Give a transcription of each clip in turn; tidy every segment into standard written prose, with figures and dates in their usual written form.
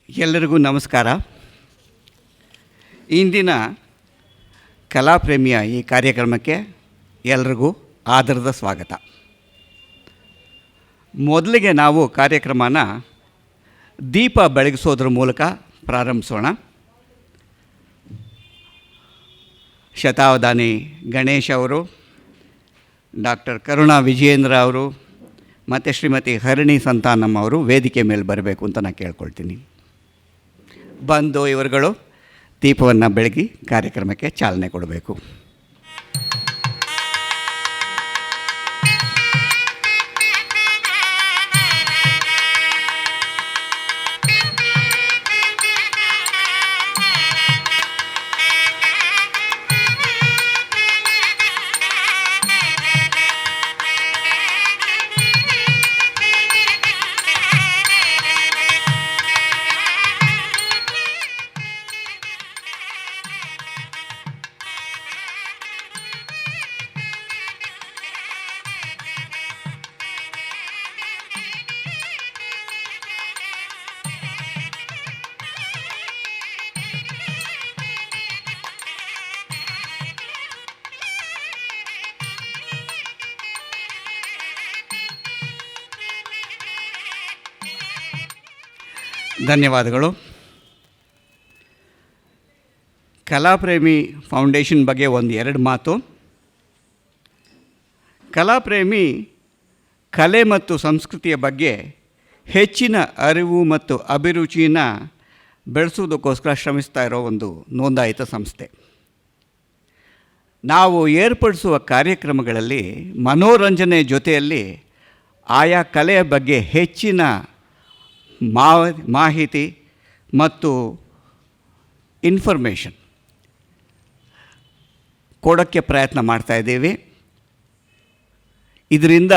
ಎಲ್ಲರಿಗೂ ನಮಸ್ಕಾರ. ಇಂದಿನ ಕಲಾಪ್ರೇಮಿಯ ಈ ಕಾರ್ಯಕ್ರಮಕ್ಕೆ ಎಲ್ರಿಗೂ ಆದರದ ಸ್ವಾಗತ. ಮೊದಲಿಗೆ ನಾವು ಕಾರ್ಯಕ್ರಮನ ದೀಪ ಬೆಳಗಿಸೋದ್ರ ಮೂಲಕ ಪ್ರಾರಂಭಿಸೋಣ. ಶತಾವಧಾನಿ ಗಣೇಶ್ ಅವರು, ಡಾಕ್ಟರ್ ಕರುಣಾ ವಿಜಯೇಂದ್ರ ಅವರು ಮತ್ತು ಶ್ರೀಮತಿ ಹರಿಣಿ ಸಂತಾನಮ್ಮ ಅವರು ವೇದಿಕೆ ಮೇಲೆ ಬರಬೇಕು ಅಂತ ನಾನು ಕೇಳ್ಕೊಳ್ತೀನಿ. ಬಂದು ಇವರುಗಳು ದೀಪವನ್ನು ಬೆಳಗಿ ಕಾರ್ಯಕ್ರಮಕ್ಕೆ ಚಾಲನೆ ಕೊಡಬೇಕು. ಧನ್ಯವಾದಗಳು. ಕಲಾಪ್ರೇಮಿ ಫೌಂಡೇಶನ್ ಬಗ್ಗೆ ಎರಡು ಮಾತು. ಕಲಾಪ್ರೇಮಿ ಕಲೆ ಮತ್ತು ಸಂಸ್ಕೃತಿಯ ಬಗ್ಗೆ ಹೆಚ್ಚಿನ ಅರಿವು ಮತ್ತು ಅಭಿರುಚಿನ ಬೆಳೆಸೋದಕ್ಕೋಸ್ಕರ ಶ್ರಮಿಸ್ತಾ ಇರೋ ಒಂದು ನೋಂದಾಯಿತ ಸಂಸ್ಥೆ. ನಾವು ಏರ್ಪಡಿಸುವ ಕಾರ್ಯಕ್ರಮಗಳಲ್ಲಿ ಮನೋರಂಜನೆ ಜೊತೆಯಲ್ಲಿ ಆಯಾ ಕಲೆಯ ಬಗ್ಗೆ ಹೆಚ್ಚಿನ ಮಾಹಿತಿ ಮತ್ತು ಇನ್ಫಾರ್ಮೇಷನ್ ಕೊಡೋಕ್ಕೆ ಪ್ರಯತ್ನ ಮಾಡ್ತಾಯಿದ್ದೀವಿ. ಇದರಿಂದ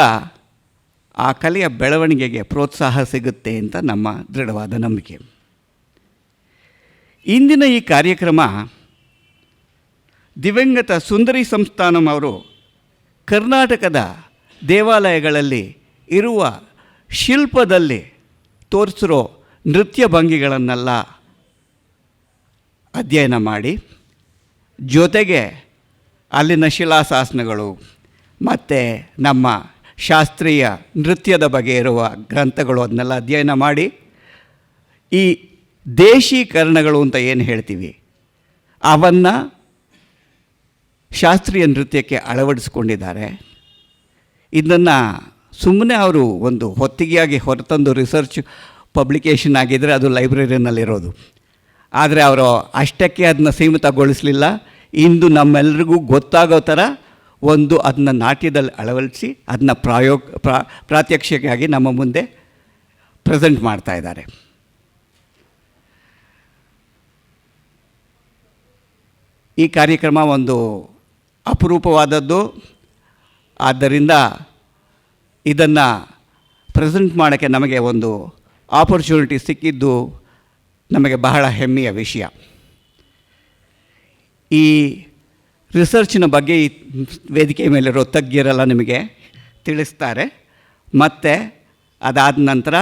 ಆ ಕಲೆಯ ಬೆಳವಣಿಗೆಗೆ ಪ್ರೋತ್ಸಾಹ ಸಿಗುತ್ತೆ ಅಂತ ನಮ್ಮ ದೃಢವಾದ ನಂಬಿಕೆ. ಇಂದಿನ ಈ ಕಾರ್ಯಕ್ರಮ ದಿವಂಗತ ಸುಂದರಿ ಸಂಸ್ಥಾನಂ ಅವರು ಕರ್ನಾಟಕದ ದೇವಾಲಯಗಳಲ್ಲಿ ಇರುವ ಶಿಲ್ಪದಲ್ಲಿ ತೋರಿಸಿರೋ ನೃತ್ಯ ಭಂಗಿಗಳನ್ನೆಲ್ಲ ಅಧ್ಯಯನ ಮಾಡಿ, ಜೊತೆಗೆ ಅಲ್ಲಿನ ಶಿಲಾಶಾಸನಗಳು ಮತ್ತು ನಮ್ಮ ಶಾಸ್ತ್ರೀಯ ನೃತ್ಯದ ಬಗ್ಗೆ ಇರುವ ಗ್ರಂಥಗಳು ಅದನ್ನೆಲ್ಲ ಅಧ್ಯಯನ ಮಾಡಿ, ಈ ದೇಶೀಕರಣಗಳು ಅಂತ ಏನು ಹೇಳ್ತೀವಿ ಅವನ್ನು ಶಾಸ್ತ್ರೀಯ ನೃತ್ಯಕ್ಕೆ ಅಳವಡಿಸ್ಕೊಂಡಿದ್ದಾರೆ. ಇದನ್ನು ಸುಮ್ಮನೆ ಅವರು ಒಂದು ಹೊತ್ತಿಗೆಯಾಗಿ ಹೊರತಂದು ರಿಸರ್ಚ್ ಪಬ್ಲಿಕೇಶನ್ ಆಗಿದ್ದರೆ ಅದು ಲೈಬ್ರರಿನಲ್ಲಿರೋದು. ಆದರೆ ಅವರು ಅಷ್ಟಕ್ಕೆ ಅದನ್ನ ಸೀಮಿತಗೊಳಿಸಲಿಲ್ಲ. ಇಂದು ನಮ್ಮೆಲ್ಲರಿಗೂ ಗೊತ್ತಾಗೋ ಥರ ಅದನ್ನ ನಾಟ್ಯದಲ್ಲಿ ಅಳವಡಿಸಿ ಅದನ್ನ ಪ್ರಾತ್ಯಕ್ಷಿಕೆಯಾಗಿ ನಮ್ಮ ಮುಂದೆ ಪ್ರೆಸೆಂಟ್ ಮಾಡ್ತಾ ಇದ್ದಾರೆ. ಈ ಕಾರ್ಯಕ್ರಮ ಒಂದು ಅಪರೂಪವಾದದ್ದು. ಆದ್ದರಿಂದ ಇದನ್ನು ಪ್ರೆಸೆಂಟ್ ಮಾಡೋಕ್ಕೆ ನಮಗೆ ಒಂದು ಆಪರ್ಚುನಿಟಿ ಸಿಕ್ಕಿದ್ದು ನಮಗೆ ಬಹಳ ಹೆಮ್ಮೆಯ ವಿಷಯ. ಈ ರಿಸರ್ಚಿನ ಬಗ್ಗೆ ಈ ವೇದಿಕೆ ಮೇಲಿರೋ ತಜ್ಞರೆಲ್ಲ ನಿಮಗೆ ತಿಳಿಸ್ತಾರೆ. ಮತ್ತು ಅದಾದ ನಂತರ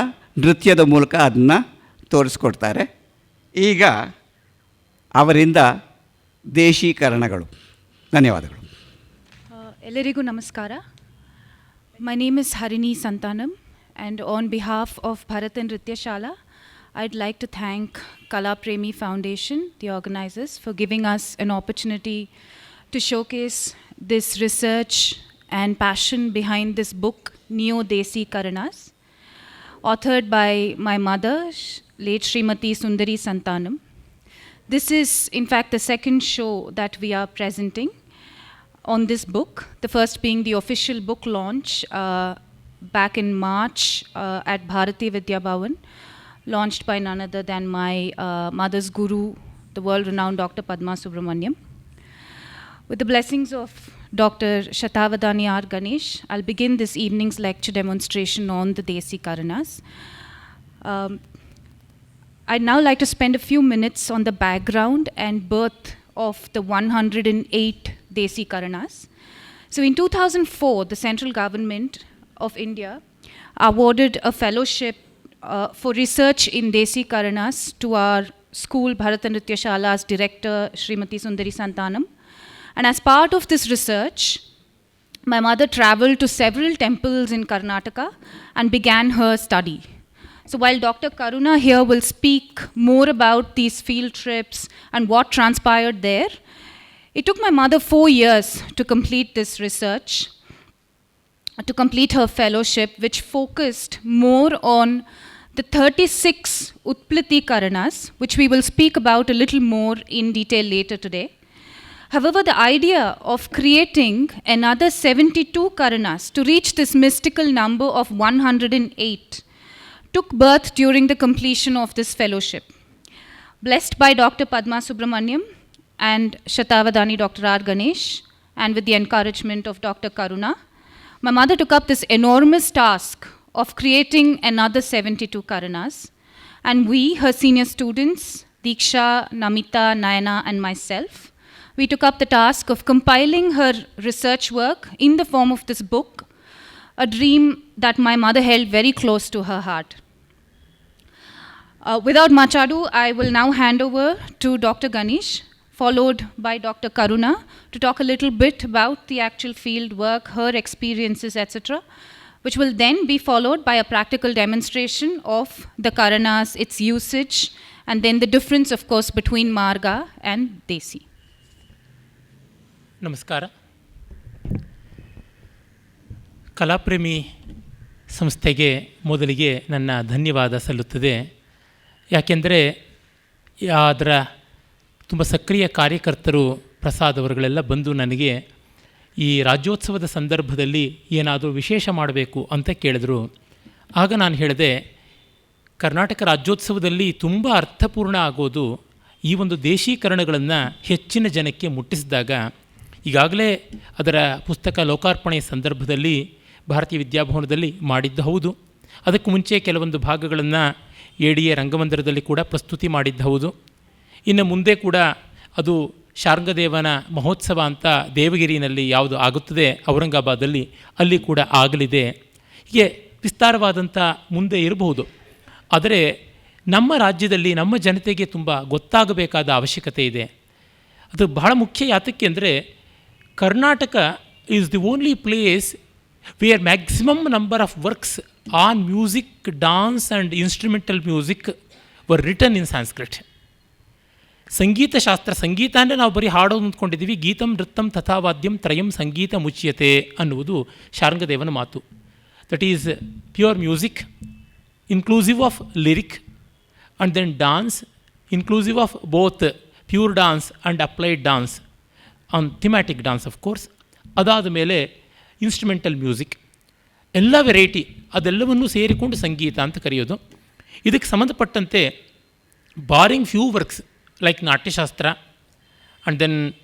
ನೃತ್ಯದ ಮೂಲಕ ಅದನ್ನು ತೋರಿಸ್ಕೊಡ್ತಾರೆ. ಈಗ ಅವರಿಂದ ದೇಶೀಕರಣಗಳು. ಧನ್ಯವಾದಗಳು. ಎಲ್ಲರಿಗೂ ನಮಸ್ಕಾರ. My name is Harini Santanam, and on behalf of Bharat Nritya Shala, I'd like to thank Kalapremi Foundation, the organizers, for giving us an opportunity to showcase this research and passion behind this book, Neo Desi Karanas, authored by my mother, late Srimati Sundari Santanam. This is, in fact, the second show that we are presenting on this book, the first being the official book launch back in March at Bharati Vidya Bhavan, launched by none other than my mother's guru, the world-renowned Dr. Padma Subramaniam. With the blessings of Dr. Shatavadani R. Ganesh, I'll begin this evening's lecture demonstration on the Desi Karanas. I'd now like to spend a few minutes on the background and birth of the 108 Desi Karanas. So in 2004, the central government of India awarded a fellowship for research in Desi Karanas to our school Bharatanatrya Shala's director, Srimati Sundari Santanam. And as part of this research, my mother traveled to several temples in Karnataka and began her study. So while Dr. Karuna here will speak more about these field trips and what transpired there, it took my mother 4 years to complete this research, to complete her fellowship, which focused more on the 36 Utplati Karanas, which we will speak about a little more in detail later today. However, the idea of creating another 72 Karanas to reach this mystical number of 108 took birth during the completion of this fellowship. Blessed by Dr. Padma Subramaniam and Shatavadani Dr. R. Ganesh, and with the encouragement of Dr. Karuna, my mother took up this enormous task of creating another 72 Karanas. And we, her senior students, Diksha, Namita, Nayana, and myself, we took up the task of compiling her research work in the form of this book, a dream that my mother held very close to her heart. Without much ado, I will now hand over to Dr. Ganesh, followed by Dr. Karuna, to talk a little bit about the actual field work, her experiences, etc., which will then be followed by a practical demonstration of the Karanas, its usage, and then the difference, of course, between Marga and Desi. ನಮಸ್ಕಾರ. ಕಲಾಪ್ರೇಮಿ ಸಂಸ್ಥೆಗೆ ಮೊದಲಿಗೆ ನನ್ನ ಧನ್ಯವಾದ ಸಲ್ಲುತ್ತದೆ. ಯಾಕೆಂದರೆ ಅದರ ತುಂಬ ಸಕ್ರಿಯ ಕಾರ್ಯಕರ್ತರು ಪ್ರಸಾದ್ ಅವರುಗಳೆಲ್ಲ ಬಂದು ನನಗೆ ಈ ರಾಜ್ಯೋತ್ಸವದ ಸಂದರ್ಭದಲ್ಲಿ ಏನಾದರೂ ವಿಶೇಷ ಮಾಡಬೇಕು ಅಂತ ಕೇಳಿದ್ರು. ಆಗ ನಾನು ಹೇಳಿದೆ, ಕರ್ನಾಟಕ ರಾಜ್ಯೋತ್ಸವದಲ್ಲಿ ತುಂಬ ಅರ್ಥಪೂರ್ಣ ಆಗೋದು ಈ ಒಂದು ದೇಶೀಕರಣಗಳನ್ನು ಹೆಚ್ಚಿನ ಜನಕ್ಕೆ ಮುಟ್ಟಿಸಿದಾಗ. ಈಗಾಗಲೇ ಅದರ ಪುಸ್ತಕ ಲೋಕಾರ್ಪಣೆಯ ಸಂದರ್ಭದಲ್ಲಿ ಭಾರತೀಯ ವಿದ್ಯಾಭವನದಲ್ಲಿ ಮಾಡಿದ್ದು ಹೌದು. ಅದಕ್ಕೂ ಮುಂಚೆ ಕೆಲವೊಂದು ಭಾಗಗಳನ್ನು ADA ರಂಗಮಂದಿರದಲ್ಲಿ ಕೂಡ ಪ್ರಸ್ತುತಿ ಮಾಡಿದ್ದು ಹೌದು. ಇನ್ನು ಮುಂದೆ ಕೂಡ ಅದು ಶಾರ್ಂಗದೇವನ ಮಹೋತ್ಸವ ಅಂತ ದೇವಗಿರಿನಲ್ಲಿ ಯಾವುದು ಆಗುತ್ತದೆ ಔರಂಗಾಬಾದಲ್ಲಿ, ಅಲ್ಲಿ ಕೂಡ ಆಗಲಿದೆ. ಹೀಗೆ ವಿಸ್ತಾರವಾದಂಥ ಮುಂದೆ ಇರಬಹುದು. ಆದರೆ ನಮ್ಮ ರಾಜ್ಯದಲ್ಲಿ ನಮ್ಮ ಜನತೆಗೆ ತುಂಬ ಗೊತ್ತಾಗಬೇಕಾದ ಅವಶ್ಯಕತೆ ಇದೆ. ಅದು ಬಹಳ ಮುಖ್ಯ. ಯಾತಕ್ಕೆ ಅಂದರೆ Karnataka is the only place where maximum number of works on music, dance and instrumental music were written in Sanskrit. ಸಂಗೀತ ಶಾಸ್ತ್ರ, ಸಂಗೀತ ಅಂದರೆ ನಾವು ಬರೀ ಹಾಡೋದು ಅಂದ್ಕೊಂಡಿದ್ದೀವಿ. ಗೀತಂ ನೃತ್ಯಂ ತಥಾವಾದ್ಯಂ ತ್ರಯಂ ಸಂಗೀತ ಮುಚ್ಯತೆ ಅನ್ನುವುದು ಶಾರ್ಂಗದೇವನ ಮಾತು. That is pure music inclusive of lyric, and then dance inclusive of both pure dance and applied dance on thematic dance of course. ಅದಾದ ಮೇಲೆ ಇನ್ಸ್ಟ್ರುಮೆಂಟಲ್ ಮ್ಯೂಸಿಕ್, ಎಲ್ಲ ವೆರೈಟಿ, ಅದೆಲ್ಲವನ್ನೂ ಸೇರಿಕೊಂಡು ಸಂಗೀತ ಅಂತ ಕರೆಯೋದು. ಇದಕ್ಕೆ ಸಂಬಂಧಪಟ್ಟಂತೆ barring few works like Natyashastra and then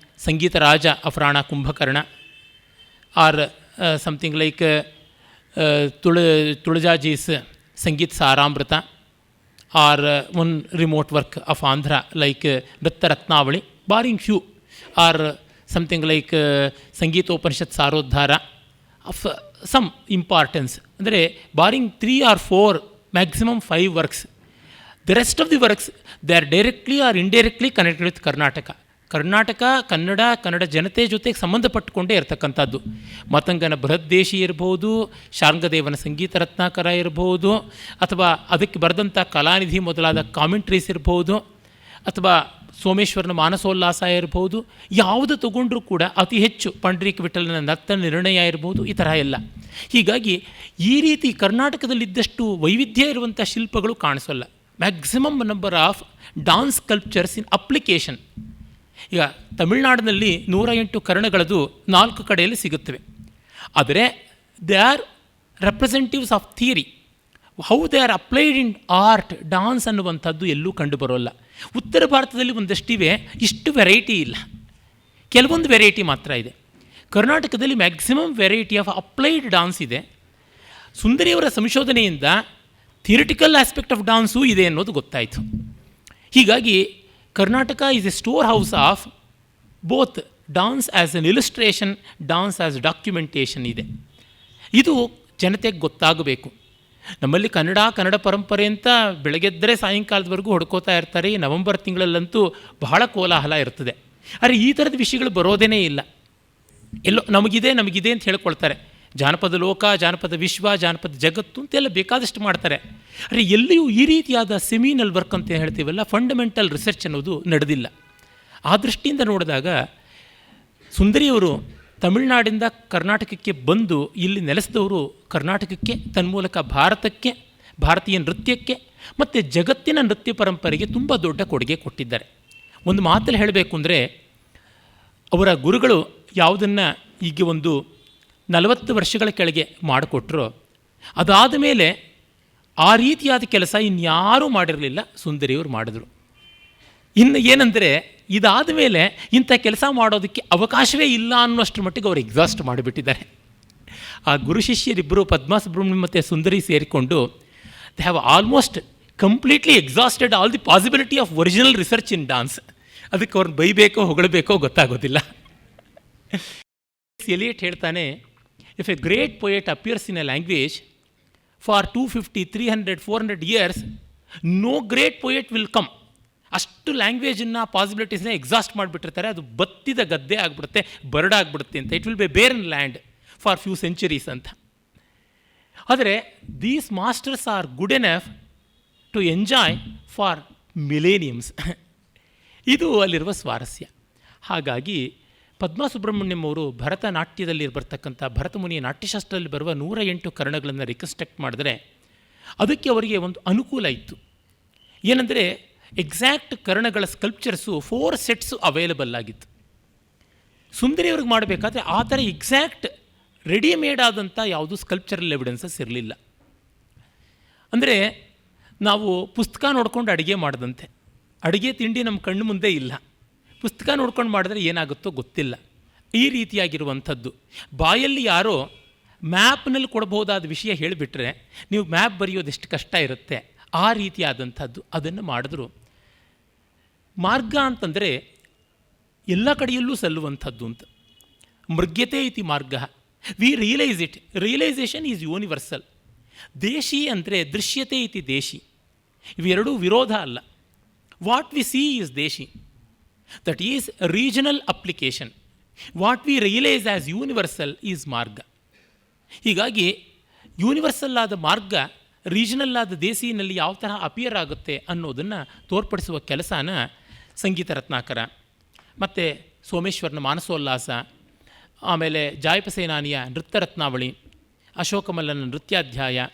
Sangita Raja ಅಫ್ರಾಣ ಕುಂಭಕರ್ಣ, ಆರ್ ಸಮಥಿಂಗ್ ಲೈಕ್ ತುಳಜಾಜೀಸ್ Sangita Saramrita, or one remote work of Andhra like Nritya Ratnavali, barring few, or something like Sangitopanishat Saroddhara of some importance. ಅಂದರೆ barring 3 or 4 maximum 5 works. The rest of the works they are directly or indirectly connected with Karnataka. Karnataka, Kannada ಜನತೆ ಜೊತೆಗೆ ಸಂಬಂಧಪಟ್ಟುಕೊಂಡೇ ಇರತಕ್ಕಂಥದ್ದು. ಮತಂಗನ ಬೃಹದ್ದೇಶಿ ಇರ್ಬೋದು, ಶಾರ್ಂಗದೇವನ ಸಂಗೀತ ರತ್ನಾಕರ ಇರ್ಬೋದು, ಅಥವಾ ಅದಕ್ಕೆ ಬರೆದಂಥ ಕಲಾನಿಧಿ ಮೊದಲಾದ ಕಾಮೆಂಟ್ರೀಸ್ ಇರ್ಬೋದು, ಅಥವಾ ಸೋಮೇಶ್ವರನ ಮಾನಸೋಲ್ಲಾಸ ಇರ್ಬೋದು. ಯಾವುದು ತಗೊಂಡ್ರೂ ಕೂಡ ಅತಿ ಹೆಚ್ಚು ಪಂಡ್ರೀಕ್ ವಿಠಲನ ನರ್ತ ನಿರ್ಣಯ ಇರ್ಬೋದು, ಈ ಥರ ಎಲ್ಲ. ಹೀಗಾಗಿ ಈ ರೀತಿ ಕರ್ನಾಟಕದಲ್ಲಿದ್ದಷ್ಟು ವೈವಿಧ್ಯ ಇರುವಂಥ ಶಿಲ್ಪಗಳು ಕಾಣಿಸೋಲ್ಲ. Maximum number of dance sculptures in application. ಈಗ ತಮಿಳುನಾಡಿನಲ್ಲಿ 108 ಕರ್ಣಗಳದು 4 ಕಡೆಯಲ್ಲಿ ಸಿಗುತ್ತವೆ. ಆದರೆ they are representatives of theory. How they are applied in art, dance ಅನ್ನುವಂಥದ್ದು ಎಲ್ಲೂ ಕಂಡು ಬರೋಲ್ಲ. ಉತ್ತರ ಭಾರತದಲ್ಲಿ ಒಂದಷ್ಟಿವೆ, ಇಷ್ಟು ವೆರೈಟಿ ಇಲ್ಲ, ಕೆಲವೊಂದು ವೆರೈಟಿ ಮಾತ್ರ ಇದೆ. ಕರ್ನಾಟಕದಲ್ಲಿ maximum variety of applied dance ಇದೆ. ಸುಂದರಿಯವರ ಸಂಶೋಧನೆಯಿಂದ ಥಿಯರಿಟಿಕಲ್ ಆಸ್ಪೆಕ್ಟ್ ಆಫ್ ಡಾನ್ಸೂ ಇದೆ ಅನ್ನೋದು ಗೊತ್ತಾಯಿತು. ಹೀಗಾಗಿ Karnataka is A store house of both dance as an illustration, dance as documentation ಇದೆ. ಇದು ಜನತೆಗೆ ಗೊತ್ತಾಗಬೇಕು. ನಮ್ಮಲ್ಲಿ ಕನ್ನಡ ಪರಂಪರೆ ಅಂತ ಬೆಳಗ್ಗೆದ್ದರೆ ಸಾಯಂಕಾಲದವರೆಗೂ ಹೊಡ್ಕೋತಾ ಇರ್ತಾರೆ. ಈ ನವಂಬರ್ ತಿಂಗಳಲ್ಲಂತೂ ಬಹಳ ಕೋಲಾಹಲ ಇರ್ತದೆ. ಆದರೆ ಈ ಥರದ ವಿಷಯಗಳು ಬರೋದೇ ಇಲ್ಲ. ಎಲ್ಲೋ ನಮಗಿದೆ ಅಂತ ಹೇಳ್ಕೊಳ್ತಾರೆ. ಜಾನಪದ ಲೋಕ, ಜಾನಪದ ವಿಶ್ವ, ಜಾನಪದ ಜಗತ್ತು ಅಂತೆಲ್ಲ ಬೇಕಾದಷ್ಟು ಮಾಡ್ತಾರೆ. ಆದರೆ ಎಲ್ಲಿಯೂ ಈ ರೀತಿಯಾದ ಸೆಮಿನಲ್ ವರ್ಕ್ ಅಂತ ಹೇಳ್ತೀವಲ್ಲ, ಫಂಡಮೆಂಟಲ್ ರಿಸರ್ಚ್ ಅನ್ನೋದು ನಡೆದಿಲ್ಲ. ಆ ದೃಷ್ಟಿಯಿಂದ ನೋಡಿದಾಗ ಸುಂದರಿಯವರು ತಮಿಳುನಾಡಿಂದ ಕರ್ನಾಟಕಕ್ಕೆ ಬಂದು ಇಲ್ಲಿ ನೆಲೆಸಿದವರು ಕರ್ನಾಟಕಕ್ಕೆ, ತನ್ಮೂಲಕ ಭಾರತಕ್ಕೆ, ಭಾರತೀಯ ನೃತ್ಯಕ್ಕೆ ಮತ್ತು ಜಗತ್ತಿನ ನೃತ್ಯ ಪರಂಪರೆಗೆ ತುಂಬ ದೊಡ್ಡ ಕೊಡುಗೆ ಕೊಟ್ಟಿದ್ದಾರೆ. ಒಂದು ಮಾತಲ್ಲಿ ಹೇಳಬೇಕು ಅಂದರೆ, ಅವರ ಗುರುಗಳು ಯಾವುದನ್ನು ಈಗ ಒಂದು 40 ವರ್ಷಗಳ ಕೆಳಗೆ ಮಾಡಿಕೊಟ್ರೋ, ಅದಾದ ಮೇಲೆ ಆ ರೀತಿಯಾದ ಕೆಲಸ ಇನ್ಯಾರೂ ಮಾಡಿರಲಿಲ್ಲ, ಸುಂದರಿಯವರು ಮಾಡಿದ್ರು. ಇನ್ನು ಏನಂದರೆ, ಇದಾದ ಮೇಲೆ ಇಂಥ ಕೆಲಸ ಮಾಡೋದಕ್ಕೆ ಅವಕಾಶವೇ ಇಲ್ಲ ಅನ್ನೋಷ್ಟರ ಮಟ್ಟಿಗೆ ಅವರು ಎಕ್ಸಾಸ್ಟ್ ಮಾಡಿಬಿಟ್ಟಿದ್ದಾರೆ. ಆ ಗುರು ಶಿಷ್ಯರಿಬ್ಬರು ಪದ್ಮಾ ಸುಬ್ರಹ್ಮಣ್ಯಂ ಮತ್ತು ಸುಂದರಿ ಸೇರಿಕೊಂಡು they have almost completely exhausted all the possibility of original research in dance. ಅದಕ್ಕೆ ಅವ್ರನ್ನ ಬೈಬೇಕೋ ಹೊಗಳಬೇಕೋ ಗೊತ್ತಾಗೋದಿಲ್ಲ. ಎಲಿಯಟ್ ಹೇಳ್ತಾನೆ, if a great poet appears in a language for 250, 300, 400 years, no great poet will come. ಅಷ್ಟು ಲ್ಯಾಂಗ್ವೇಜನ್ನು, ಪಾಸಿಬಿಲಿಟೀಸ್ನ ಎಕ್ಸಾಸ್ಟ್ ಮಾಡಿಬಿಟ್ಟಿರ್ತಾರೆ. ಅದು ಬತ್ತಿದ ಗದ್ದೆ ಆಗಿಬಿಡುತ್ತೆ, ಬರಡಾಗ್ಬಿಡುತ್ತೆ ಅಂತ. It will be barren land for few centuries ಅಂತ. ಆದರೆ these masters are good enough to enjoy for millenniums. ಇದು ಅಲ್ಲಿರುವ ಸ್ವಾರಸ್ಯ. ಹಾಗಾಗಿ ಪದ್ಮಾ ಸುಬ್ರಹ್ಮಣ್ಯಂ ಅವರು ಭರತನಾಟ್ಯದಲ್ಲಿ ಬರ್ತಕ್ಕಂಥ ಭರತಮುನಿಯ ನಾಟ್ಯಶಾಸ್ತ್ರದಲ್ಲಿ ಬರುವ 108 ಕರ್ಣಗಳನ್ನು ರಿಕನ್ಸ್ಟ್ರಕ್ಟ್ ಮಾಡಿದ್ರೆ ಅದಕ್ಕೆ ಅವರಿಗೆ ಒಂದು ಅನುಕೂಲ ಇತ್ತು. ಏನಂದರೆ, ಎಕ್ಸಾಕ್ಟ್ ಕರ್ಣಗಳ ಸ್ಕಲ್ಪ್ಚರ್ಸು 4 ಸೆಟ್ಸು ಅವೈಲಬಲ್ ಆಗಿತ್ತು. ಸುಂದರಿಯವ್ರಿಗೆ ಮಾಡಬೇಕಾದ್ರೆ ಆ ಥರ ಎಕ್ಸಾಕ್ಟ್ ರೆಡಿಮೇಡ್ ಆದಂಥ ಯಾವುದೂ ಸ್ಕಲ್ಪ್ಚರಲ್ ಎವಿಡೆನ್ಸಸ್ ಇರಲಿಲ್ಲ. ಅಂದರೆ ನಾವು ಪುಸ್ತಕ ನೋಡ್ಕೊಂಡು ಅಡುಗೆ ಮಾಡಿದಂತೆ, ಅಡುಗೆ ತಿಂಡಿ ನಮ್ಮ ಕಣ್ಣು ಮುಂದೆ ಇಲ್ಲ, ಪುಸ್ತಕ ನೋಡ್ಕೊಂಡು ಮಾಡಿದ್ರೆ ಏನಾಗುತ್ತೋ ಗೊತ್ತಿಲ್ಲ. ಈ ರೀತಿಯಾಗಿರುವಂಥದ್ದು. ಬಾಯಲ್ಲಿ ಯಾರೋ ಮ್ಯಾಪ್ನಲ್ಲಿ ಕೊಡಬಹುದಾದ ವಿಷಯ ಹೇಳಿಬಿಟ್ರೆ ನೀವು ಮ್ಯಾಪ್ ಬರೆಯೋದೆಷ್ಟು ಕಷ್ಟ ಇರುತ್ತೆ, ಆ ರೀತಿಯಾದಂಥದ್ದು ಅದನ್ನು ಮಾಡಿದ್ರು. ಮಾರ್ಗ ಅಂತಂದರೆ ಎಲ್ಲ ಕಡೆಯಲ್ಲೂ ಸಲ್ಲುವಂಥದ್ದು ಅಂತ. ಮೃಗ್ಯತೆ ಇತಿ ಮಾರ್ಗ, we realise it, realisation is universal. ದೇಶಿ ಅಂದರೆ ದೃಶ್ಯತೆ ಇತಿ ದೇಶಿ, ಇವೆರಡೂ ವಿರೋಧ ಅಲ್ಲ. What we see is desi, that is regional application. What we realise as universal is marga. ಹೀಗಾಗಿ ಯೂನಿವರ್ಸಲ್ ಆದ ಮಾರ್ಗ ರೀಜನಲ್ ಆದ ದೇಸಿನಲ್ಲಿ ಯಾವ ತರಹ ಅಪಿಯರ್ ಆಗುತ್ತೆ ಅನ್ನೋದನ್ನು ತೋರ್ಪಡಿಸುವ ಕೆಲಸನ ಸಂಗೀತ ರತ್ನಾಕರ ಮತ್ತು ಸೋಮೇಶ್ವರನ ಮಾನಸೋಲ್ಲಾಸ, ಆಮೇಲೆ ಜಾಯಪ ಸೇನಾನಿಯ ನೃತ್ಯ ರತ್ನಾವಳಿ, ಅಶೋಕಮಲ್ಲನ ನೃತ್ಯಾಧ್ಯಾಯ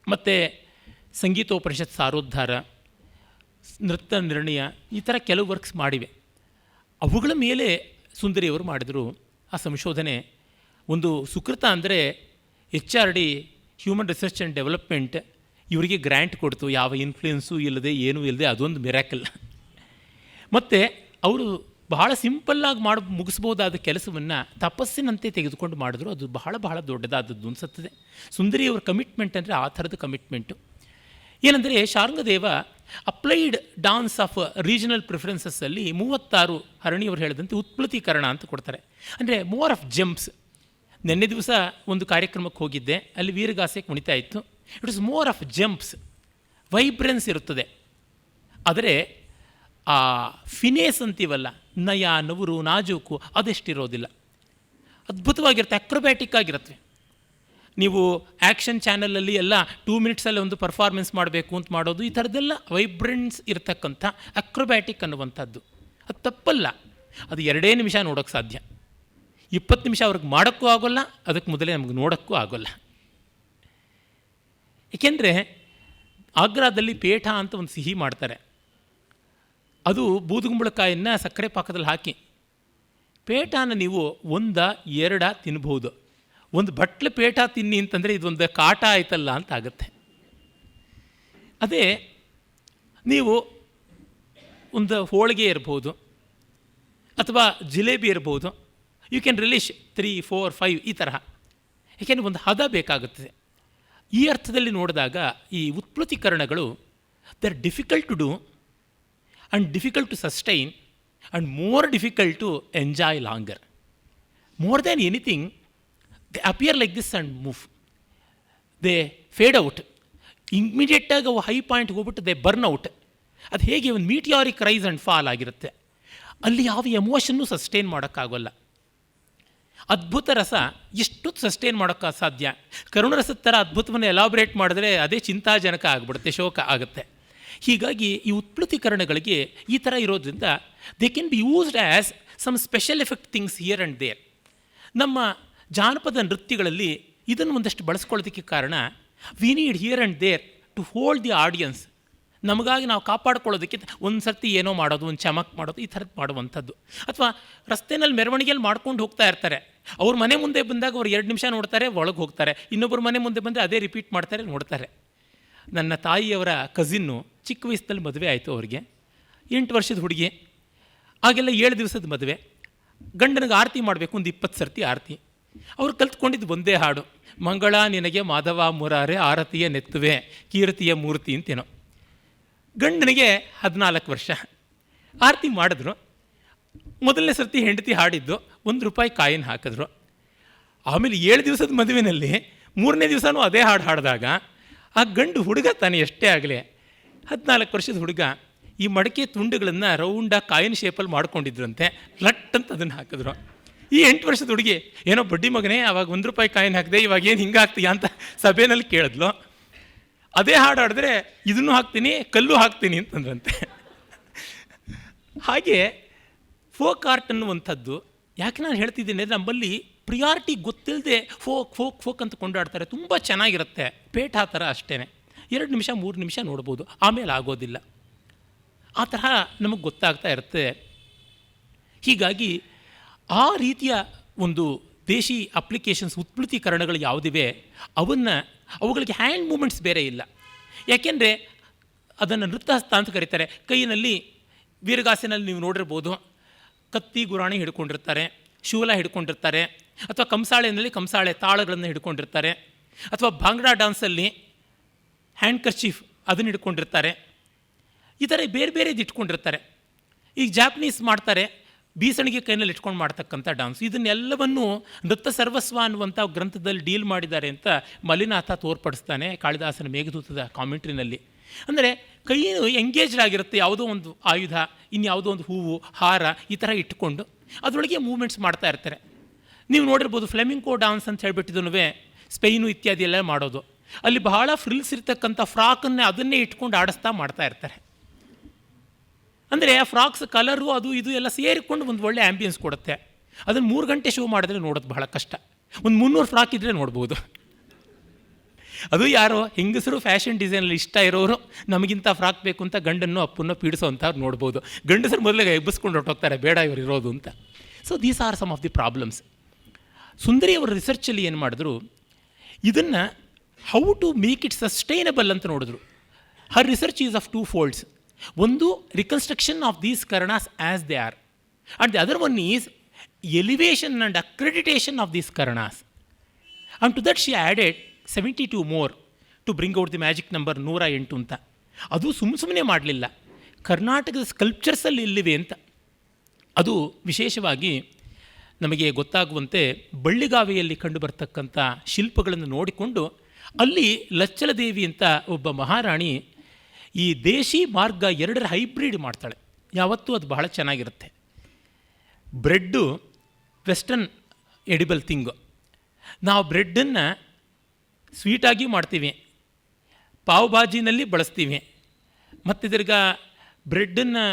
ಮತ್ತು ಸಂಗೀತೋಪನಿಷತ್ ಸಾರೋದ್ಧಾರ, ನೃತ್ಯ ನಿರ್ಣಯ, ಈ ಥರ ಕೆಲವು ವರ್ಕ್ಸ್ ಮಾಡಿವೆ. ಅವುಗಳ ಮೇಲೆ ಸುಂದರಿಯವರು ಮಾಡಿದರು ಆ ಸಂಶೋಧನೆ. ಒಂದು ಸುಕೃತ ಅಂದರೆ HRD, human research and development, ಇವರಿಗೆ ಗ್ರ್ಯಾಂಟ್ ಕೊಡ್ತು, ಯಾವ ಇನ್ಫ್ಲೂಯೆನ್ಸು ಇಲ್ಲದೆ, ಏನೂ ಇಲ್ಲದೆ. ಅದೊಂದು ಮಿರಾಕಲ್. ಮತ್ತು ಅವರು ಬಹಳ ಸಿಂಪಲ್ಲಾಗಿ ಮುಗಿಸ್ಬೋದಾದ ಕೆಲಸವನ್ನು ತಪಸ್ಸಿನಂತೆ ತೆಗೆದುಕೊಂಡು ಮಾಡಿದ್ರು. ಅದು ಬಹಳ ದೊಡ್ಡದಾದದ್ದು ಅನಿಸುತ್ತದೆ. ಸುಂದರಿಯವರ ಕಮಿಟ್ಮೆಂಟ್ ಅಂದರೆ ಆ ಥರದ ಕಮಿಟ್ಮೆಂಟು. ಏನಂದರೆ, ಶಾರ್ಂಗದೇವ ಅಪ್ಲೈಡ್ ಡಾನ್ಸ್ ಆಫ್ ರೀಜನಲ್ ಪ್ರಿಫರೆನ್ಸಸ್ಸಲ್ಲಿ 36 ಹರಣಿಯವರು ಹೇಳಿದಂತೆ ಉತ್ಪ್ಲತೀಕರಣ ಅಂತ ಕೊಡ್ತಾರೆ. ಅಂದರೆ ಮೋರ್ ಆಫ್ ಜಂಪ್ಸ್. ನಿನ್ನೆ ದಿವಸ ಒಂದು ಕಾರ್ಯಕ್ರಮಕ್ಕೆ ಹೋಗಿದ್ದೆ, ಅಲ್ಲಿ ವೀರಗಾಸೆ ಕುಣಿತಾ ಇತ್ತು. It is more of jumps, vibrance ಇರುತ್ತದೆ. ಆದರೆ ಆ ಫಿನೇಸ್ ಅಂತೀವಲ್ಲ, ನಯ, ನವರು, ನಾಜೂಕು, ಅದೆಷ್ಟಿರೋದಿಲ್ಲ. ಅದ್ಭುತವಾಗಿರುತ್ತೆ, ಅಕ್ರೊಬ್ಯಾಟಿಕ್ ಆಗಿರುತ್ತೆ. ನೀವು ಆ್ಯಕ್ಷನ್ ಚಾನಲಲ್ಲಿ ಎಲ್ಲ 2 ಮಿನಿಟ್ಸಲ್ಲಿ ಒಂದು ಪರ್ಫಾರ್ಮೆನ್ಸ್ ಮಾಡಬೇಕು ಅಂತ ಮಾಡೋದು, ಈ ಥರದ್ದೆಲ್ಲ ವೈಬ್ರೆನ್ಸ್ ಇರತಕ್ಕಂಥ ಅಕ್ರೊಬ್ಯಾಟಿಕ್ ಅನ್ನುವಂಥದ್ದು. ಅದು ತಪ್ಪಲ್ಲ. ಅದು 2 ನಿಮಿಷ ನೋಡೋಕ್ಕೆ ಸಾಧ್ಯ, 20 ನಿಮಿಷ ಅವ್ರಿಗೆ ಮಾಡೋಕ್ಕೂ ಆಗೋಲ್ಲ, ಅದಕ್ಕೆ ಮೊದಲೇ ನಮಗೆ ನೋಡೋಕ್ಕೂ ಆಗೋಲ್ಲ. ಏಕೆಂದರೆ ಆಗ್ರಾದಲ್ಲಿ ಪೇಠ ಅಂತ ಒಂದು ಸಿಹಿ ಮಾಡ್ತಾರೆ. ಅದು ಬೂದುಗುಂಬಳಕಾಯನ್ನು ಸಕ್ಕರೆ ಪಾಕದಲ್ಲಿ ಹಾಕಿ, ಪೇಠನ ನೀವು 1-2 ತಿನ್ಬೋದು. ಒಂದು ಬಟ್ಲು ಪೇಠ ತಿನ್ನಿ ಅಂತಂದರೆ ಇದೊಂದು ಕಾಟ ಆಯ್ತಲ್ಲ ಅಂತ ಆಗುತ್ತೆ. ಅದೇ ನೀವು ಒಂದು ಹೋಳಿಗೆ ಇರ್ಬೋದು ಅಥವಾ ಜಿಲೇಬಿ ಇರ್ಬೋದು, ಯು ಕ್ಯಾನ್ ರಿಲೀಶ್ 3, 4, 5 ಈ ತರಹ. ಏಕೆಂದರೆ ಒಂದು ಹದ ಬೇಕಾಗುತ್ತದೆ. ಈ ಅರ್ಥದಲ್ಲಿ ನೋಡಿದಾಗ ಈ ಉತ್ಪ್ಲತೀಕರಣಗಳು they are difficult to do and difficult to sustain and more difficult to enjoy longer. More than anything, they appear like this and move. They fade out. ಇಮ್ಮಿಡಿಯೇಟಾಗಿ ಅವು ಹೈ ಪಾಯಿಂಟ್ಗೆ ಹೋಗ್ಬಿಟ್ಟು ದೇ ಬರ್ನ್ ಔಟ್. ಅದು ಹೇಗೆ ಒಂದು ಮೀಟಿಯಾರಿಕ್ rice and fall ಆಗಿರುತ್ತೆ. ಅಲ್ಲಿ ಯಾವ ಎಮೋಷನ್ನೂ sustain ಮಾಡೋಕ್ಕಾಗೋಲ್ಲ. ಅದ್ಭುತ ರಸ ಎಷ್ಟೊತ್ತು ಸಸ್ಟೈನ್ ಮಾಡೋಕ್ಕೆ ಸಾಧ್ಯ? ಕರುಣರಸದ ಥರ ಅದ್ಭುತವನ್ನು ಎಲಾಬ್ರೇಟ್ ಮಾಡಿದ್ರೆ ಅದೇ ಚಿಂತಾಜನಕ ಆಗಿಬಿಡುತ್ತೆ, ಶೋಕ ಆಗುತ್ತೆ. ಹೀಗಾಗಿ ಈ ಉತ್ಪ್ಲುತೀಕರಣಗಳಿಗೆ ಈ ಥರ ಇರೋದ್ರಿಂದ they can be used as some special effect things here and there. ನಮ್ಮ ಜಾನಪದ ನೃತ್ಯಗಳಲ್ಲಿ ಇದನ್ನು ಒಂದಷ್ಟು ಬಳಸ್ಕೊಳ್ಳೋದಕ್ಕೆ ಕಾರಣ we need here and there to hold the audience. ನಮಗಾಗಿ ನಾವು ಕಾಪಾಡ್ಕೊಳ್ಳೋದಕ್ಕೆ ಒಂದು ಸರ್ತಿ ಏನೋ ಮಾಡೋದು, ಒಂದು ಚಮಕ್ ಮಾಡೋದು, ಈ ಥರದ್ದು ಮಾಡುವಂಥದ್ದು. ಅಥವಾ ರಸ್ತೆಯಲ್ಲಿ ಮೆರವಣಿಗೆಯಲ್ಲಿ ಮಾಡ್ಕೊಂಡು ಹೋಗ್ತಾ ಇರ್ತಾರೆ, ಅವ್ರ ಮನೆ ಮುಂದೆ ಬಂದಾಗ ಅವ್ರು 2 ನಿಮಿಷ ನೋಡ್ತಾರೆ, ಒಳಗೆ ಹೋಗ್ತಾರೆ. ಇನ್ನೊಬ್ಬರ ಮನೆ ಮುಂದೆ ಬಂದರೆ ಅದೇ ರಿಪೀಟ್ ಮಾಡ್ತಾರೆ, ನೋಡ್ತಾರೆ. ನನ್ನ ತಾಯಿಯವರ ಕಸಿನ್ನು ಚಿಕ್ಕ ವಯಸ್ಸಲ್ಲಿ ಮದುವೆ ಆಯಿತು. ಅವ್ರಿಗೆ 8 ವರ್ಷದ ಹುಡುಗಿ. ಆಗೆಲ್ಲ 7 ದಿವಸದ ಮದುವೆ. ಗಂಡನಿಗೆ ಆರತಿ ಮಾಡಬೇಕು, ಒಂದು 20 ಸರ್ತಿ ಆರತಿ. ಅವ್ರು ಕಲ್ತ್ಕೊಂಡಿದ್ದು ಒಂದೇ ಹಾಡು, ಮಂಗಳ ನಿನಗೆ ಮಾಧವ ಮುರಾರೆ ಆರತಿಯ ನೆತ್ತುವೆ ಕೀರ್ತಿಯ ಮೂರ್ತಿ ಅಂತೇನೋ. ಗಂಡನಿಗೆ 14 ವರ್ಷ. ಆರತಿ ಮಾಡಿದ್ರು. ಮೊದಲನೇ ಸರ್ತಿ ಹೆಂಡತಿ ಹಾಡಿದ್ದು, ₹1 ಕಾಯಿನ್ ಹಾಕಿದ್ರು. ಆಮೇಲೆ 7 ದಿವಸದ ಮದುವೆಯಲ್ಲಿ 3ನೇ ದಿವಸನೂ ಅದೇ ಹಾಡು ಹಾಡಿದಾಗ ಆ ಗಂಡು ಹುಡುಗ ತಾನೇ ಎಷ್ಟೇ ಆಗಲಿ 14 ವರ್ಷದ ಹುಡುಗ ಈ ಮಡಕೆ ತುಂಡುಗಳನ್ನು ರೌಂಡಾಗಿ ಕಾಯಿನ್ ಶೇಪಲ್ಲಿ ಮಾಡ್ಕೊಂಡಿದ್ರಂತೆ. ಲಟ್ ಅಂತ ಅದನ್ನು ಹಾಕಿದ್ರು. ಈ 8 ವರ್ಷದ ಹುಡುಗಿ, ಏನೋ ಬಡ್ಡಿ ಮಗನೇ ಆವಾಗ ₹1 ಕಾಯಿನ್ ಹಾಕಿದೆ, ಇವಾಗ ಏನು ಹಿಂಗೆ ಹಾಕ್ತೀಯಾ ಅಂತ ಸಭೆಯಲ್ಲಿ ಕೇಳಿದ್ಲು. ಅದೇ ಹಾಡು ಹಾಡಿದ್ರೆ ಇದನ್ನು ಹಾಕ್ತೀನಿ, ಕಲ್ಲು ಹಾಕ್ತೀನಿ ಅಂತಂದ್ರಂತೆ. ಹಾಗೆ ಫೋಕ್ ಆರ್ಟ್ ಅನ್ನುವಂಥದ್ದು ಯಾಕೆ ನಾನು ಹೇಳ್ತಿದ್ದೀನಿ ಅಂದರೆ, ನಮ್ಮಲ್ಲಿ ಪ್ರಿಯಾರಿಟಿ ಗೊತ್ತಿಲ್ಲದೆ ಫೋಕ್ ಅಂತ ಕೊಂಡಾಡ್ತಾರೆ. ತುಂಬ ಚೆನ್ನಾಗಿರುತ್ತೆ, ಪೇಟ ಆ ಥರ ಅಷ್ಟೇ. 2 ನಿಮಿಷ 3 ನಿಮಿಷ ನೋಡ್ಬೋದು, ಆಮೇಲೆ ಆಗೋದಿಲ್ಲ. ಆ ತರಹ ನಮಗೆ ಗೊತ್ತಾಗ್ತಾ ಇರುತ್ತೆ. ಹೀಗಾಗಿ ಆ ರೀತಿಯ ಒಂದು ದೇಶಿ ಅಪ್ಲಿಕೇಶನ್ಸ್, ಉತ್ಪ್ಲುತೀಕರಣಗಳು ಯಾವುದಿವೆ ಅವುಗಳಿಗೆ ಹ್ಯಾಂಡ್ ಮೂಮೆಂಟ್ಸ್ ಬೇರೆ ಇಲ್ಲ. ಯಾಕೆಂದರೆ ಅದನ್ನು ನೃತ್ಯಹಸ್ತ ಅಂತ ಕರೀತಾರೆ. ಕೈಯಲ್ಲಿ ವೀರಗಾಸೆನಲ್ಲಿ ನೀವು ನೋಡಿರ್ಬೋದು, ಕತ್ತಿ ಗುರಾಣಿ ಹಿಡ್ಕೊಂಡಿರ್ತಾರೆ, ಶೂಲ ಹಿಡ್ಕೊಂಡಿರ್ತಾರೆ, ಅಥವಾ ಕಂಸಾಳೆಯಲ್ಲಿ ಕಂಸಾಳೆ ತಾಳಗಳನ್ನು ಹಿಡ್ಕೊಂಡಿರ್ತಾರೆ, ಅಥವಾ ಭಾಂಗ್ಡಾ ಡ್ಯಾನ್ಸಲ್ಲಿ ಹ್ಯಾಂಡ್ ಕರ್ಚೀಫ್ ಅದನ್ನು ಹಿಡ್ಕೊಂಡಿರ್ತಾರೆ. ಈ ಥರ ಬೇರೆ ಬೇರೆದು ಇಟ್ಕೊಂಡಿರ್ತಾರೆ. ಈಗ ಜಾಪನೀಸ್ ಮಾಡ್ತಾರೆ, ಬೀಸಣಿಗೆ ಕೈನಲ್ಲಿ ಇಟ್ಕೊಂಡು ಮಾಡ್ತಕ್ಕಂಥ ಡಾನ್ಸ್. ಇದನ್ನೆಲ್ಲವನ್ನು ನೃತ್ಯ ಸರ್ವಸ್ವ ಅನ್ನುವಂಥ ಗ್ರಂಥದಲ್ಲಿ ಡೀಲ್ ಮಾಡಿದ್ದಾರೆ ಅಂತ ಮಲ್ಲಿನಾಥ ತೋರ್ಪಡಿಸ್ತಾನೆ ಕಾಳಿದಾಸನ ಮೇಘದೂತದ ಕಾಮೆಂಟ್ರಿನಲ್ಲಿ. ಅಂದರೆ ಕೈಯು ಎಂಗೇಜ್ಡ್ ಆಗಿರುತ್ತೆ, ಯಾವುದೋ ಒಂದು ಆಯುಧ, ಇನ್ಯಾವುದೋ ಒಂದು ಹೂವು, ಹಾರ ಈ ಥರ ಇಟ್ಕೊಂಡು ಅದರೊಳಗೆ ಮೂವ್ಮೆಂಟ್ಸ್ ಮಾಡ್ತಾ ಇರ್ತಾರೆ. ನೀವು ನೋಡಿರ್ಬೋದು ಫ್ಲೆಮಿಂಕೋ ಡಾನ್ಸ್ ಅಂತ ಹೇಳ್ಬಿಟ್ಟಿದ್ದೂ ಸ್ಪೇನು ಇತ್ಯಾದಿ ಎಲ್ಲ ಮಾಡೋದು. ಅಲ್ಲಿ ಬಹಳ ಫ್ರಿಲ್ಸ್ ಇರ್ತಕ್ಕಂಥ ಫ್ರಾಕನ್ನೇ ಅದನ್ನೇ ಇಟ್ಕೊಂಡು ಆಡಿಸ್ತಾ ಮಾಡ್ತಾ ಇರ್ತಾರೆ. ಅಂದರೆ ಆ ಫ್ರಾಕ್ಸ್ ಕಲರು ಅದು ಇದು ಎಲ್ಲ ಸೇರಿಕೊಂಡು ಒಂದು ಒಳ್ಳೆ ಆ್ಯಂಬಿಯನ್ಸ್ ಕೊಡುತ್ತೆ. ಅದನ್ನು 3 ಗಂಟೆ ಶೋ ಮಾಡಿದ್ರೆ ನೋಡೋದು ಬಹಳ ಕಷ್ಟ. ಒಂದು 300 ಫ್ರಾಕ್ ಇದ್ದರೆ ನೋಡ್ಬೋದು. ಅದು ಯಾರೋ ಹೆಂಗಸರು ಫ್ಯಾಷನ್ ಡಿಸೈನಲ್ಲಿ ಇಷ್ಟ ಇರೋರು ನಮಗಿಂತ ಫ್ರಾಕ್ ಬೇಕು ಅಂತ ಗಂಡನ್ನು ಅಪ್ಪನ್ನು ಪೀಡಿಸೋವಂಥವ್ರು ನೋಡ್ಬೋದು. ಗಂಡಸರು ಮೊದಲಿಗೆ ಎಬ್ಬಿಸ್ಕೊಂಡು ಹೊರಟೋಗ್ತಾರೆ, ಬೇಡ ಇವರು ಇರೋದು ಅಂತ. So these are some of the problems. Sundari ಅವರ ರಿಸರ್ಚಲ್ಲಿ ಏನು ಮಾಡಿದ್ರು, ಇದನ್ನು how to make it sustainable ಅಂತ ನೋಡಿದ್ರು. Her research is of 2 folds. ಒಂದು, reconstruction of these karanas as they are, and the other one is elevation and accreditation of these karanas. And to that she added 72 more to bring out the magic number 108 ಅಂತ. ಅದು ಸುಮ್ಮನೆ ಮಾಡಲಿಲ್ಲ, ಕರ್ನಾಟಕದ ಸ್ಕಲ್ಪ್ಚರ್ಸಲ್ಲಿ ಇಲ್ಲಿವೆ ಅಂತ. ಅದು ವಿಶೇಷವಾಗಿ ನಮಗೆ ಗೊತ್ತಾಗುವಂತೆ ಬಳ್ಳಿಗಾವೆಯಲ್ಲಿ ಕಂಡುಬರ್ತಕ್ಕಂಥ ಶಿಲ್ಪಗಳನ್ನು ನೋಡಿಕೊಂಡು ಅಲ್ಲಿ ಲಚ್ಚಲದೇವಿ ಅಂತ ಒಬ್ಬ ಮಹಾರಾಣಿ ಈ ದೇಶಿ ಮಾರ್ಗ 2ರ ಹೈಬ್ರಿಡ್ ಮಾಡ್ತಾಳೆ. ಯಾವತ್ತೂ ಅದು ಬಹಳ ಚೆನ್ನಾಗಿರುತ್ತೆ. Bread western edible thing. ನಾವು ಬ್ರೆಡ್ಡನ್ನು ಸ್ವೀಟಾಗಿ ಮಾಡ್ತೀವಿ, ಪಾವ್ ಭಾಜಿನಲ್ಲಿ ಬಳಸ್ತೀವಿ, ಮತ್ತು ತಿರ್ಗಾ ಬ್ರೆಡ್ಡನ್ನು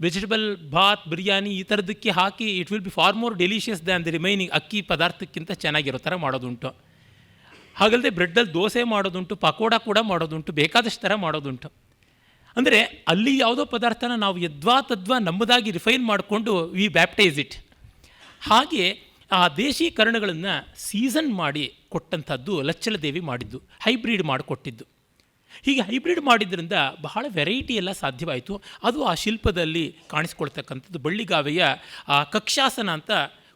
ವೆಜಿಟಬಲ್ ಬಾತ್, ಬಿರಿಯಾನಿ ಈ ಥರದಕ್ಕೆ ಹಾಕಿ it will be far more delicious than the remaining ಅಕ್ಕಿ ಪದಾರ್ಥಕ್ಕಿಂತ ಚೆನ್ನಾಗಿರೋ ಥರ ಮಾಡೋದುಂಟು. ಹಾಗಲ್ಲದೆ ಬ್ರೆಡ್ಡಲ್ಲಿ ದೋಸೆ ಮಾಡೋದುಂಟು, ಪಕೋಡ ಕೂಡ ಮಾಡೋದುಂಟು, ಬೇಕಾದಷ್ಟು ಥರ ಮಾಡೋದುಂಟು. ಅಂದರೆ ಅಲ್ಲಿ ಯಾವುದೋ ಪದಾರ್ಥನ ನಾವು ಯದ್ವಾ ತದ್ವಾ ನಮ್ಮದಾಗಿ ರಿಫೈನ್ ಮಾಡಿಕೊಂಡು ವಿ ಬ್ಯಾಪ್ಟೈಸ್ ಇಟ್. ಹಾಗೆ ಆ ದೇಶೀಕರಣಗಳನ್ನು ಸೀಸನ್ ಮಾಡಿ ಕೊಟ್ಟಂಥದ್ದು ಲಚ್ಚಲದೇವಿ ಮಾಡಿದ್ದು, ಹೈಬ್ರಿಡ್ ಮಾಡಿಕೊಟ್ಟಿದ್ದು. ಹೀಗೆ ಹೈಬ್ರಿಡ್ ಮಾಡಿದ್ರಿಂದ ಬಹಳ ವೆರೈಟಿ ಎಲ್ಲ ಸಾಧ್ಯವಾಯಿತು. ಅದು ಆ ಶಿಲ್ಪದಲ್ಲಿ ಕಾಣಿಸ್ಕೊಳ್ತಕ್ಕಂಥದ್ದು. ಬಳ್ಳಿಗಾವೆಯ ಆ ಕಕ್ಷಾಸನ ಅಂತ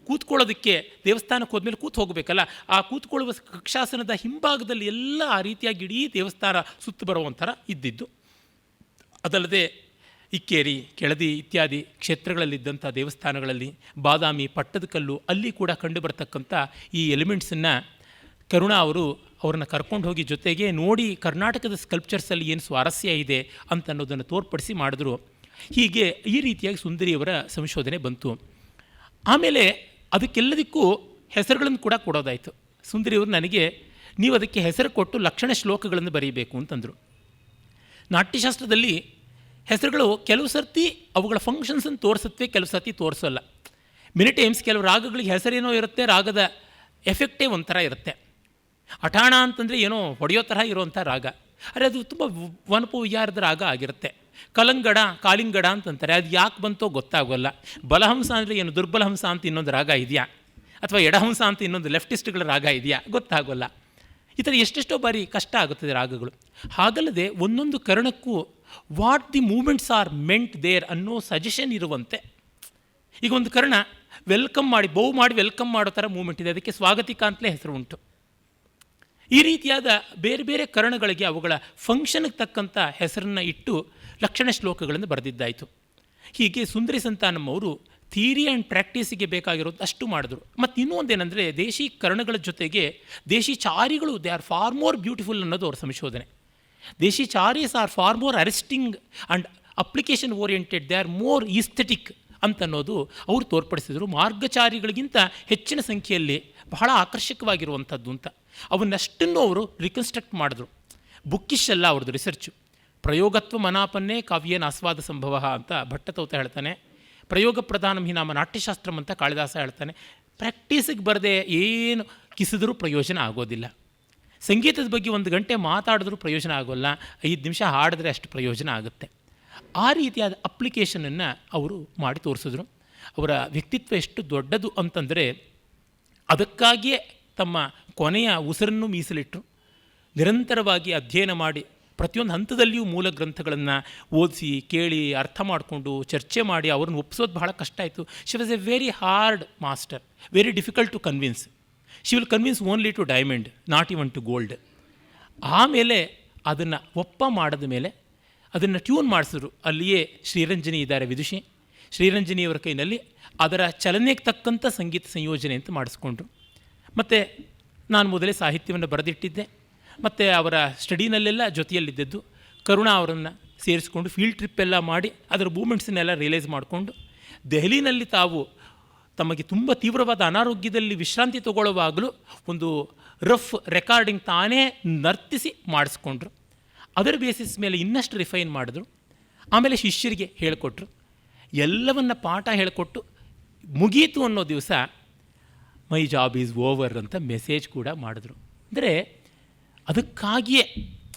ಕೂತ್ಕೊಳ್ಳೋದಕ್ಕೆ ದೇವಸ್ಥಾನಕ್ಕೆ ಹೋದ್ಮೇಲೆ ಹೋಗಬೇಕಲ್ಲ, ಆ ಕೂತ್ಕೊಳ್ಳುವ ಕಕ್ಷಾಸನದ ಹಿಂಭಾಗದಲ್ಲಿ ಎಲ್ಲ ಆ ರೀತಿಯಾಗಿ ಇಡೀ ದೇವಸ್ಥಾನ ಸುತ್ತು ಬರುವಂಥರ ಇದ್ದಿದ್ದು. ಅದಲ್ಲದೆ ಇಕ್ಕೇರಿ, ಕೆಳದಿ ಇತ್ಯಾದಿ ಕ್ಷೇತ್ರಗಳಲ್ಲಿದ್ದಂಥ ದೇವಸ್ಥಾನಗಳಲ್ಲಿ, ಬಾದಾಮಿ, ಪಟ್ಟದಕಲ್ಲು ಅಲ್ಲಿ ಕೂಡ ಕಂಡು ಬರ್ತಕ್ಕಂಥ ಈ ಎಲಿಮೆಂಟ್ಸನ್ನು ಕರುಣಾ ಅವರು ಅವ್ರನ್ನ ಕರ್ಕೊಂಡು ಹೋಗಿ ಜೊತೆಗೆ ನೋಡಿ ಕರ್ನಾಟಕದ ಸ್ಕಲ್ಪ್ಚರ್ಸಲ್ಲಿ ಏನು ಸ್ವಾರಸ್ಯ ಇದೆ ಅಂತ ಅನ್ನೋದನ್ನು ತೋರ್ಪಡಿಸಿ ಮಾಡಿದ್ರು. ಹೀಗೆ ಈ ರೀತಿಯಾಗಿ ಸುಂದರಿಯವರ ಸಂಶೋಧನೆ ಬಂತು. ಆಮೇಲೆ ಅದಕ್ಕೆಲ್ಲದಕ್ಕೂ ಹೆಸರುಗಳನ್ನು ಕೂಡ ಕೊಡೋದಾಯಿತು. ಸುಂದರಿಯವರು ನನಗೆ ನೀವು ಅದಕ್ಕೆ ಹೆಸರು ಕೊಟ್ಟು ಲಕ್ಷಣ ಶ್ಲೋಕಗಳನ್ನು ಬರೀಬೇಕು ಅಂತಂದರು. ನಾಟ್ಯಶಾಸ್ತ್ರದಲ್ಲಿ ಹೆಸರುಗಳು ಕೆಲವು ಸರ್ತಿ ಅವುಗಳ ಫಂಕ್ಷನ್ಸನ್ನು ತೋರಿಸುತ್ತವೆ, ಕೆಲವು ಸರ್ತಿ ತೋರಿಸೋಲ್ಲ. ಮೆನಿ ಟೈಮ್ಸ್ ಕೆಲವು ರಾಗಗಳಿಗೆ ಹೆಸರೇನೋ ಇರುತ್ತೆ, ರಾಗದ ಎಫೆಕ್ಟೇ ಒಂಥರ ಇರುತ್ತೆ. ಅಠಾಣ ಅಂತಂದರೆ ಏನೋ ಹೊಡೆಯೋ ತರಹ ಇರುವಂಥ ರಾಗ, ಆದರೆ ಅದು ತುಂಬ ವನಪು ವಿಹಾರದ ರಾಗ ಆಗಿರುತ್ತೆ. ಕಲಂಗಡ, ಕಾಲಿಂಗಡ ಅಂತಂತಾರೆ, ಅದು ಯಾಕೆ ಬಂತೋ ಗೊತ್ತಾಗೋಲ್ಲ. ಬಲಹಂಸ ಅಂದರೆ ಏನು, ದುರ್ಬಲಹಂಸ ಅಂತ ಇನ್ನೊಂದು ರಾಗ ಇದೆಯಾ, ಅಥವಾ ಎಡಹಂಸ ಅಂತ ಇನ್ನೊಂದು ಲೆಫ್ಟಿಸ್ಟ್ಗಳ ರಾಗ ಇದೆಯಾ ಗೊತ್ತಾಗೋಲ್ಲ. ಈ ಥರ ಎಷ್ಟೆಷ್ಟೋ ಬಾರಿ ಕಷ್ಟ ಆಗುತ್ತದೆ ರಾಗಗಳು. ಹಾಗಲ್ಲದೆ ಒಂದೊಂದು ಕರ್ಣಕ್ಕೂ what the movements are meant there ಅನ್ನೋ ಸಜೆಷನ್ ಇರುವಂತೆ. ಈಗ ಒಂದು ಕರ್ಣ ವೆಲ್ಕಮ್ ಮಾಡಿ ವೆಲ್ಕಮ್ ಮಾಡೋ ಥರ ಮೂಮೆಂಟ್ ಇದೆ, ಅದಕ್ಕೆ ಸ್ವಾಗತಿಕ ಅಂತಲೇ ಹೆಸರು ಉಂಟು. ಈ ರೀತಿಯಾದ ಬೇರೆ ಬೇರೆ ಕರ್ಣಗಳಿಗೆ ಅವುಗಳ ಫಂಕ್ಷನ್ಗೆ ತಕ್ಕಂಥ ಹೆಸರನ್ನು ಇಟ್ಟು ಲಕ್ಷಣ ಶ್ಲೋಕಗಳನ್ನು ಬರೆದಿದ್ದಾಯಿತು. ಹೀಗೆ ಸುಂದರಿ ಸಂತಾನಂ ಅವರು ಥಿಯರಿ ಆ್ಯಂಡ್ ಪ್ರಾಕ್ಟೀಸಿಗೆ ಬೇಕಾಗಿರೋದು ಅಷ್ಟು ಮಾಡಿದ್ರು. ಮತ್ತು ಇನ್ನೂ ಒಂದೇನೆಂದರೆ ದೇಶಿ ಕರ್ಣಗಳ ಜೊತೆಗೆ ದೇಶಿ ಚಾರಿಗಳು they are far more beautiful ಅನ್ನೋದು ಅವ್ರ ಸಂಶೋಧನೆ. ದೇಶಿ charis are far more arresting and application oriented, they are more aesthetic ಅಂತನ್ನೋದು ಅವರು ತೋರ್ಪಡಿಸಿದರು. ಮಾರ್ಗಚಾರಿಗಳಿಗಿಂತ ಹೆಚ್ಚಿನ ಸಂಖ್ಯೆಯಲ್ಲಿ ಬಹಳ ಆಕರ್ಷಕವಾಗಿರುವಂಥದ್ದು ಅಂತ ಅವನ್ನಷ್ಟನ್ನು ಅವರು ರಿಕನ್ಸ್ಟ್ರಕ್ಟ್ ಮಾಡಿದ್ರು. ಬುಕ್ಕಿಶ್ ಅಲ್ಲ ಅವ್ರದ್ದು ರಿಸರ್ಚು. ಪ್ರಯೋಗತ್ವ ಮನಾಪನ್ನೇ ಕಾವ್ಯೇನ ಆಸ್ವಾದ ಸಂಭವ ಅಂತ ಭಟ್ಟತೌತ ಹೇಳ್ತಾನೆ. ಪ್ರಯೋಗ ಪ್ರಧಾನಂ ಹಿ ನಾಮ ನಾಟ್ಯಶಾಸ್ತ್ರಂ ಅಂತ ಕಾಳಿದಾಸ ಹೇಳ್ತಾನೆ. ಪ್ರಾಕ್ಟೀಸಿಗೆ ಬರದೆ ಏನು ಕಿಸಿದ್ರೂ ಪ್ರಯೋಜನ ಆಗೋದಿಲ್ಲ. ಸಂಗೀತದ ಬಗ್ಗೆ 1 ಗಂಟೆ ಮಾತಾಡಿದ್ರೂ ಪ್ರಯೋಜನ ಆಗೋಲ್ಲ, 5 ನಿಮಿಷ ಹಾಡಿದ್ರೆ ಅಷ್ಟು ಪ್ರಯೋಜನ ಆಗುತ್ತೆ. ಆ ರೀತಿಯಾದ ಅಪ್ಲಿಕೇಶನನ್ನು ಅವರು ಮಾಡಿ ತೋರಿಸಿದ್ರು. ಅವರ ವ್ಯಕ್ತಿತ್ವ ಎಷ್ಟು ದೊಡ್ಡದು ಅಂತಂದರೆ ಅದಕ್ಕಾಗಿಯೇ ತಮ್ಮ ಕೊನೆಯ ಉಸಿರನ್ನು ಮೀಸಲಿಟ್ಟರು. ನಿರಂತರವಾಗಿ ಅಧ್ಯಯನ ಮಾಡಿ ಪ್ರತಿಯೊಂದು ಹಂತದಲ್ಲಿಯೂ ಮೂಲ ಗ್ರಂಥಗಳನ್ನು ಓದಿಸಿ ಕೇಳಿ ಅರ್ಥ ಮಾಡಿಕೊಂಡು ಚರ್ಚೆ ಮಾಡಿ ಅವ್ರನ್ನ ಒಪ್ಪಿಸೋದು ಬಹಳ ಕಷ್ಟ ಆಯಿತು. She was a very hard master, very difficult to convince. She will convince only to diamond, not even to gold. ಆಮೇಲೆ ಅದನ್ನು ಮಾಡಿದ ಮೇಲೆ ಅದನ್ನು ಟ್ಯೂನ್ ಮಾಡಿಸಿದ್ರು. ಅಲ್ಲಿಯೇ ಶ್ರೀರಂಜನಿ ಇದ್ದಾರೆ ವಿದುಷಿ. ಶ್ರೀರಂಜನಿಯವರ ಕೈನಲ್ಲಿ ಅದರ ಚಲನೆಗೆ ತಕ್ಕಂಥ ಸಂಗೀತ ಸಂಯೋಜನೆ ಅಂತ ಮಾಡಿಸ್ಕೊಂಡ್ರು. ಮತ್ತು ನಾನು ಮೊದಲೇ ಸಾಹಿತ್ಯವನ್ನು ಬರೆದಿಟ್ಟಿದ್ದೆ, ಮತ್ತು ಅವರ ಸ್ಟಡಿನಲ್ಲೆಲ್ಲ ಜೊತೆಯಲ್ಲಿದ್ದದ್ದು. ಕರುಣಾ ಅವರನ್ನು ಸೇರಿಸ್ಕೊಂಡು ಫೀಲ್ಡ್ ಟ್ರಿಪ್ ಎಲ್ಲ ಮಾಡಿ ಅದರ ಮೂಮೆಂಟ್ಸನ್ನೆಲ್ಲ ರಿಯಲೈಸ್ ಮಾಡಿಕೊಂಡು ದೆಹಲಿನಲ್ಲಿ ತಾವು ತಮಗೆ ತುಂಬ ತೀವ್ರವಾದ ಅನಾರೋಗ್ಯದಲ್ಲಿ ವಿಶ್ರಾಂತಿ ತಗೊಳ್ಳುವಾಗಲೂ ಒಂದು ರಫ್ ರೆಕಾರ್ಡಿಂಗ್ ತಾನೇ ನರ್ತಿಸಿ ಮಾಡಿಸ್ಕೊಂಡ್ರು. ಅದರ ಬೇಸಿಸ್ ಮೇಲೆ ಇನ್ನಷ್ಟು ರಿಫೈನ್ ಮಾಡಿದ್ರು. ಆಮೇಲೆ ಶಿಷ್ಯರಿಗೆ ಹೇಳಿಕೊಟ್ರು. ಎಲ್ಲವನ್ನ ಪಾಠ ಹೇಳಿಕೊಟ್ಟು ಮುಗೀತು ಅನ್ನೋ ದಿವಸ ಮೈ ಜಾಬ್ ಈಸ್ ಓವರ್ ಅಂತ ಮೆಸೇಜ್ ಕೂಡ ಮಾಡಿದ್ರು. ಅಂದರೆ ಅದಕ್ಕಾಗಿಯೇ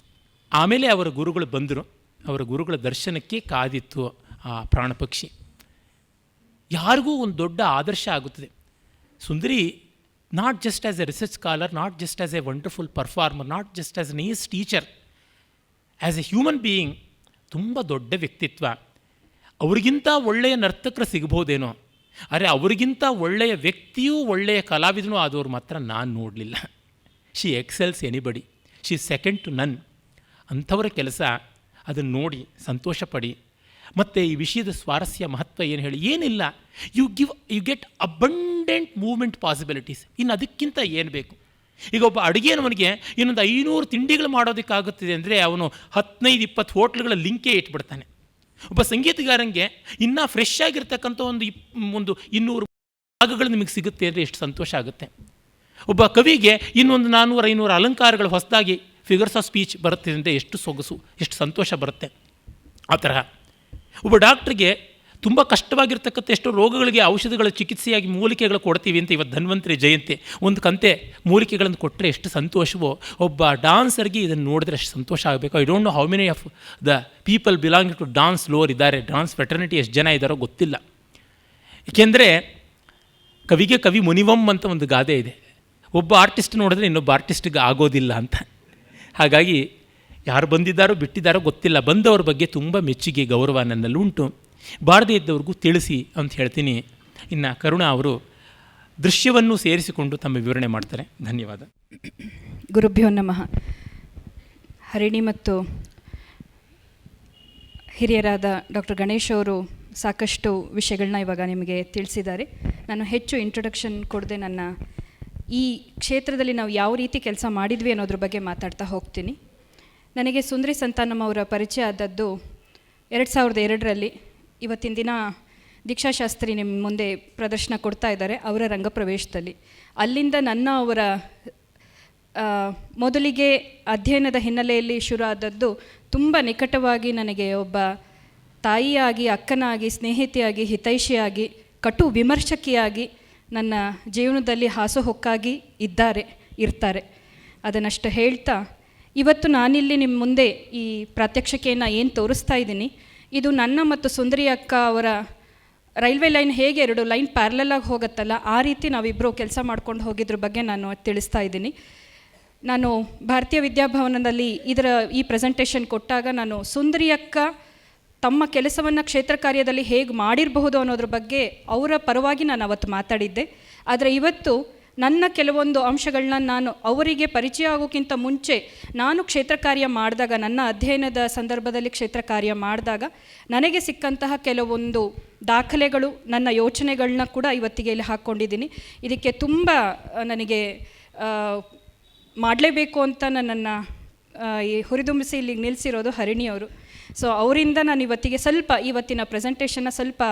ಆಮೇಲೆ ಅವರ ಗುರುಗಳು ಬಂದರು. ಅವರ ಗುರುಗಳ ದರ್ಶನಕ್ಕೆ ಕಾದಿತ್ತು ಆ ಪ್ರಾಣಪಕ್ಷಿ. ಯಾರಿಗೂ ಒಂದು ದೊಡ್ಡ ಆದರ್ಶ ಆಗುತ್ತದೆ. Sundari not just as a research scholar, not just as a wonderful performer, not just as an is teacher, as a human being ತುಂಬ ದೊಡ್ಡ ವ್ಯಕ್ತಿತ್ವ. ಅವ್ರಿಗಿಂತ ಒಳ್ಳೆಯ ನರ್ತಕರು ಸಿಗ್ಬೋದೇನೋ, ಆದರೆ ಅವರಿಗಿಂತ ಒಳ್ಳೆಯ ವ್ಯಕ್ತಿಯೂ ಒಳ್ಳೆಯ ಕಲಾವಿದನೂ ಆದವರು ಮಾತ್ರ ನಾನು ನೋಡಲಿಲ್ಲ. She excels anybody, she second to none. ಅಂಥವರ ಕೆಲಸ ಅದನ್ನು ನೋಡಿ ಸಂತೋಷಪಡಿ. ಮತ್ತು ಈ ವಿಷಯದ ಸ್ವಾರಸ್ಯ ಮಹತ್ವ ಏನು ಹೇಳಿ ಏನಿಲ್ಲ. You get abundant movement possibilities. ಇನ್ನು ಅದಕ್ಕಿಂತ ಏನು ಬೇಕು? ಈಗ ಒಬ್ಬ ಅಡುಗೆನವನಿಗೆ ಇನ್ನೊಂದು 500 ತಿಂಡಿಗಳು ಮಾಡೋದಕ್ಕಾಗುತ್ತದೆ ಅಂದರೆ ಅವನು 15-20 ಹೋಟ್ಲುಗಳ ಲಿಂಕೇ ಇಟ್ಬಿಡ್ತಾನೆ. ಒಬ್ಬ ಸಂಗೀತಗಾರಂಗೆ ಇನ್ನೂ ಫ್ರೆಶ್ ಆಗಿರ್ತಕ್ಕಂಥ ಒಂದು 200 ಭಾಗಗಳು ನಿಮಗೆ ಸಿಗುತ್ತೆ ಅಂದರೆ ಎಷ್ಟು ಸಂತೋಷ ಆಗುತ್ತೆ. ಒಬ್ಬ ಕವಿಗೆ ಇನ್ನೊಂದು 400-500 ಅಲಂಕಾರಗಳು ಹೊಸದಾಗಿ ಫಿಗರ್ಸ್ ಆಫ್ ಸ್ಪೀಚ್ ಬರುತ್ತೆ ಅಂದರೆ ಎಷ್ಟು ಸೊಗಸು, ಎಷ್ಟು ಸಂತೋಷ ಬರುತ್ತೆ. ಆ ತರಹ ಒಬ್ಬ ಡಾಕ್ಟ್ರಿಗೆ ತುಂಬ ಕಷ್ಟವಾಗಿರ್ತಕ್ಕಂಥ ಎಷ್ಟೋ ರೋಗಗಳಿಗೆ ಔಷಧಿಗಳ ಚಿಕಿತ್ಸೆಯಾಗಿ ಮೂಲಿಕೆಗಳು ಕೊಡ್ತೀವಿ ಅಂತ ಇವತ್ತು ಧನ್ವಂತರಿ ಜಯಂತಿ ಒಂದು ಕಂತೆ ಮೂಲಿಕೆಗಳನ್ನು ಕೊಟ್ಟರೆ ಎಷ್ಟು ಸಂತೋಷವೋ, ಒಬ್ಬ ಡಾನ್ಸರ್ಗೆ ಇದನ್ನು ನೋಡಿದ್ರೆ ಅಷ್ಟು ಸಂತೋಷ ಆಗಬೇಕು. I don't know how many of the people belonging to dance lore ಇದ್ದಾರೆ, ಡಾನ್ಸ್ ಫೆಟರ್ನಿಟಿ ಎಷ್ಟು ಜನ ಇದ್ದಾರೋ ಗೊತ್ತಿಲ್ಲ. ಏಕೆಂದರೆ ಕವಿಗೆ ಕವಿ ಮುನಿವಂ ಅಂತ ಒಂದು ಗಾದೆ ಇದೆ, ಒಬ್ಬ ಆರ್ಟಿಸ್ಟ್ ನೋಡಿದ್ರೆ ಇನ್ನೊಬ್ಬ ಆರ್ಟಿಸ್ಟ್ಗೆ ಆಗೋದಿಲ್ಲ ಅಂತ. ಹಾಗಾಗಿ ಯಾರು ಬಂದಿದ್ದಾರೋ ಬಿಟ್ಟಿದ್ದಾರೋ ಗೊತ್ತಿಲ್ಲ, ಬಂದವ್ರ ಬಗ್ಗೆ ತುಂಬ ಮೆಚ್ಚುಗೆ ಗೌರವ ನನ್ನಲ್ಲಿ ಉಂಟು. ಬಾರದೇ ಇದ್ದವ್ರಿಗೂ ತಿಳಿಸಿ ಅಂತ ಹೇಳ್ತೀನಿ. ಇನ್ನು ಕರುಣಾ ಅವರು ದೃಶ್ಯವನ್ನು ಸೇರಿಸಿಕೊಂಡು ತಮ್ಮ ವಿವರಣೆ ಮಾಡ್ತಾರೆ. ಧನ್ಯವಾದ. ಗುರುಭ್ಯೋ ನಮಃ. ಹರಿಣಿ ಮತ್ತು ಹಿರಿಯರಾದ ಡಾಕ್ಟರ್ ಗಣೇಶ್ ಅವರು ಸಾಕಷ್ಟು ವಿಷಯಗಳನ್ನ ಇವಾಗ ನಿಮಗೆ ತಿಳಿಸಿದ್ದಾರೆ. ನಾನು ಹೆಚ್ಚು ಇಂಟ್ರೊಡಕ್ಷನ್ ಕೊಡದೆ ನನ್ನ ಈ ಕ್ಷೇತ್ರದಲ್ಲಿ ನಾವು ಯಾವ ರೀತಿ ಕೆಲಸ ಮಾಡಿದ್ವಿ ಅನ್ನೋದ್ರ ಬಗ್ಗೆ ಮಾತಾಡ್ತಾ ಹೋಗ್ತೀನಿ. ನನಗೆ ಸುಂದರಿ ಸಂತಾನಮ್ ಅವರ ಪರಿಚಯ ಆದದ್ದು 2002ರಲ್ಲಿ. ಇವತ್ತಿನ ದಿನ ದೀಕ್ಷಾಶಾಸ್ತ್ರಿ ನಿಮ್ಮ ಮುಂದೆ ಪ್ರದರ್ಶನ ಕೊಡ್ತಾ ಇದ್ದಾರೆ ಅವರ ರಂಗಪ್ರವೇಶದಲ್ಲಿ. ಅಲ್ಲಿಂದ ಅವರ ಮೊದಲಿಗೆ ಅಧ್ಯಯನದ ಹಿನ್ನೆಲೆಯಲ್ಲಿ ಶುರು ಆದದ್ದು ತುಂಬ ನಿಕಟವಾಗಿ ನನಗೆ ಒಬ್ಬ ತಾಯಿಯಾಗಿ, ಅಕ್ಕನಾಗಿ, ಸ್ನೇಹಿತೆಯಾಗಿ, ಹಿತೈಷಿಯಾಗಿ, ಕಟು ವಿಮರ್ಶಕಿಯಾಗಿ ನನ್ನ ಜೀವನದಲ್ಲಿ ಹಾಸುಹೊಕ್ಕಾಗಿ ಇರ್ತಾರೆ. ಅದನ್ನಷ್ಟು ಹೇಳ್ತಾ, ಇವತ್ತು ನಾನಿಲ್ಲಿ ನಿಮ್ಮ ಮುಂದೆ ಈ ಪ್ರಾತ್ಯಕ್ಷಿಕೆಯನ್ನು ಏನು ತೋರಿಸ್ತಾ ಇದ್ದೀನಿ, ಇದು ನನ್ನ ಮತ್ತು ಸುಂದರಿ ಅಕ್ಕ ಅವರ ರೈಲ್ವೆ ಲೈನ್ ಹೇಗೆ 2 ಲೈನ್ ಪ್ಯಾರಲಲಾಗಿ ಹೋಗುತ್ತಲ್ಲ, ಆ ರೀತಿ ನಾವಿಬ್ಬರು ಕೆಲಸ ಮಾಡ್ಕೊಂಡು ಹೋಗಿದ್ರ ಬಗ್ಗೆ ನಾನು ತಿಳಿಸ್ತಾ ಇದ್ದೀನಿ. ನಾನು ಭಾರತೀಯ ವಿದ್ಯಾಭವನದಲ್ಲಿ ಈ ಪ್ರೆಸೆಂಟೇಷನ್ ಕೊಟ್ಟಾಗ ನಾನು ಸುಂದರಿ ಅಕ್ಕ ತಮ್ಮ ಕೆಲಸವನ್ನು ಕ್ಷೇತ್ರ ಕಾರ್ಯದಲ್ಲಿ ಹೇಗೆ ಮಾಡಿರಬಹುದು ಅನ್ನೋದ್ರ ಬಗ್ಗೆ ಅವರ ಪರವಾಗಿ ನಾನು ಅವತ್ತು ಮಾತಾಡಿದ್ದೆ. ಆದರೆ ಇವತ್ತು ನನ್ನ ಕೆಲವೊಂದು ಅಂಶಗಳನ್ನ ನಾನು ಅವರಿಗೆ ಪರಿಚಯ ಆಗೋಕ್ಕಿಂತ ಮುಂಚೆ ನಾನು ಕ್ಷೇತ್ರ ಕಾರ್ಯ ಮಾಡಿದಾಗ, ನನ್ನ ಅಧ್ಯಯನದ ಸಂದರ್ಭದಲ್ಲಿ ಕ್ಷೇತ್ರ ಕಾರ್ಯ ಮಾಡಿದಾಗ ನನಗೆ ಸಿಕ್ಕಂತಹ ಕೆಲವೊಂದು ದಾಖಲೆಗಳು, ನನ್ನ ಯೋಚನೆಗಳನ್ನ ಕೂಡ ಇವತ್ತಿಗೆ ಇಲ್ಲಿ ಹಾಕ್ಕೊಂಡಿದ್ದೀನಿ. ಇದಕ್ಕೆ ತುಂಬ ನನಗೆ ಮಾಡಲೇಬೇಕು ಅಂತ ನನ್ನನ್ನು ಈ ಹುರಿದುಂಬಿಸಿ ಇಲ್ಲಿಗೆ ನಿಲ್ಲಿಸಿರೋದು ಹರಿಣಿಯವರು. ಸೊ ಅವರಿಂದ ನಾನು ಇವತ್ತಿನ ಪ್ರೆಸೆಂಟೇಷನ್ನ ಸ್ವಲ್ಪ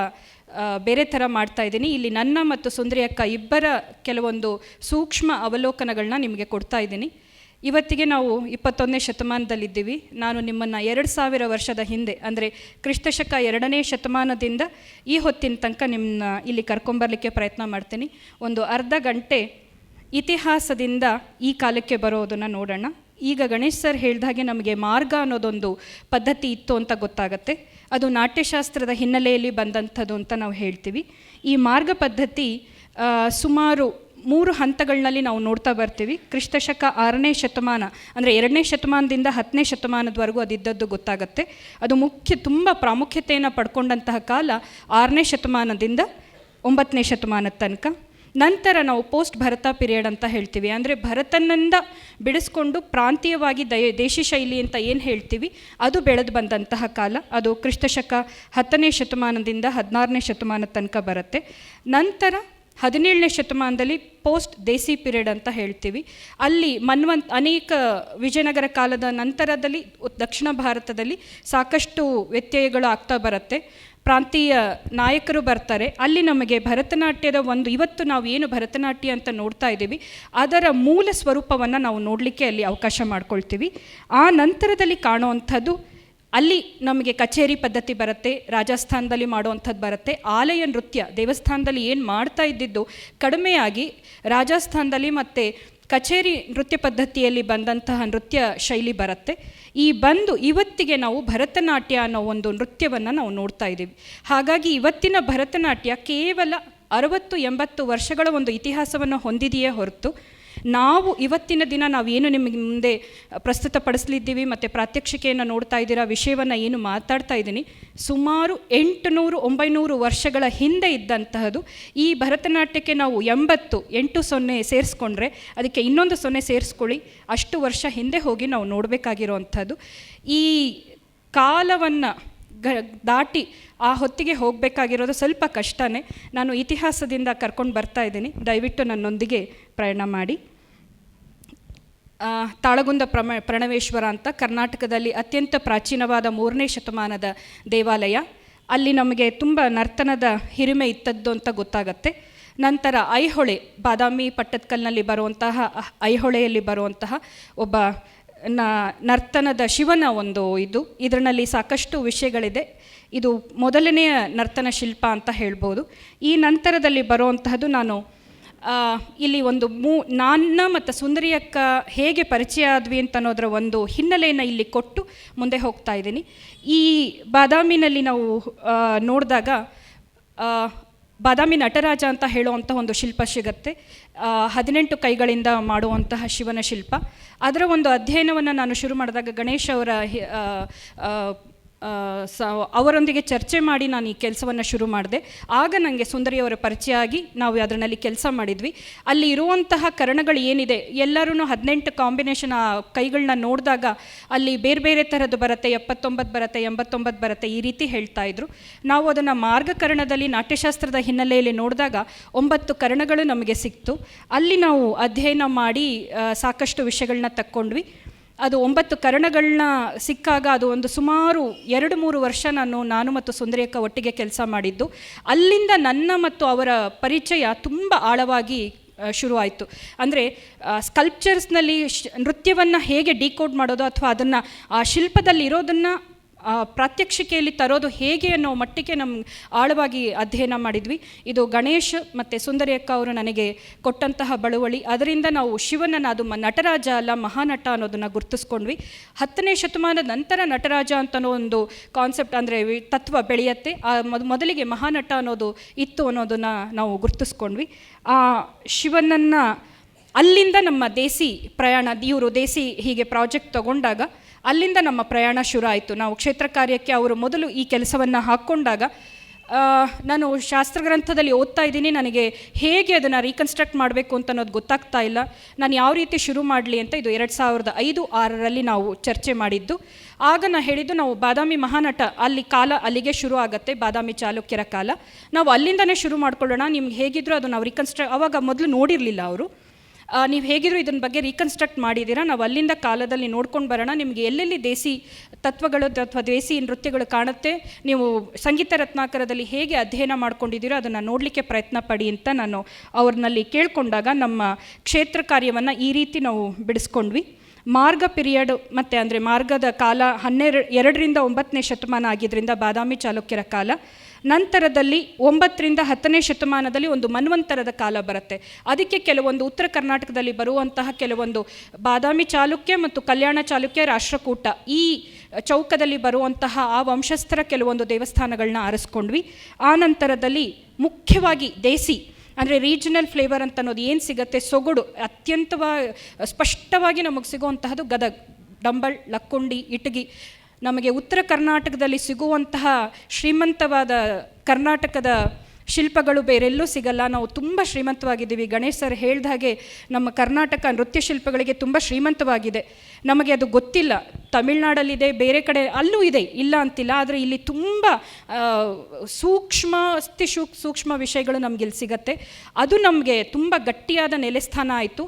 ಬೇರೆ ಥರ ಮಾಡ್ತಾಯಿದ್ದೀನಿ. ಇಲ್ಲಿ ನನ್ನ ಮತ್ತು ಸುಂದರಿ ಅಕ್ಕ ಇಬ್ಬರ ಕೆಲವೊಂದು ಸೂಕ್ಷ್ಮ ಅವಲೋಕನಗಳನ್ನ ನಿಮಗೆ ಕೊಡ್ತಾ ಇದ್ದೀನಿ. ಇವತ್ತಿಗೆ ನಾವು 21ನೇ ಶತಮಾನದಲ್ಲಿದ್ದೀವಿ. ನಾನು ನಿಮ್ಮನ್ನು 2000 ವರ್ಷದ ಹಿಂದೆ, ಅಂದರೆ ಕ್ರಿಸ್ತಶಕ 2ನೇ ಶತಮಾನದಿಂದ ಈ ಹೊತ್ತಿನ ತನಕ ನಿಮ್ಮನ್ನ ಇಲ್ಲಿ ಕರ್ಕೊಂಬರಲಿಕ್ಕೆ ಪ್ರಯತ್ನ ಮಾಡ್ತೀನಿ. ಒಂದು ಅರ್ಧ ಗಂಟೆ ಇತಿಹಾಸದಿಂದ ಈ ಕಾಲಕ್ಕೆ ಬರೋದನ್ನು ನೋಡೋಣ. ಈಗ ಗಣೇಶ್ ಸರ್ ಹೇಳಿದಾಗೆ ನಮಗೆ ಮಾರ್ಗ ಅನ್ನೋದೊಂದು ಪದ್ಧತಿ ಇತ್ತು ಅಂತ ಗೊತ್ತಾಗತ್ತೆ. ಅದು ನಾಟ್ಯಶಾಸ್ತ್ರದ ಹಿನ್ನೆಲೆಯಲ್ಲಿ ಬಂದಂಥದ್ದು ಅಂತ ನಾವು ಹೇಳ್ತೀವಿ. ಈ ಮಾರ್ಗ ಪದ್ಧತಿ ಸುಮಾರು 3 ಹಂತಗಳಲ್ಲಿ ನಾವು ನೋಡ್ತಾ ಬರ್ತೀವಿ. ಕ್ರಿಸ್ತಶಕ 6ನೇ ಶತಮಾನ, ಅಂದರೆ 2ನೇ ಶತಮಾನದಿಂದ 10ನೇ ಶತಮಾನದವರೆಗೂ ಅದಿದ್ದದ್ದು ಗೊತ್ತಾಗತ್ತೆ. ಅದು ತುಂಬ ಪ್ರಾಮುಖ್ಯತೆಯನ್ನು ಪಡ್ಕೊಂಡಂತಹ ಕಾಲ 6ನೇ ಶತಮಾನದಿಂದ 9ನೇ ಶತಮಾನದ ತನಕ. ನಂತರ ನಾವು ಪೋಸ್ಟ್ ಭರತ ಪೀರಿಯಡ್ ಅಂತ ಹೇಳ್ತೀವಿ. ಅಂದರೆ ಭರತನಿಂದ ಬಿಡಿಸ್ಕೊಂಡು ಪ್ರಾಂತೀಯವಾಗಿ ದೇಶಿ ಶೈಲಿ ಅಂತ ಏನು ಹೇಳ್ತೀವಿ, ಅದು ಬೆಳೆದು ಬಂದಂತಹ ಕಾಲ. ಅದು ಕ್ರಿಸ್ತಶಕ 10ನೇ ಶತಮಾನದಿಂದ 16ನೇ ಶತಮಾನದ ತನಕ ಬರುತ್ತೆ. ನಂತರ 17ನೇ ಶತಮಾನದಲ್ಲಿ ಪೋಸ್ಟ್ ದೇಸಿ ಪೀರಿಯಡ್ ಅಂತ ಹೇಳ್ತೀವಿ. ಅಲ್ಲಿ ಅನೇಕ ವಿಜಯನಗರ ಕಾಲದ ನಂತರದಲ್ಲಿ ದಕ್ಷಿಣ ಭಾರತದಲ್ಲಿ ಸಾಕಷ್ಟು ವ್ಯತ್ಯಯಗಳು ಆಗ್ತಾ ಬರುತ್ತೆ. ಪ್ರಾಂತೀಯ ನಾಯಕರು ಬರ್ತಾರೆ. ಅಲ್ಲಿ ನಮಗೆ ಭರತನಾಟ್ಯದ ಇವತ್ತು ನಾವು ಏನು ಭರತನಾಟ್ಯ ಅಂತ ನೋಡ್ತಾ ಇದ್ದೀವಿ, ಅದರ ಮೂಲ ಸ್ವರೂಪವನ್ನು ನಾವು ನೋಡಲಿಕ್ಕೆ ಅಲ್ಲಿ ಅವಕಾಶ ಮಾಡ್ಕೊಳ್ತೀವಿ. ಆ ನಂತರದಲ್ಲಿ ಕಾಣುವಂಥದ್ದು, ಅಲ್ಲಿ ನಮಗೆ ಕಚೇರಿ ಪದ್ಧತಿ ಬರುತ್ತೆ, ರಾಜಸ್ಥಾನದಲ್ಲಿ ಮಾಡುವಂಥದ್ದು ಬರುತ್ತೆ. ಆಲಯ ನೃತ್ಯ, ದೇವಸ್ಥಾನದಲ್ಲಿ ಏನು ಮಾಡ್ತಾ ಇದ್ದಿದ್ದು ಕಡಿಮೆಯಾಗಿ ರಾಜಸ್ಥಾನದಲ್ಲಿ ಮತ್ತು ಕಚೇರಿ ನೃತ್ಯ ಪದ್ಧತಿಯಲ್ಲಿ ಬಂದಂತಹ ನೃತ್ಯ ಶೈಲಿ ಬರುತ್ತೆ. ಇವತ್ತಿಗೆ ನಾವು ಭರತನಾಟ್ಯ ಅನ್ನೋ ಒಂದು ನೃತ್ಯವನ್ನು ನಾವು ನೋಡ್ತಾ ಇದ್ದೀವಿ. ಹಾಗಾಗಿ ಇವತ್ತಿನ ಭರತನಾಟ್ಯ ಕೇವಲ 60-80 ವರ್ಷಗಳ ಒಂದು ಇತಿಹಾಸವನ್ನು ಹೊಂದಿದೆಯೇ ಹೊರತು, ನಾವು ಇವತ್ತಿನ ದಿನ ನಾವೇನು ನಿಮಗೆ ಮುಂದೆ ಪ್ರಸ್ತುತಪಡಿಸಲಿದ್ದೀವಿ ಮತ್ತು ಪ್ರಾತ್ಯಕ್ಷಿಕೆಯನ್ನು ನೋಡ್ತಾ ಇದ್ದೀರಾ, ವಿಷಯವನ್ನು ಏನು ಮಾತಾಡ್ತಾ ಇದ್ದೀನಿ, ಸುಮಾರು 800-900 ವರ್ಷಗಳ ಹಿಂದೆ ಇದ್ದಂತಹದ್ದು. ಈ ಭರತನಾಟ್ಯಕ್ಕೆ ನಾವು 80 ಸೇರಿಸ್ಕೊಂಡ್ರೆ ಅದಕ್ಕೆ ಇನ್ನೊಂದು 0 ಸೇರಿಸ್ಕೊಳ್ಳಿ, ಅಷ್ಟು ವರ್ಷ ಹಿಂದೆ ಹೋಗಿ ನಾವು ನೋಡಬೇಕಾಗಿರೋವಂಥದ್ದು. ಈ ಕಾಲವನ್ನು ದಾಟಿ ಆ ಹೊತ್ತಿಗೆ ಹೋಗಬೇಕಾಗಿರೋದು ಸ್ವಲ್ಪ ಕಷ್ಟನೇ. ನಾನು ಇತಿಹಾಸದಿಂದ ಕರ್ಕೊಂಡು ಬರ್ತಾ ಇದ್ದೀನಿ, ದಯವಿಟ್ಟು ನನ್ನೊಂದಿಗೆ ಪ್ರಯಾಣ ಮಾಡಿ. ತಾಳಗುಂದ ಪ್ರಣವೇಶ್ವರ ಅಂತ ಕರ್ನಾಟಕದಲ್ಲಿ ಅತ್ಯಂತ ಪ್ರಾಚೀನವಾದ 3ನೇ ಶತಮಾನದ ದೇವಾಲಯ. ಅಲ್ಲಿ ನಮಗೆ ತುಂಬ ನರ್ತನದ ಹಿರಿಮೆ ಇತ್ತದ್ದು ಅಂತ ಗೊತ್ತಾಗತ್ತೆ. ನಂತರ ಐಹೊಳೆ, ಬಾದಾಮಿ ಪಟ್ಟದಕಲ್ಲಿನಲ್ಲಿ ಬರುವಂತಹ ಐಹೊಳೆಯಲ್ಲಿ ಬರುವಂತಹ ಒಬ್ಬ ನರ್ತನದ ಶಿವನ ಇದರಲ್ಲಿ ಸಾಕಷ್ಟು ವಿಷಯಗಳಿದೆ. ಇದು ಮೊದಲನೆಯ ನರ್ತನ ಶಿಲ್ಪ ಅಂತ ಹೇಳ್ಬೋದು. ಈ ನಂತರದಲ್ಲಿ ಬರುವಂತಹದ್ದು, ನಾನು ಇಲ್ಲಿ ನನ್ನ ಮತ್ತು ಸುಂದರಿ ಅಕ್ಕ ಹೇಗೆ ಪರಿಚಯ ಆದ್ವಿ ಅಂತ ಅನ್ನೋದರ ಒಂದು ಹಿನ್ನೆಲೆಯನ್ನು ಇಲ್ಲಿ ಕೊಟ್ಟು ಮುಂದೆ ಹೋಗ್ತಾ ಇದ್ದೀನಿ. ಈ ಬಾದಾಮಿನಲ್ಲಿ ನಾವು ನೋಡಿದಾಗ ಬಾದಾಮಿ ನಟರಾಜ ಅಂತ ಹೇಳುವಂಥ ಒಂದು ಶಿಲ್ಪ ಸಿಗತ್ತೆ. 18 ಕೈಗಳಿಂದ ಮಾಡುವಂತಹ ಶಿವನ ಶಿಲ್ಪ. ಅದರ ಒಂದು ಅಧ್ಯಯನವನ್ನು ನಾನು ಶುರು ಮಾಡಿದಾಗ ಗಣೇಶ್ ಅವರ ಅವರೊಂದಿಗೆ ಚರ್ಚೆ ಮಾಡಿ ನಾನು ಈ ಕೆಲಸವನ್ನು ಶುರು ಮಾಡಿದೆ. ಆಗ ನನಗೆ ಸುಂದರಿಯವರ ಪರಿಚಯ ಆಗಿ ನಾವು ಅದರಲ್ಲಿ ಕೆಲಸ ಮಾಡಿದ್ವಿ. ಅಲ್ಲಿ ಇರುವಂತಹ ಕರ್ಣಗಳು ಏನಿದೆ ಎಲ್ಲರೂ 18 ಕಾಂಬಿನೇಷನ್ ಆ ಕೈಗಳನ್ನ ನೋಡಿದಾಗ ಅಲ್ಲಿ ಬೇರೆ ಬೇರೆ ಥರದ್ದು ಬರುತ್ತೆ, 79 ಬರುತ್ತೆ, 89 ಬರುತ್ತೆ, ಈ ರೀತಿ ಹೇಳ್ತಾ ಇದ್ರು. ನಾವು ಅದನ್ನು ಮಾರ್ಗಕರ್ಣದಲ್ಲಿ ನಾಟ್ಯಶಾಸ್ತ್ರದ ಹಿನ್ನೆಲೆಯಲ್ಲಿ ನೋಡಿದಾಗ 9 ಕರ್ಣಗಳು ನಮಗೆ ಸಿಕ್ತು. ಅಲ್ಲಿ ನಾವು ಅಧ್ಯಯನ ಮಾಡಿ ಸಾಕಷ್ಟು ವಿಷಯಗಳನ್ನ ತಕ್ಕೊಂಡ್ವಿ. ಅದು 9 ಕರ್ಣಗಳನ್ನ ಸಿಕ್ಕಾಗ ಅದು ಒಂದು ಸುಮಾರು 2-3 ವರ್ಷ ನಾನು ಮತ್ತು ಸುಂದರಿಯಕ್ಕ ಒಟ್ಟಿಗೆ ಕೆಲಸ ಮಾಡಿದ್ದು. ಅಲ್ಲಿಂದ ನನ್ನ ಮತ್ತು ಅವರ ಪರಿಚಯ ತುಂಬ ಆಳವಾಗಿ ಶುರುವಾಯಿತು. ಅಂದರೆ ಸ್ಕಲ್ಪ್ಚರ್ಸ್ನಲ್ಲಿ ನೃತ್ಯವನ್ನು ಹೇಗೆ ಡಿಕೋಡ್ ಮಾಡೋದು ಅಥವಾ ಅದನ್ನು ಆ ಶಿಲ್ಪದಲ್ಲಿ ಇರೋದನ್ನು ಪ್ರಾತ್ಯಕ್ಷಿಕೆಯಲ್ಲಿ ತರೋದು ಹೇಗೆ ಅನ್ನೋ ಮಟ್ಟಿಗೆ ನಮ್ಗೆ ಆಳವಾಗಿ ಅಧ್ಯಯನ ಮಾಡಿದ್ವಿ. ಇದು ಗಣೇಶ್ ಮತ್ತು ಸುಂದರಿಯಕ್ಕ ಅವರು ನನಗೆ ಕೊಟ್ಟಂತಹ ಬಳುವಳಿ. ಅದರಿಂದ ನಾವು ಶಿವನನ್ನು ಅದು ನಟರಾಜ ಅಲ್ಲ ಮಹಾನಟ ಅನ್ನೋದನ್ನು ಗುರುತಿಸ್ಕೊಂಡ್ವಿ. 10ನೇ ಶತಮಾನದ ನಂತರ ನಟರಾಜ ಅಂತನೋ ಒಂದು ಕಾನ್ಸೆಪ್ಟ್ ಅಂದರೆ ತತ್ವ ಬೆಳೆಯುತ್ತೆ. ಮೊದಲಿಗೆ ಮಹಾನಟ ಅನ್ನೋದು ಇತ್ತು ಅನ್ನೋದನ್ನು ನಾವು ಗುರುತಿಸ್ಕೊಂಡ್ವಿ. ಆ ಶಿವನನ್ನು ಅಲ್ಲಿಂದ ನಮ್ಮ ದೇಸಿ ಪ್ರಯಾಣ, ಇವರು ದೇಸಿ ಹೀಗೆ ಪ್ರಾಜೆಕ್ಟ್ ತಗೊಂಡಾಗ ಅಲ್ಲಿಂದ ನಮ್ಮ ಪ್ರಯಾಣ ಶುರು ಆಯಿತು. ನಾವು ಕ್ಷೇತ್ರ ಕಾರ್ಯಕ್ಕೆ ಅವರು ಮೊದಲು ಈ ಕೆಲಸವನ್ನು ಹಾಕ್ಕೊಂಡಾಗ ನಾನು ಶಾಸ್ತ್ರಗ್ರಂಥದಲ್ಲಿ ಓದ್ತಾ ಇದ್ದೀನಿ, ನನಗೆ ಹೇಗೆ ಅದನ್ನು ರೀಕನ್ಸ್ಟ್ರಕ್ಟ್ ಮಾಡಬೇಕು ಅಂತ ಅನ್ನೋದು ಗೊತ್ತಾಗ್ತಾ ಇಲ್ಲ, ನಾನು ಯಾವ ರೀತಿ ಶುರು ಮಾಡಲಿ ಅಂತ. ಇದು 2005-6ರಲ್ಲಿ ನಾವು ಚರ್ಚೆ ಮಾಡಿದ್ದು. ಆಗ ನಾನು ಹೇಳಿದ್ದು, ನಾವು ಬಾದಾಮಿ ಮಹಾನಟ ಅಲ್ಲಿ ಕಾಲ ಅಲ್ಲಿಗೆ ಶುರು ಆಗುತ್ತೆ, ಬಾದಾಮಿ ಚಾಲುಕ್ಯರ ಕಾಲ, ನಾವು ಅಲ್ಲಿಂದನೇ ಶುರು ಮಾಡ್ಕೊಳ್ಳೋಣ. ನಿಮ್ಗೆ ಹೇಗಿದ್ರು ಅದು ನಾವು ಅವಾಗ ಮೊದಲು ನೋಡಿರಲಿಲ್ಲ ಅವರು, ನೀವು ಹೇಗಿದ್ರು ಇದನ್ನ ಬಗ್ಗೆ ರೀಕನ್ಸ್ಟ್ರಕ್ಟ್ ಮಾಡಿದ್ದೀರಾ, ನಾವು ಅಲ್ಲಿಂದ ಕಾಲದಲ್ಲಿ ನೋಡ್ಕೊಂಡು ಬರೋಣ, ನಿಮಗೆ ಎಲ್ಲೆಲ್ಲಿ ದೇಸಿ ತತ್ವಗಳು ಅಥವಾ ದೇಸಿ ನೃತ್ಯಗಳು ಕಾಣುತ್ತೆ, ನೀವು ಸಂಗೀತ ರತ್ನಾಕರದಲ್ಲಿ ಹೇಗೆ ಅಧ್ಯಯನ ಮಾಡ್ಕೊಂಡಿದ್ದೀರೋ ಅದನ್ನು ನೋಡಲಿಕ್ಕೆ ಪ್ರಯತ್ನ ಪಡಿ ಅಂತ ನಾನು ಅವ್ರನ್ನಲ್ಲಿ ಕೇಳಿಕೊಂಡಾಗ ನಮ್ಮ ಕ್ಷೇತ್ರ ಕಾರ್ಯವನ್ನು ಈ ರೀತಿ ನಾವು ಬಿಡಿಸ್ಕೊಂಡ್ವಿ. ಮಾರ್ಗ ಪಿರಿಯಡ್ ಮತ್ತು ಅಂದರೆ ಮಾರ್ಗದ ಕಾಲ 2ರಿಂದ 9ನೇ ಶತಮಾನ ಆಗಿದ್ದರಿಂದ ಬಾದಾಮಿ ಚಾಲುಕ್ಯರ ಕಾಲ. ನಂತರದಲ್ಲಿ 9ರಿಂದ 10ನೇ ಶತಮಾನದಲ್ಲಿ ಒಂದು ಮನ್ವಂತರದ ಕಾಲ ಬರುತ್ತೆ. ಅದಕ್ಕೆ ಕೆಲವೊಂದು ಉತ್ತರ ಕರ್ನಾಟಕದಲ್ಲಿ ಬರುವಂತಹ ಕೆಲವೊಂದು ಬಾದಾಮಿ ಚಾಲುಕ್ಯ ಮತ್ತು ಕಲ್ಯಾಣ ಚಾಲುಕ್ಯ ರಾಷ್ಟ್ರಕೂಟ ಈ ಚೌಕದಲ್ಲಿ ಬರುವಂತಹ ಆ ವಂಶಸ್ಥರ ಕೆಲವೊಂದು ದೇವಸ್ಥಾನಗಳನ್ನ ಆರಿಸ್ಕೊಂಡ್ವಿ. ಆ ನಂತರದಲ್ಲಿ ಮುಖ್ಯವಾಗಿ ದೇಸಿ ಅಂದರೆ ರೀಜನಲ್ ಫ್ಲೇವರ್ ಅಂತ ಅನ್ನೋದು ಏನು ಸಿಗುತ್ತೆ, ಸೊಗಡು ಅತ್ಯಂತವಾಗಿ ಸ್ಪಷ್ಟವಾಗಿ ನಮಗೆ ಸಿಗುವಂತಹದ್ದು ಗದಗ್, ಡಂಬಲ್, ಲಕ್ಕುಂಡಿ, ಇಟಗಿ. ನಮಗೆ ಉತ್ತರ ಕರ್ನಾಟಕದಲ್ಲಿ ಸಿಗುವಂತಹ ಶ್ರೀಮಂತವಾದ ಕರ್ನಾಟಕದ ಶಿಲ್ಪಗಳು ಬೇರೆಲ್ಲೂ ಸಿಗಲ್ಲ. ನಾವು ತುಂಬ ಶ್ರೀಮಂತವಾಗಿದ್ದೀವಿ. ಗಣೇಶ್ ಸರ್ ಹೇಳಿದ ಹಾಗೆ ನಮ್ಮ ಕರ್ನಾಟಕ ನೃತ್ಯ ಶಿಲ್ಪಗಳಿಗೆ ತುಂಬ ಶ್ರೀಮಂತವಾಗಿದೆ. ನಮಗೆ ಅದು ಗೊತ್ತಿಲ್ಲ. ತಮಿಳ್ನಾಡಲ್ಲಿದೆ, ಬೇರೆ ಕಡೆ ಅಲ್ಲೂ ಇದೆ, ಇಲ್ಲ ಅಂತಿಲ್ಲ. ಆದರೆ ಇಲ್ಲಿ ತುಂಬ ಸೂಕ್ಷ್ಮ ವಿಷಯಗಳು ನಮಗಿಲ್ಲಿ ಸಿಗತ್ತೆ. ಅದು ನಮಗೆ ತುಂಬ ಗಟ್ಟಿಯಾದ ನೆಲೆಸ್ಥಾನ ಆಯಿತು.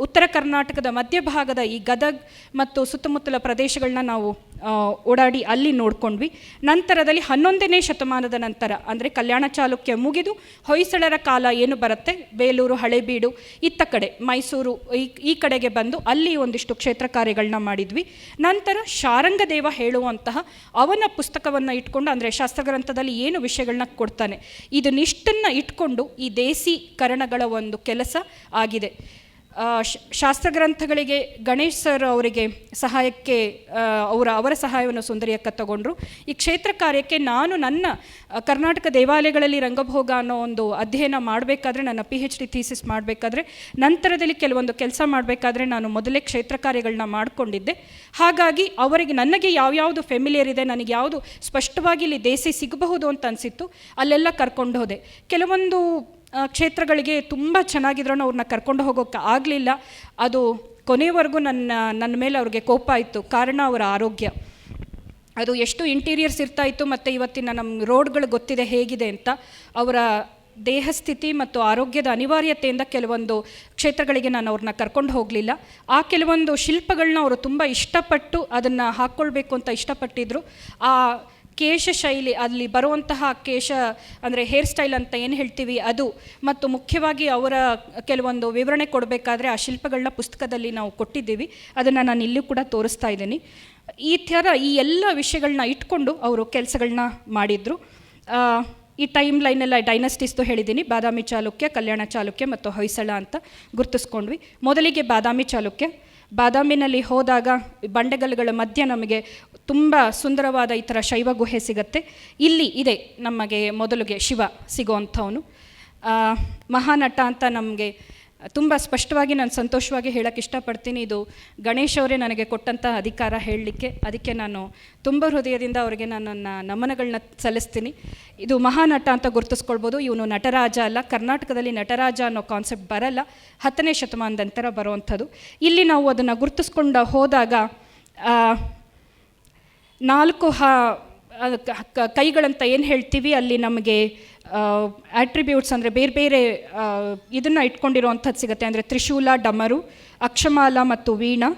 ಉತ್ತರ ಕರ್ನಾಟಕದ ಮಧ್ಯಭಾಗದ ಈ ಗದಗ್ ಮತ್ತು ಸುತ್ತಮುತ್ತಲ ಪ್ರದೇಶಗಳನ್ನ ನಾವು ಓಡಾಡಿ ಅಲ್ಲಿ ನೋಡ್ಕೊಂಡ್ವಿ. ನಂತರದಲ್ಲಿ 11ನೇ ಶತಮಾನದ ನಂತರ ಅಂದರೆ ಕಲ್ಯಾಣ ಚಾಲುಕ್ಯ ಮುಗಿದು ಹೊಯ್ಸಳರ ಕಾಲ ಏನು ಬರುತ್ತೆ, ಬೇಲೂರು, ಹಳೇಬೀಡು, ಇತ್ತ ಕಡೆ ಮೈಸೂರು ಈ ಕಡೆಗೆ ಬಂದು ಅಲ್ಲಿ ಒಂದಿಷ್ಟು ಕ್ಷೇತ್ರ ಕಾರ್ಯಗಳನ್ನ ಮಾಡಿದ್ವಿ. ನಂತರ ಶಾರಂಗದೇವ ಹೇಳುವಂತಹ ಅವನ ಪುಸ್ತಕವನ್ನು ಇಟ್ಕೊಂಡು, ಅಂದರೆ ಶಾಸ್ತ್ರಗ್ರಂಥದಲ್ಲಿ ಏನು ವಿಷಯಗಳನ್ನ ಕೊಡ್ತಾನೆ, ಇದನ್ನಿಷ್ಟನ್ನು ಇಟ್ಕೊಂಡು ಈ ದೇಸಿ ಕರಣಗಳ ಒಂದು ಕೆಲಸ ಆಗಿದೆ. ಶಾಸ್ತ್ರಗ್ರಂಥಗಳಿಗೆ ಗಣೇಶ್ ಸರ್ ಅವರಿಗೆ ಸಹಾಯಕ್ಕೆ ಅವರ ಸಹಾಯವನ್ನು ಸುಂದರಿಯಕ್ಕ ತಗೊಂಡ್ರು. ಈ ಕ್ಷೇತ್ರ ಕಾರ್ಯಕ್ಕೆ ನಾನು ನನ್ನ ಕರ್ನಾಟಕ ದೇವಾಲಯಗಳಲ್ಲಿ ರಂಗಭೋಗ ಅನ್ನೋ ಒಂದು ಅಧ್ಯಯನ ಮಾಡಬೇಕಾದ್ರೆ, ನನ್ನ PhD ಥೀಸಿಸ್ ಮಾಡಬೇಕಾದ್ರೆ, ನಂತರದಲ್ಲಿ ಕೆಲವೊಂದು ಕೆಲಸ ಮಾಡಬೇಕಾದ್ರೆ ನಾನು ಮೊದಲೇ ಕ್ಷೇತ್ರ ಕಾರ್ಯಗಳನ್ನ ಮಾಡಿಕೊಂಡಿದ್ದೆ. ಹಾಗಾಗಿ ಅವರಿಗೆ ನನಗೆ ಯಾವ್ಯಾವುದು ಫೆಮಿಲಿಯರ್ ಇದೆ, ನನಗೆ ಯಾವುದು ಸ್ಪಷ್ಟವಾಗಿ ಇಲ್ಲಿ ದೇಸಿ ಸಿಗಬಹುದು ಅಂತ ಅನಿಸಿತ್ತು, ಅಲ್ಲೆಲ್ಲ ಕರ್ಕೊಂಡು ಹೋದೆ. ಕೆಲವೊಂದು ಕ್ಷೇತ್ರಗಳಿಗೆ ತುಂಬ ಚೆನ್ನಾಗಿದ್ರೂ ಅವ್ರನ್ನ ಕರ್ಕೊಂಡು ಹೋಗೋಕ್ಕೆ ಆಗಲಿಲ್ಲ. ಅದು ಕೊನೆವರೆಗೂ ನನ್ನ ಮೇಲೆ ಅವ್ರಿಗೆ ಕೋಪ ಆಯಿತು. ಕಾರಣ ಅವರ ಆರೋಗ್ಯ. ಅದು ಎಷ್ಟು ಇಂಟೀರಿಯರ್ಸ್ ಇರ್ತಾಯಿತ್ತು ಮತ್ತು ಇವತ್ತಿನ ನಮ್ಮ ರೋಡ್ಗಳು ಗೊತ್ತಿದೆ ಹೇಗಿದೆ ಅಂತ. ಅವರ ದೇಹಸ್ಥಿತಿ ಮತ್ತು ಆರೋಗ್ಯದ ಅನಿವಾರ್ಯತೆಯಿಂದ ಕೆಲವೊಂದು ಕ್ಷೇತ್ರಗಳಿಗೆ ನಾನು ಅವ್ರನ್ನ ಕರ್ಕೊಂಡು ಹೋಗಲಿಲ್ಲ. ಆ ಕೆಲವೊಂದು ಶಿಲ್ಪಗಳನ್ನ ಅವರು ತುಂಬ ಇಷ್ಟಪಟ್ಟು ಅದನ್ನು ಹಾಕ್ಕೊಳ್ಬೇಕು ಅಂತ ಇಷ್ಟಪಟ್ಟಿದ್ರು. ಆ ಕೇಶ ಶೈಲಿ, ಅಲ್ಲಿ ಬರುವಂತಹ ಕೇಶ ಅಂದರೆ ಹೇರ್ ಸ್ಟೈಲ್ ಅಂತ ಏನು ಹೇಳ್ತೀವಿ ಅದು, ಮತ್ತು ಮುಖ್ಯವಾಗಿ ಅವರ ಕೆಲವೊಂದು ವಿವರಣೆ ಕೊಡಬೇಕಾದ್ರೆ ಆ ಶಿಲ್ಪಗಳನ್ನ ಪುಸ್ತಕದಲ್ಲಿ ನಾವು ಕೊಟ್ಟಿದ್ದೀವಿ. ಅದನ್ನು ನಾನು ಇಲ್ಲೂ ಕೂಡ ತೋರಿಸ್ತಾ ಇದ್ದೀನಿ. ಈ ಥರ ಈ ಎಲ್ಲ ವಿಷಯಗಳನ್ನ ಇಟ್ಕೊಂಡು ಅವರು ಕೆಲಸಗಳನ್ನ ಮಾಡಿದರು. ಈ ಟೈಮ್ ಲೈನೆಲ್ಲ ಡೈನಸ್ಟೀಸ್ದು ಹೇಳಿದ್ದೀನಿ. ಬಾದಾಮಿ ಚಾಲುಕ್ಯ, ಕಲ್ಯಾಣ ಚಾಲುಕ್ಯ ಮತ್ತು ಹೊಯ್ಸಳ ಅಂತ ಗುರುತಿಸ್ಕೊಂಡ್ವಿ. ಮೊದಲಿಗೆ ಬಾದಾಮಿ ಚಾಲುಕ್ಯ. ಬಾದಾಮಿನಲ್ಲಿ ಹೋದಾಗ ಬಂಡೆಗಲ್ಲುಗಳ ಮಧ್ಯೆ ನಮಗೆ ತುಂಬ ಸುಂದರವಾದ ಈ ಥರ ಶೈವ ಗುಹೆ ಸಿಗುತ್ತೆ. ಇಲ್ಲಿ ಇದೆ ನಮಗೆ ಮೊದಲಿಗೆ ಶಿವ ಸಿಗೋವಂಥವನು. ಮಹಾನಟ ಅಂತ ನಮಗೆ ತುಂಬ ಸ್ಪಷ್ಟವಾಗಿ ನಾನು ಸಂತೋಷವಾಗಿ ಹೇಳೋಕ್ಕೆ ಇಷ್ಟಪಡ್ತೀನಿ. ಇದು ಗಣೇಶ್ ಅವರೇ ನನಗೆ ಕೊಟ್ಟಂಥ ಅಧಿಕಾರ ಹೇಳಲಿಕ್ಕೆ. ಅದಕ್ಕೆ ನಾನು ತುಂಬ ಹೃದಯದಿಂದ ಅವರಿಗೆ ನನ್ನ ನಮನಗಳನ್ನ ಸಲ್ಲಿಸ್ತೀನಿ. ಇದು ಮಹಾನಟ ಅಂತ ಗುರುತಿಸ್ಕೊಳ್ಬೋದು. ಇವನು ನಟರಾಜ ಅಲ್ಲ. ಕರ್ನಾಟಕದಲ್ಲಿ ನಟರಾಜ ಅನ್ನೋ ಕಾನ್ಸೆಪ್ಟ್ ಬರಲ್ಲ, 10ನೇ ಶತಮಾನದ ನಂತರ ಬರುವಂಥದ್ದು. ಇಲ್ಲಿ ನಾವು ಅದನ್ನು ಗುರುತಿಸ್ಕೊಂಡು ಹೋದಾಗ 4 ಕೈಗಳಂತ ಏನು ಹೇಳ್ತೀವಿ, ಅಲ್ಲಿ ನಮಗೆ ಆಟ್ರಿಬ್ಯೂಟ್ಸ್ ಅಂದರೆ ಬೇರೆ ಬೇರೆ ಇದನ್ನು ಇಟ್ಕೊಂಡಿರುವಂಥದ್ದು ಸಿಗುತ್ತೆ. ಅಂದರೆ ತ್ರಿಶೂಲ, ಡಮರು, ಅಕ್ಷಮಾಲ ಮತ್ತು ವೀಣಾ.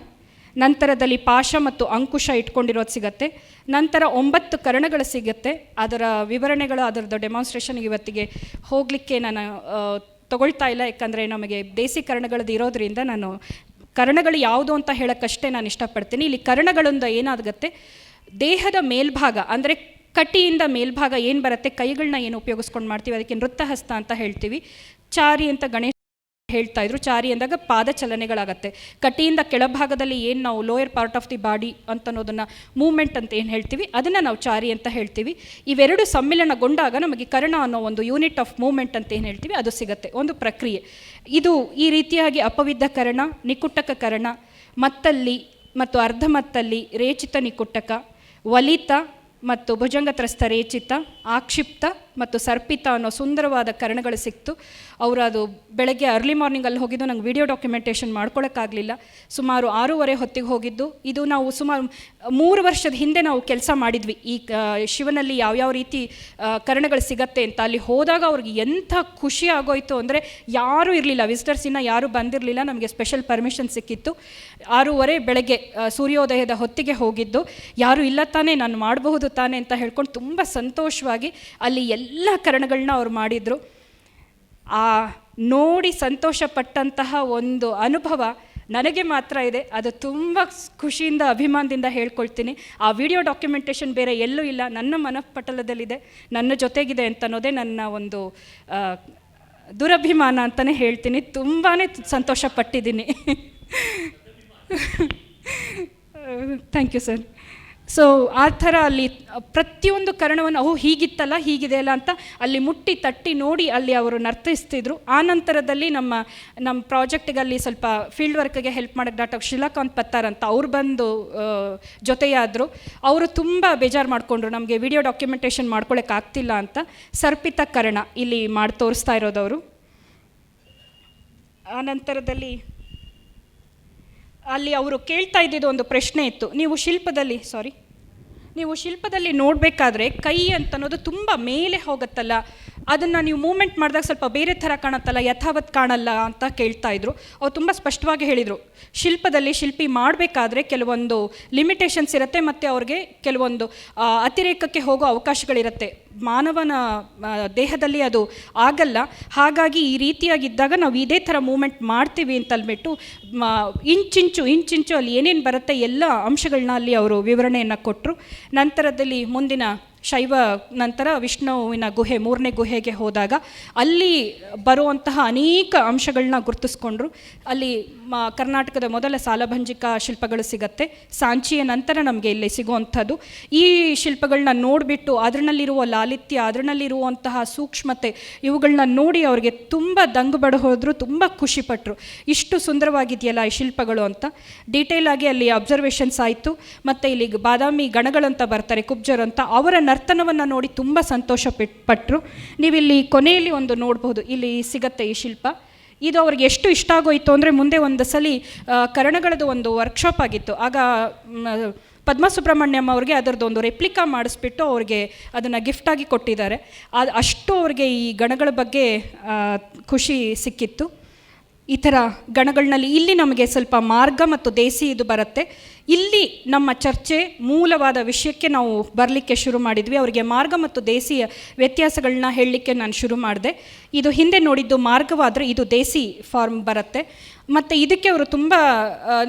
ನಂತರದಲ್ಲಿ ಪಾಶ ಮತ್ತು ಅಂಕುಶ ಇಟ್ಕೊಂಡಿರೋದು ಸಿಗುತ್ತೆ. ನಂತರ 9 ಕರ್ಣಗಳು ಸಿಗುತ್ತೆ. ಅದರ ವಿವರಣೆಗಳು, ಅದರದ್ದು ಡೆಮಾನ್ಸ್ಟ್ರೇಷನ್ಗೆ ಇವತ್ತಿಗೆ ಹೋಗಲಿಕ್ಕೆ ನಾನು ತಗೊಳ್ತಾ ಇಲ್ಲ, ಯಾಕಂದರೆ ನಮಗೆ ದೇಸಿ ಕರ್ಣಗಳದ್ದು ಇರೋದ್ರಿಂದ ನಾನು ಕರ್ಣಗಳು ಯಾವುದು ಅಂತ ಹೇಳೋಕ್ಕಷ್ಟೇ ನಾನು ಇಷ್ಟಪಡ್ತೀನಿ. ಇಲ್ಲಿ ಕರ್ಣಗಳಿಂದ ಏನಾಗುತ್ತೆ, ದೇಹದ ಮೇಲ್ಭಾಗ ಅಂದರೆ ಕಟಿಯಿಂದ ಮೇಲ್ಭಾಗ ಏನು ಬರುತ್ತೆ, ಕೈಗಳನ್ನ ಏನು ಉಪಯೋಗಿಸ್ಕೊಂಡು ಮಾಡ್ತೀವಿ, ಅದಕ್ಕೆ ನೃತ್ಯಹಸ್ತ ಅಂತ ಹೇಳ್ತೀವಿ. ಚಾರಿ ಅಂತ ಗಣೇಶ ಹೇಳ್ತಾ ಇದ್ರು. ಚಾರಿ ಅಂದಾಗ ಪಾದ ಚಲನೆಗಳಾಗತ್ತೆ. ಕಟಿಯಿಂದ ಕೆಳಭಾಗದಲ್ಲಿ ಏನು ನಾವು lower part of the body ಅಂತ ಅನ್ನೋದನ್ನು ಮೂಮೆಂಟ್ ಅಂತ ಏನು ಹೇಳ್ತೀವಿ, ಅದನ್ನು ನಾವು ಚಾರಿ ಅಂತ ಹೇಳ್ತೀವಿ. ಇವೆರಡು ಸಮ್ಮಿಲನಗೊಂಡಾಗ ನಮಗೆ ಕರ್ಣ ಅನ್ನೋ ಒಂದು ಯೂನಿಟ್ ಆಫ್ ಮೂಮೆಂಟ್ ಅಂತ ಏನು ಹೇಳ್ತೀವಿ ಅದು ಸಿಗುತ್ತೆ, ಒಂದು ಪ್ರಕ್ರಿಯೆ. ಇದು ಈ ರೀತಿಯಾಗಿ ಅಪವಿದ್ಧ ಕರ್ಣ, ನಿಕುಟಕ ಕರ್ಣ, ಮತ್ತಲ್ಲಿ ಮತ್ತು ಅರ್ಧಮತ್ತಲ್ಲಿ, ರೇಚಿತ ನಿಕುಟಕ, ವಲಿತ ಮತ್ತು ಭುಜಂಗತ್ರಸ್ಥ ರೇಚಿತ, ಆಕ್ಷಿಪ್ತ ಮತ್ತು ಸರ್ಪಿತ ಅನ್ನೋ ಸುಂದರವಾದ ಕರ್ಣಗಳು ಸಿಕ್ತು. ಅವರು ಅದು ಬೆಳಗ್ಗೆ ಅರ್ಲಿ ಮಾರ್ನಿಂಗಲ್ಲಿ ಹೋಗಿದ್ದು, ನಂಗೆ ವಿಡಿಯೋ ಡಾಕ್ಯುಮೆಂಟೇಷನ್ ಮಾಡ್ಕೊಳ್ಳೋಕ್ಕಾಗಲಿಲ್ಲ. ಸುಮಾರು 6:30 ಹೊತ್ತಿಗೆ ಹೋಗಿದ್ದು. ಇದು ನಾವು ಸುಮಾರು 3 ವರ್ಷದ ಹಿಂದೆ ನಾವು ಕೆಲಸ ಮಾಡಿದ್ವಿ, ಈ ಶಿವನಲ್ಲಿ ಯಾವ್ಯಾವ ರೀತಿ ಕರ್ಣಗಳು ಸಿಗತ್ತೆ ಅಂತ. ಅಲ್ಲಿ ಹೋದಾಗ ಅವ್ರಿಗೆ ಎಂಥ ಖುಷಿ ಆಗೋಯಿತು ಅಂದರೆ, ಯಾರೂ ಇರಲಿಲ್ಲ, ವಿಸಿಟರ್ಸ್ ಇನ್ನೂ ಯಾರೂ ಬಂದಿರಲಿಲ್ಲ. ನಮಗೆ ಸ್ಪೆಷಲ್ ಪರ್ಮಿಷನ್ ಸಿಕ್ಕಿತ್ತು. 6:30 ಬೆಳಗ್ಗೆ ಸೂರ್ಯೋದಯದ ಹೊತ್ತಿಗೆ ಹೋಗಿದ್ದು. ಯಾರೂ ಇಲ್ಲ ತಾನೇ, ನಾನು ಮಾಡಬಹುದು ತಾನೇ ಅಂತ ಹೇಳ್ಕೊಂಡು ತುಂಬ ಸಂತೋಷವಾಗಿ ಅಲ್ಲಿ ಎಲ್ಲ ಕರ್ಣಗಳನ್ನ ಅವ್ರು ಮಾಡಿದರು. ಆ ನೋಡಿ ಸಂತೋಷಪಟ್ಟಂತಹ ಒಂದು ಅನುಭವ ನನಗೆ ಮಾತ್ರ ಇದೆ. ಅದು ತುಂಬ ಖುಷಿಯಿಂದ, ಅಭಿಮಾನದಿಂದ ಹೇಳ್ಕೊಳ್ತೀನಿ. ಆ ವಿಡಿಯೋ ಡಾಕ್ಯುಮೆಂಟೇಷನ್ ಬೇರೆ ಎಲ್ಲೂ ಇಲ್ಲ, ನನ್ನ ಮನಃಪಟಲದಲ್ಲಿದೆ, ನನ್ನ ಜೊತೆಗಿದೆ ಅಂತ ಅನ್ನೋದೇ ನನ್ನ ಒಂದು ದುರಭಿಮಾನ ಅಂತಲೇ ಹೇಳ್ತೀನಿ. ತುಂಬಾ ಸಂತೋಷಪಟ್ಟಿದ್ದೀನಿ. Thank you sir. ಸೊ ಆ ಥರ ಅಲ್ಲಿ ಪ್ರತಿಯೊಂದು ಕರ್ಣವನ್ನು ಹೀಗಿತ್ತಲ್ಲ, ಹೀಗಿದೆ ಅಲ್ಲ ಅಂತ ಅಲ್ಲಿ ಮುಟ್ಟಿ ತಟ್ಟಿ ನೋಡಿ ಅಲ್ಲಿ ಅವರು ನರ್ತಿಸ್ತಿದ್ರು. ಆ ನಂತರದಲ್ಲಿ ನಮ್ಮ ಪ್ರಾಜೆಕ್ಟಿಗೆ ಅಲ್ಲಿ ಸ್ವಲ್ಪ ಫೀಲ್ಡ್ ವರ್ಕ್ಗೆ ಹೆಲ್ಪ್ ಮಾಡೋಕ್ಕೆ ಡಾಕ್ಟರ್ ಶಿಲಾಕಾಂತ್ ಪತ್ತಾರ್ ಅಂತ ಅವ್ರು ಬಂದು ಜೊತೆಯಾದರು. ಅವರು ತುಂಬ ಬೇಜಾರು ಮಾಡಿಕೊಂಡ್ರು, ನಮಗೆ ವಿಡಿಯೋ ಡಾಕ್ಯುಮೆಂಟೇಷನ್ ಮಾಡ್ಕೊಳ್ಳೋಕೆ ಆಗ್ತಿಲ್ಲ ಅಂತ. ಸರ್ಪಿತ ಕರ್ಣ ಇಲ್ಲಿ ಮಾಡಿ ತೋರಿಸ್ತಾ ಇರೋದವರು. ಆ ನಂತರದಲ್ಲಿ ಅಲ್ಲಿ ಅವರು ಕೇಳ್ತಾ ಇದ್ದಿದ್ದು ಒಂದು ಪ್ರಶ್ನೆ ಇತ್ತು, ನೀವು ಶಿಲ್ಪದಲ್ಲಿ ನೋಡಬೇಕಾದ್ರೆ ಕೈ ಅಂತನ್ನೋದು ತುಂಬ ಮೇಲೆ ಹೋಗುತ್ತಲ್ಲ, ಅದನ್ನು ನೀವು ಮೂಮೆಂಟ್ ಮಾಡಿದಾಗ ಸ್ವಲ್ಪ ಬೇರೆ ಥರ ಕಾಣುತ್ತಲ್ಲ, ಯಥಾವತ್ ಕಾಣಲ್ಲ ಅಂತ ಕೇಳ್ತಾ ಇದ್ರು. ಅವ್ರು ತುಂಬ ಸ್ಪಷ್ಟವಾಗಿ ಹೇಳಿದರು, ಶಿಲ್ಪಿ ಮಾಡಬೇಕಾದ್ರೆ ಕೆಲವೊಂದು ಲಿಮಿಟೇಷನ್ಸ್ ಇರುತ್ತೆ ಮತ್ತು ಅವ್ರಿಗೆ ಕೆಲವೊಂದು ಅತಿರೇಕಕ್ಕೆ ಹೋಗೋ ಅವಕಾಶಗಳಿರುತ್ತೆ. ಮಾನವನ ದೇಹದಲ್ಲಿ ಅದು ಆಗಲ್ಲ. ಹಾಗಾಗಿ ಈ ರೀತಿಯಾಗಿದ್ದಾಗ ನಾವು ಇದೇ ಥರ ಮೂಮೆಂಟ್ ಮಾಡ್ತೀವಿ ಅಂತಲ್ಬಿಟ್ಟು ಇಂಚಿಂಚು ಅಲ್ಲಿ ಏನೇನು ಬರುತ್ತೆ ಎಲ್ಲ ಅಂಶಗಳನ್ನ ಅಲ್ಲಿ ಅವರು ವಿವರಣೆಯನ್ನು ಕೊಟ್ಟರು. ನಂತರದಲ್ಲಿ ಮುಂದಿನ ಶೈವ ನಂತರ ವಿಷ್ಣುವಿನ ಗುಹೆ 3ನೇ ಗುಹೆಗೆ ಹೋದಾಗ ಅಲ್ಲಿ ಬರುವಂತಹ ಅನೇಕ ಅಂಶಗಳನ್ನ ಗುರುತಿಸ್ಕೊಂಡ್ರು. ಅಲ್ಲಿ ಕರ್ನಾಟಕದ ಮೊದಲ ಸಾಲಭಂಜಿಕ ಶಿಲ್ಪಗಳು ಸಿಗತ್ತೆ. ಸಾಂಚಿಯ ನಂತರ ನಮಗೆ ಇಲ್ಲಿ ಸಿಗುವಂಥದ್ದು. ಈ ಶಿಲ್ಪಗಳನ್ನ ನೋಡಿಬಿಟ್ಟು ಅದರಲ್ಲಿರುವ ಲಾಲಿತ್ಯ, ಅದರಲ್ಲಿರುವಂತಹ ಸೂಕ್ಷ್ಮತೆ ಇವುಗಳನ್ನ ನೋಡಿ ಅವರಿಗೆ ತುಂಬ ದಂಗು ಬಡ ಹೋದರು, ತುಂಬ ಖುಷಿಪಟ್ಟರು. ಇಷ್ಟು ಸುಂದರವಾಗಿದೆಯಲ್ಲ ಈ ಶಿಲ್ಪಗಳು ಅಂತ. ಡೀಟೇಲ್ ಆಗಿ ಅಲ್ಲಿ ಅಬ್ಸರ್ವೇಷನ್ಸ್ ಆಯಿತು. ಮತ್ತು ಇಲ್ಲಿ ಬಾದಾಮಿ ಗಣಗಳಂತ ಬರ್ತಾರೆ, ಕುಬ್ಜರು ಅಂತ, ಅವರ ನರ್ತನವನ್ನು ನೋಡಿ ತುಂಬ ಸಂತೋಷ ಪಟ್ಟರು. ನೀವಿಲ್ಲಿ ಕೊನೆಯಲ್ಲಿ ಒಂದು ನೋಡ್ಬೋದು, ಇಲ್ಲಿ ಸಿಗತ್ತೆ ಈ ಶಿಲ್ಪ. ಇದು ಅವ್ರಿಗೆ ಎಷ್ಟು ಇಷ್ಟ ಆಗೋಯಿತು ಅಂದರೆ, ಮುಂದೆ ಒಂದು ಸಲ ಕರ್ಣಗಳದ್ದು ಒಂದು ವರ್ಕ್ಶಾಪ್ ಆಗಿತ್ತು. ಆಗ ಪದ್ಮ ಸುಬ್ರಹ್ಮಣ್ಯಂ ಅವ್ರಿಗೆ ಅದರದ್ದು ಒಂದು ರೆಪ್ಲಿಕಾ ಮಾಡಿಸ್ಬಿಟ್ಟು ಅವ್ರಿಗೆ ಅದನ್ನು ಗಿಫ್ಟಾಗಿ ಕೊಟ್ಟಿದ್ದಾರೆ. ಅಷ್ಟು ಅವ್ರಿಗೆ ಈ ಗಣಗಳ ಬಗ್ಗೆ ಖುಷಿ ಸಿಕ್ಕಿತ್ತು. ಈ ಥರ ಗಣಗಳಲ್ಲಿ ಇಲ್ಲಿ ನಮಗೆ ಸ್ವಲ್ಪ ಮಾರ್ಗ ಮತ್ತು ದೇಸಿ ಇದು ಬರುತ್ತೆ. ಇಲ್ಲಿ ನಮ್ಮ ಚರ್ಚೆ ಮೂಲವಾದ ವಿಷಯಕ್ಕೆ ನಾವು ಬರಲಿಕ್ಕೆ ಶುರು ಮಾಡಿದ್ವಿ. ಅವರಿಗೆ ಮಾರ್ಗ ಮತ್ತು ದೇಸಿಯ ವ್ಯತ್ಯಾಸಗಳನ್ನ ಹೇಳಲಿಕ್ಕೆ ನಾನು ಶುರು ಮಾಡಿದೆ. ಇದು ಹಿಂದೆ ನೋಡಿದ್ದು ಮಾರ್ಗವಾದರೆ ಇದು ದೇಸಿ ಫಾರ್ಮ್ ಬರುತ್ತೆ. ಮತ್ತು ಇದಕ್ಕೆ ಅವರು ತುಂಬ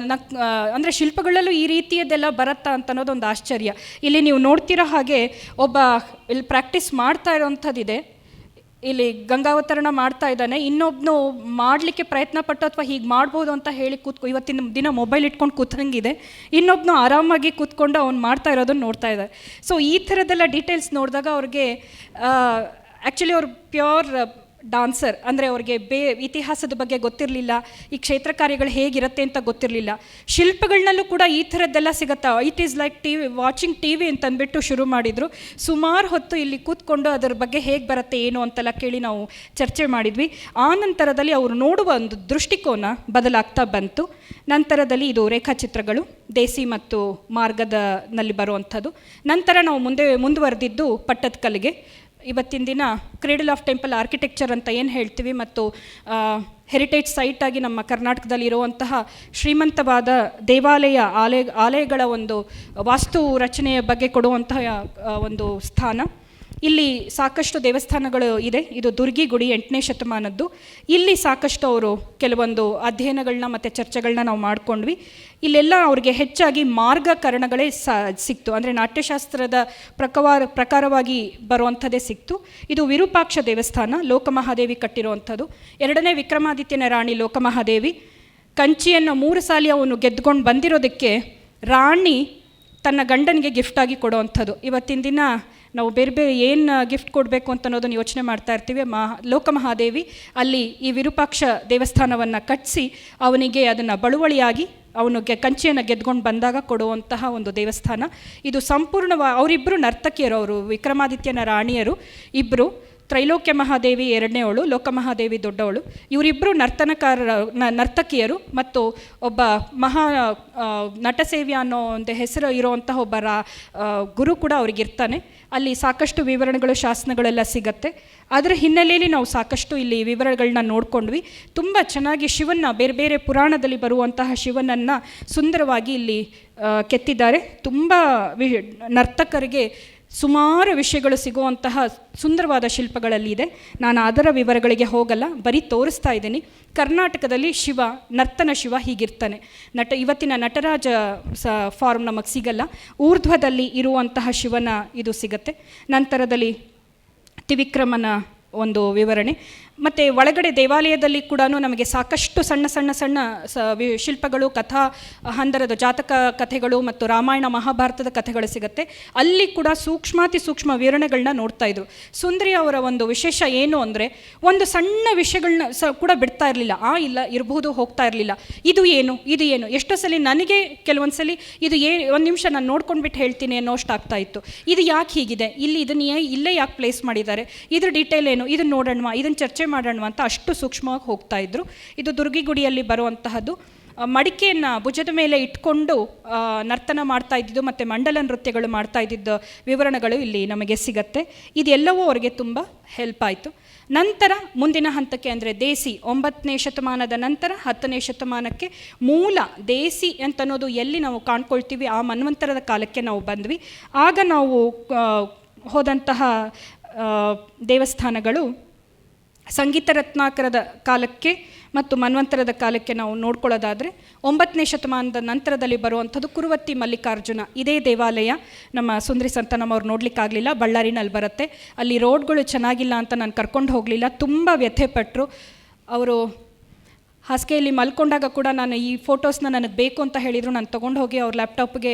ಅಂದರೆ ಶಿಲ್ಪಗಳಲ್ಲೂ ಈ ರೀತಿಯದೆಲ್ಲ ಬರುತ್ತಾ ಅಂತ ಅನ್ನೋದೊಂದು ಆಶ್ಚರ್ಯ. ಇಲ್ಲಿ ನೀವು ನೋಡ್ತಿರೋ ಹಾಗೆ ಒಬ್ಬ ಇಲ್ಲಿ ಪ್ರಾಕ್ಟೀಸ್ ಮಾಡ್ತಾ ಇರೋವಂಥದ್ದಿದೆ. ಇಲ್ಲಿ ಗಂಗಾವತರಣ ಮಾಡ್ತಾ ಇದ್ದಾನೆ, ಇನ್ನೊಬ್ಬನು ಮಾಡಲಿಕ್ಕೆ ಪ್ರಯತ್ನ ಪಟ್ಟು ಅಥವಾ ಹೀಗೆ ಮಾಡ್ಬೋದು ಅಂತ ಹೇಳಿ ಇವತ್ತಿನ ದಿನ ಮೊಬೈಲ್ ಇಟ್ಕೊಂಡು ಕೂತಂಗಿದೆ. ಇನ್ನೊಬ್ಬನು ಆರಾಮಾಗಿ ಕೂತ್ಕೊಂಡು ಅವ್ನು ಮಾಡ್ತಾ ಇರೋದನ್ನು ನೋಡ್ತಾ ಇದ್ದಾರೆ. ಸೊ ಈ ಥರದ್ದೆಲ್ಲ ಡೀಟೇಲ್ಸ್ ನೋಡಿದಾಗ ಅವ್ರಿಗೆ ಆ್ಯಕ್ಚುಲಿ ಅವ್ರು ಪ್ಯೂರ್ ಡಾನ್ಸರ್, ಅಂದರೆ ಅವ್ರಿಗೆ ಇತಿಹಾಸದ ಬಗ್ಗೆ ಗೊತ್ತಿರಲಿಲ್ಲ, ಈ ಕ್ಷೇತ್ರ ಕಾರ್ಯಗಳು ಹೇಗಿರುತ್ತೆ ಅಂತ ಗೊತ್ತಿರಲಿಲ್ಲ. ಶಿಲ್ಪಗಳನ್ನಲ್ಲೂ ಕೂಡ ಈ ಥರದ್ದೆಲ್ಲ ಸಿಗುತ್ತಾ, it is like watching T V ಅಂತಂದ್ಬಿಟ್ಟು ಶುರು ಮಾಡಿದರು. ಸುಮಾರು ಹೊತ್ತು ಇಲ್ಲಿ ಕೂತ್ಕೊಂಡು ಅದರ ಬಗ್ಗೆ ಹೇಗೆ ಬರುತ್ತೆ ಏನು ಅಂತೆಲ್ಲ ಕೇಳಿ ನಾವು ಚರ್ಚೆ ಮಾಡಿದ್ವಿ. ಆ ನಂತರದಲ್ಲಿ ಅವರು ನೋಡುವ ಒಂದು ದೃಷ್ಟಿಕೋನ ಬದಲಾಗ್ತಾ ಬಂತು. ನಂತರದಲ್ಲಿ ಇದು ರೇಖಾಚಿತ್ರಗಳು ದೇಸಿ ಮತ್ತು ಮಾರ್ಗದಲ್ಲಿ ಬರುವಂಥದ್ದು. ನಂತರ ನಾವು ಮುಂದುವರೆದಿದ್ದು ಪಟ್ಟದಕಲ್ಲಿಗೆ. ಇವತ್ತಿನ ದಿನ ಕ್ರೇಡಲ್ ಆಫ್ ಟೆಂಪಲ್ ಆರ್ಕಿಟೆಕ್ಚರ್ ಅಂತ ಏನು ಹೇಳ್ತೀವಿ, ಮತ್ತು ಹೆರಿಟೇಜ್ ಸೈಟ್ ಆಗಿ ನಮ್ಮ ಕರ್ನಾಟಕದಲ್ಲಿ ಇರುವಂತಹ ಶ್ರೀಮಂತವಾದ ಆಲಯಗಳ ಒಂದು ವಾಸ್ತು ರಚನೆಯ ಬಗ್ಗೆ ಕೊಡುವಂತಹ ಒಂದು ಸ್ಥಾನ. ಇಲ್ಲಿ ಸಾಕಷ್ಟು ದೇವಸ್ಥಾನಗಳು ಇದೆ. ಇದು ದುರ್ಗಿ ಗುಡಿ 8ನೇ ಶತಮಾನದ್ದು. ಇಲ್ಲಿ ಸಾಕಷ್ಟು ಅವರು ಕೆಲವೊಂದು ಅಧ್ಯಯನಗಳನ್ನ ಮತ್ತು ಚರ್ಚೆಗಳನ್ನ ನಾವು ಮಾಡ್ಕೊಂಡ್ವಿ. ಇಲ್ಲೆಲ್ಲ ಅವ್ರಿಗೆ ಹೆಚ್ಚಾಗಿ ಮಾರ್ಗಕರಣಗಳೇ ಸಿಕ್ತು, ಅಂದರೆ ನಾಟ್ಯಶಾಸ್ತ್ರದ ಪ್ರಕಾರವಾಗಿ ಬರುವಂಥದ್ದೇ ಸಿಕ್ತು. ಇದು ವಿರೂಪಾಕ್ಷ ದೇವಸ್ಥಾನ, ಲೋಕಮಹಾದೇವಿ ಕಟ್ಟಿರುವಂಥದ್ದು. 2ನೇ ವಿಕ್ರಮಾದಿತ್ಯನ ರಾಣಿ ಲೋಕಮಹಾದೇವಿ ಕಂಚಿಯನ್ನು 3 ಸಾಲಿ ಅವನು ಗೆದ್ದುಕೊಂಡು ಬಂದಿರೋದಕ್ಕೆ ರಾಣಿ ತನ್ನ ಗಂಡನಿಗೆ ಗಿಫ್ಟಾಗಿ ಕೊಡೋವಂಥದ್ದು. ಇವತ್ತಿನ ದಿನ ನಾವು ಬೇರೆ ಬೇರೆ ಏನು ಗಿಫ್ಟ್ ಕೊಡಬೇಕು ಅಂತ ಅನ್ನೋದನ್ನು ಯೋಚನೆ ಮಾಡ್ತಾ ಇರ್ತೀವಿ. ಲೋಕಮಹಾದೇವಿ ಅಲ್ಲಿ ಈ ವಿರೂಪಾಕ್ಷ ದೇವಸ್ಥಾನವನ್ನು ಕಟ್ಟಿಸಿ ಅವನಿಗೆ ಅದನ್ನು ಬಳುವಳಿಯಾಗಿ ಅವನು ಕಂಚಿಯನ್ನು ಗೆದ್ಕೊಂಡು ಬಂದಾಗ ಕೊಡುವಂತಹ ಒಂದು ದೇವಸ್ಥಾನ ಇದು. ಅವರಿಬ್ಬರು ನರ್ತಕಿಯರು, ಅವರು ವಿಕ್ರಮಾದಿತ್ಯನ ರಾಣಿಯರು ಇಬ್ಬರು. ತ್ರೈಲೋಕ್ಯ ಮಹಾದೇವಿ 2ನೇವಳು, ಲೋಕಮಹಾದೇವಿ ದೊಡ್ಡವಳು. ಇವರಿಬ್ಬರು ನರ್ತಕಿಯರು ಮತ್ತು ಒಬ್ಬ ನಟಸೇವ್ಯ ಅನ್ನೋ ಒಂದು ಹೆಸರು ಇರುವಂತಹ ಒಬ್ಬ ಗುರು ಕೂಡ ಅವ್ರಿಗಿರ್ತಾನೆ. ಅಲ್ಲಿ ಸಾಕಷ್ಟು ವಿವರಣೆಗಳು, ಶಾಸನಗಳೆಲ್ಲ ಸಿಗತ್ತೆ. ಅದರ ಹಿನ್ನೆಲೆಯಲ್ಲಿ ನಾವು ಸಾಕಷ್ಟು ಇಲ್ಲಿ ವಿವರಗಳನ್ನ ನೋಡ್ಕೊಂಡ್ವಿ. ತುಂಬ ಚೆನ್ನಾಗಿ ಶಿವನ್ನ, ಬೇರೆ ಬೇರೆ ಪುರಾಣದಲ್ಲಿ ಬರುವಂತಹ ಶಿವನನ್ನು ಸುಂದರವಾಗಿ ಇಲ್ಲಿ ಕೆತ್ತಿದ್ದಾರೆ. ತುಂಬ ನರ್ತಕರಿಗೆ ಸುಮಾರು ವಿಷಯಗಳು ಸಿಗುವಂತಹ ಸುಂದರವಾದ ಶಿಲ್ಪಗಳಲ್ಲಿ ಇದೆ. ನಾನು ಅದರ ವಿವರಗಳಿಗೆ ಹೋಗಲ್ಲ, ಬರೀ ತೋರಿಸ್ತಾ ಇದ್ದೀನಿ. ಕರ್ನಾಟಕದಲ್ಲಿ ನರ್ತನ ಶಿವ ಹೀಗಿರ್ತಾನೆ. ಇವತ್ತಿನ ನಟರಾಜ ಫಾರ್ಮ್ ನಮಗೆ ಸಿಗಲ್ಲ. ಊರ್ಧ್ವದಲ್ಲಿ ಇರುವಂತಹ ಶಿವನ ಇದು ಸಿಗತ್ತೆ. ನಂತರದಲ್ಲಿ ತ್ರಿವಿಕ್ರಮನ ಒಂದು ವಿವರಣೆ. ಮತ್ತು ಒಳಗಡೆ ದೇವಾಲಯದಲ್ಲಿ ಕೂಡ ನಮಗೆ ಸಾಕಷ್ಟು ಸಣ್ಣ ಸಣ್ಣ ಸಣ್ಣ ಶಿಲ್ಪಗಳು, ಕಥಾ ಹಂದರದ ಜಾತಕ ಕಥೆಗಳು ಮತ್ತು ರಾಮಾಯಣ ಮಹಾಭಾರತದ ಕಥೆಗಳು ಸಿಗುತ್ತೆ. ಅಲ್ಲಿ ಕೂಡ ಸೂಕ್ಷ್ಮಾತಿ ಸೂಕ್ಷ್ಮ ವಿವರಣೆಗಳನ್ನ ನೋಡ್ತಾ ಇದ್ರು. ಸುಂದರಿ ಅವರ ಒಂದು ವಿಶೇಷ ಏನು ಅಂದರೆ, ಒಂದು ಸಣ್ಣ ವಿಷಯಗಳನ್ನ ಕೂಡ ಬಿಡ್ತಾ ಇರಲಿಲ್ಲ. ಇಲ್ಲ ಇರಬಹುದು, ಹೋಗ್ತಾ ಇರಲಿಲ್ಲ. ಇದು ಏನು, ಎಷ್ಟೋ ಸಲ ನನಗೆ ಕೆಲವೊಂದು ಸಲ ಇದು ಒಂದು ನಿಮಿಷ ನಾನು ನೋಡ್ಕೊಂಡ್ಬಿಟ್ಟು ಹೇಳ್ತೀನಿ ಅನ್ನೋಷ್ಟು ಆಗ್ತಾ ಇತ್ತು. ಇದು ಯಾಕೆ ಹೀಗಿದೆ, ಇಲ್ಲೇ ಯಾಕೆ ಪ್ಲೇಸ್ ಮಾಡಿದ್ದಾರೆ, ಇದ್ರ ಡೀಟೇಲ್ ಏನು, ಇದನ್ನು ನೋಡೋಣ, ಇದನ್ನು ಚರ್ಚೆ ಮಾಡೋಣ ಅಂತ ಅಷ್ಟು ಸೂಕ್ಷ್ಮವಾಗಿ ಹೋಗ್ತಾ ಇದ್ರು. ಇದು ದುರ್ಗಿಗುಡಿಯಲ್ಲಿ ಬರುವಂತಹದ್ದು. ಮಡಿಕೆಯನ್ನು ಭುಜದ ಮೇಲೆ ಇಟ್ಕೊಂಡು ನರ್ತನ ಮಾಡ್ತಾ ಇದ್ದಿದ್ದು ಮತ್ತು ಮಂಡಲ ನೃತ್ಯಗಳು ಮಾಡ್ತಾ ಇದ್ದಿದ್ದ ವಿವರಣೆಗಳು ಇಲ್ಲಿ ನಮಗೆ ಸಿಗತ್ತೆ. ಇದೆಲ್ಲವೂ ಅವರಿಗೆ ತುಂಬ ಹೆಲ್ಪ್ ಆಯಿತು. ನಂತರ ಮುಂದಿನ ಹಂತಕ್ಕೆ ಅಂದರೆ ದೇಸಿ 9ನೇ ಶತಮಾನದ ನಂತರ 10ನೇ ಶತಮಾನಕ್ಕೆ ಮೂಲ ದೇಸಿ ಅಂತನ್ನೋದು ಎಲ್ಲಿ ನಾವು ಕಾಣ್ಕೊಳ್ತೀವಿ, ಆ ಮನ್ವಂತರದ ಕಾಲಕ್ಕೆ ನಾವು ಬಂದ್ವಿ. ಆಗ ನಾವು ಹೋದಂತಹ ದೇವಸ್ಥಾನಗಳು ಸಂಗೀತ ರತ್ನಾಕರದ ಕಾಲಕ್ಕೆ ಮತ್ತು ಮನ್ವಂತರದ ಕಾಲಕ್ಕೆ ನಾವು ನೋಡ್ಕೊಳ್ಳೋದಾದರೆ 9ನೇ ಶತಮಾನದ ನಂತರದಲ್ಲಿ ಬರುವಂಥದ್ದು ಕುರುವತ್ತಿ ಮಲ್ಲಿಕಾರ್ಜುನ. ಇದೇ ದೇವಾಲಯ ನಮ್ಮ ಸುಂದರಿ ಸಂತಾನಮ್ಮ ಅವ್ರು ನೋಡಲಿಕ್ಕಾಗಲಿಲ್ಲ, ಬಳ್ಳಾರಿನಲ್ಲಿ ಬರುತ್ತೆ. ಅಲ್ಲಿ ರೋಡ್ಗಳು ಚೆನ್ನಾಗಿಲ್ಲ ಅಂತ ನಾನು ಕರ್ಕೊಂಡು ಹೋಗಲಿಲ್ಲ. ತುಂಬ ವ್ಯಥೆಪಟ್ಟರು ಅವರು. ಹಾಸಿಗೆಯಲ್ಲಿ ಮಲ್ಕೊಂಡಾಗ ಕೂಡ ನಾನು ಈ ಫೋಟೋಸ್ನ ನನಗೆ ಬೇಕು ಅಂತ ಹೇಳಿದರು. ನಾನು ತೊಗೊಂಡು ಹೋಗಿ ಅವ್ರ ಲ್ಯಾಪ್ಟಾಪ್ಗೆ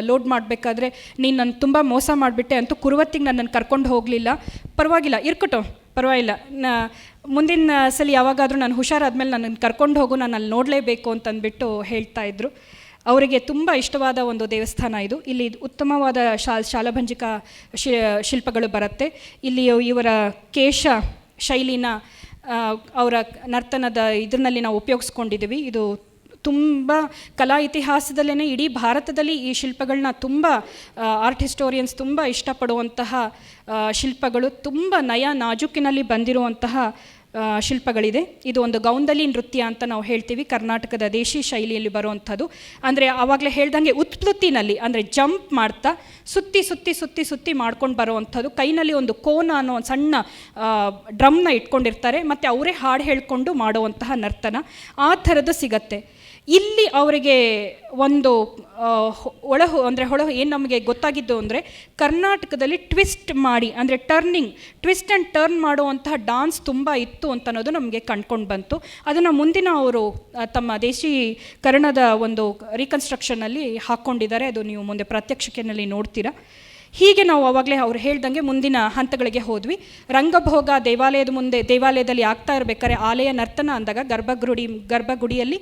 ಲೋಡ್ ಮಾಡಬೇಕಾದ್ರೆ ನೀನು ನನ್ನ ತುಂಬ ಮೋಸ ಮಾಡಿಬಿಟ್ಟೆ ಅಂತೂ ಕುರುವತ್ತಿಗೆ ನನ್ನನ್ನು ಕರ್ಕೊಂಡು ಹೋಗಲಿಲ್ಲ. ಪರವಾಗಿಲ್ಲ, ಪರವಾಗಿಲ್ಲ, ಮುಂದಿನ ಸಲ ಯಾವಾಗಾದರೂ ನಾನು ಹುಷಾರಾದ್ಮೇಲೆ ನನ್ನನ್ನು ಕರ್ಕೊಂಡು ಹೋಗು, ನಾನು ಅಲ್ಲಿ ನೋಡಲೇಬೇಕು ಅಂತಂದ್ಬಿಟ್ಟು ಹೇಳ್ತಾಯಿದ್ರು. ಅವರಿಗೆ ತುಂಬ ಇಷ್ಟವಾದ ಒಂದು ದೇವಸ್ಥಾನ ಇದು. ಇಲ್ಲಿ ಉತ್ತಮವಾದ ಶಾಲಭಂಜಿಕ ಶಿಲ್ಪಗಳು ಬರುತ್ತೆ. ಇಲ್ಲಿ ಇವರ ಕೇಶ ಶೈಲಿನ ಅವರ ನರ್ತನದ ಇದರಲ್ಲಿ ನಾವು ಉಪಯೋಗಿಸ್ಕೊಂಡಿದ್ದೀವಿ. ಇದು ತುಂಬ ಕಲಾ ಇತಿಹಾಸದಲ್ಲೇ ಇಡೀ ಭಾರತದಲ್ಲಿ ಈ ಶಿಲ್ಪಗಳನ್ನ ತುಂಬ ಆರ್ಟ್ ಹಿಸ್ಟೋರಿಯನ್ಸ್ ತುಂಬ ಇಷ್ಟಪಡುವಂತಹ ಶಿಲ್ಪಗಳು. ತುಂಬ ನಾಜೂಕಿನಲ್ಲಿ ಬಂದಿರುವಂತಹ ಶಿಲ್ಪಗಳಿದೆ. ಇದು ಒಂದು ಗೌಂದಲಿ ನೃತ್ಯ ಅಂತ ನಾವು ಹೇಳ್ತೀವಿ, ಕರ್ನಾಟಕದ ದೇಶಿ ಶೈಲಿಯಲ್ಲಿ ಬರುವಂಥದ್ದು. ಅಂದರೆ ಆವಾಗಲೇ ಹೇಳ್ದಂಗೆ ಉತ್ಪ್ಲುತಿನಲ್ಲಿ, ಅಂದರೆ ಜಂಪ್ ಮಾಡ್ತಾ ಸುತ್ತಿ ಸುತ್ತಿ ಸುತ್ತಿ ಸುತ್ತಿ ಮಾಡ್ಕೊಂಡು ಬರುವಂಥದ್ದು. ಕೈನಲ್ಲಿ ಒಂದು ಕೋನ ಅನ್ನೋ ಒಂದು ಸಣ್ಣ ಡ್ರಮ್ನ ಇಟ್ಕೊಂಡಿರ್ತಾರೆ, ಮತ್ತು ಅವರೇ ಹಾಡು ಹೇಳ್ಕೊಂಡು ಮಾಡುವಂತಹ ನರ್ತನ ಆ ಥರದ್ದು ಸಿಗತ್ತೆ. ಇಲ್ಲಿ ಅವರಿಗೆ ಒಂದು ಹೊಳಹು ಏನು ನಮಗೆ ಗೊತ್ತಾಗಿದ್ದು ಅಂದರೆ, ಕರ್ನಾಟಕದಲ್ಲಿ ಟ್ವಿಸ್ಟ್ ಮಾಡಿ, ಅಂದರೆ ಟ್ವಿಸ್ಟ್ ಆ್ಯಂಡ್ ಟರ್ನ್ ಮಾಡುವಂತಹ ಡಾನ್ಸ್ ತುಂಬ ಇತ್ತು ಅಂತ ಅನ್ನೋದು ನಮಗೆ ಕಂಡ್ಕೊಂಡು ಬಂತು. ಅದನ್ನು ಮುಂದಿನ ಅವರು ತಮ್ಮ ದೇಶೀಕರಣದ ಒಂದು ರೀಕನ್ಸ್ಟ್ರಕ್ಷನಲ್ಲಿ ಹಾಕ್ಕೊಂಡಿದ್ದಾರೆ. ಅದು ನೀವು ಮುಂದೆ ಪ್ರಾತ್ಯಕ್ಷಿಕೆಯಲ್ಲಿ ನೋಡ್ತೀರಾ. ಹೀಗೆ ನಾವು ಆವಾಗಲೇ ಅವ್ರು ಹೇಳ್ದಂಗೆ ಮುಂದಿನ ಹಂತಗಳಿಗೆ ಹೋದ್ವಿ. ರಂಗಭೋಗ ದೇವಾಲಯದಲ್ಲಿ ಆಗ್ತಾ ಇರಬೇಕಾದ್ರೆ ಆಲಯ ನರ್ತನ ಅಂದಾಗ ಗರ್ಭಗುಡಿಯಲ್ಲಿ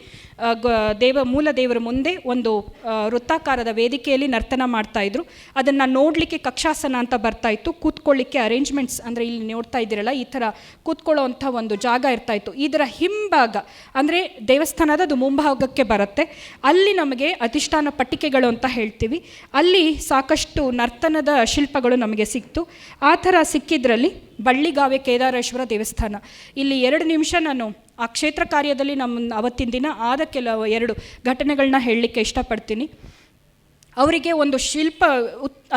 ಮೂಲ ದೇವರ ಮುಂದೆ ಒಂದು ವೃತ್ತಾಕಾರದ ವೇದಿಕೆಯಲ್ಲಿ ನರ್ತನ ಮಾಡ್ತಾಯಿದ್ರು. ಅದನ್ನು ನೋಡಲಿಕ್ಕೆ ಕಕ್ಷಾಸನ ಅಂತ ಬರ್ತಾಯಿತ್ತು. ಕೂತ್ಕೊಳ್ಳಿಕ್ಕೆ ಅರೇಂಜ್ಮೆಂಟ್ಸ್ ಅಂದರೆ ಇಲ್ಲಿ ನೋಡ್ತಾ ಇದ್ದೀರಲ್ಲ ಈ ಥರ ಕೂತ್ಕೊಳ್ಳೋವಂಥ ಒಂದು ಜಾಗ ಇರ್ತಾಯಿತ್ತು. ಇದರ ಹಿಂಭಾಗ ಅಂದರೆ ದೇವಸ್ಥಾನದ ಅದು ಮುಂಭಾಗಕ್ಕೆ ಬರುತ್ತೆ. ಅಲ್ಲಿ ನಮಗೆ ಅಧಿಷ್ಠಾನ ಪಟ್ಟಿಕೆಗಳು ಅಂತ ಹೇಳ್ತೀವಿ. ಅಲ್ಲಿ ಸಾಕಷ್ಟು ನರ್ತನದ ಶಿಲ್ಪಗಳು ನಮಗೆ ಸಿಕ್ತು. ಆ ಥರ ಸಿಕ್ಕಿದ್ರಲ್ಲಿ ಬಳ್ಳಿಗಾವೆ ಕೇದಾರೇಶ್ವರ ದೇವಸ್ಥಾನ. ಇಲ್ಲಿ 2 ನಿಮಿಷ ನಾನು ಆ ಕ್ಷೇತ್ರ ಕಾರ್ಯದಲ್ಲಿ ಅವತ್ತಿನ ದಿನ ಆದ ಕೆಲವು 2 ಘಟನೆಗಳನ್ನ ಹೇಳಲಿಕ್ಕೆ ಇಷ್ಟಪಡ್ತೀನಿ. ಅವರಿಗೆ ಒಂದು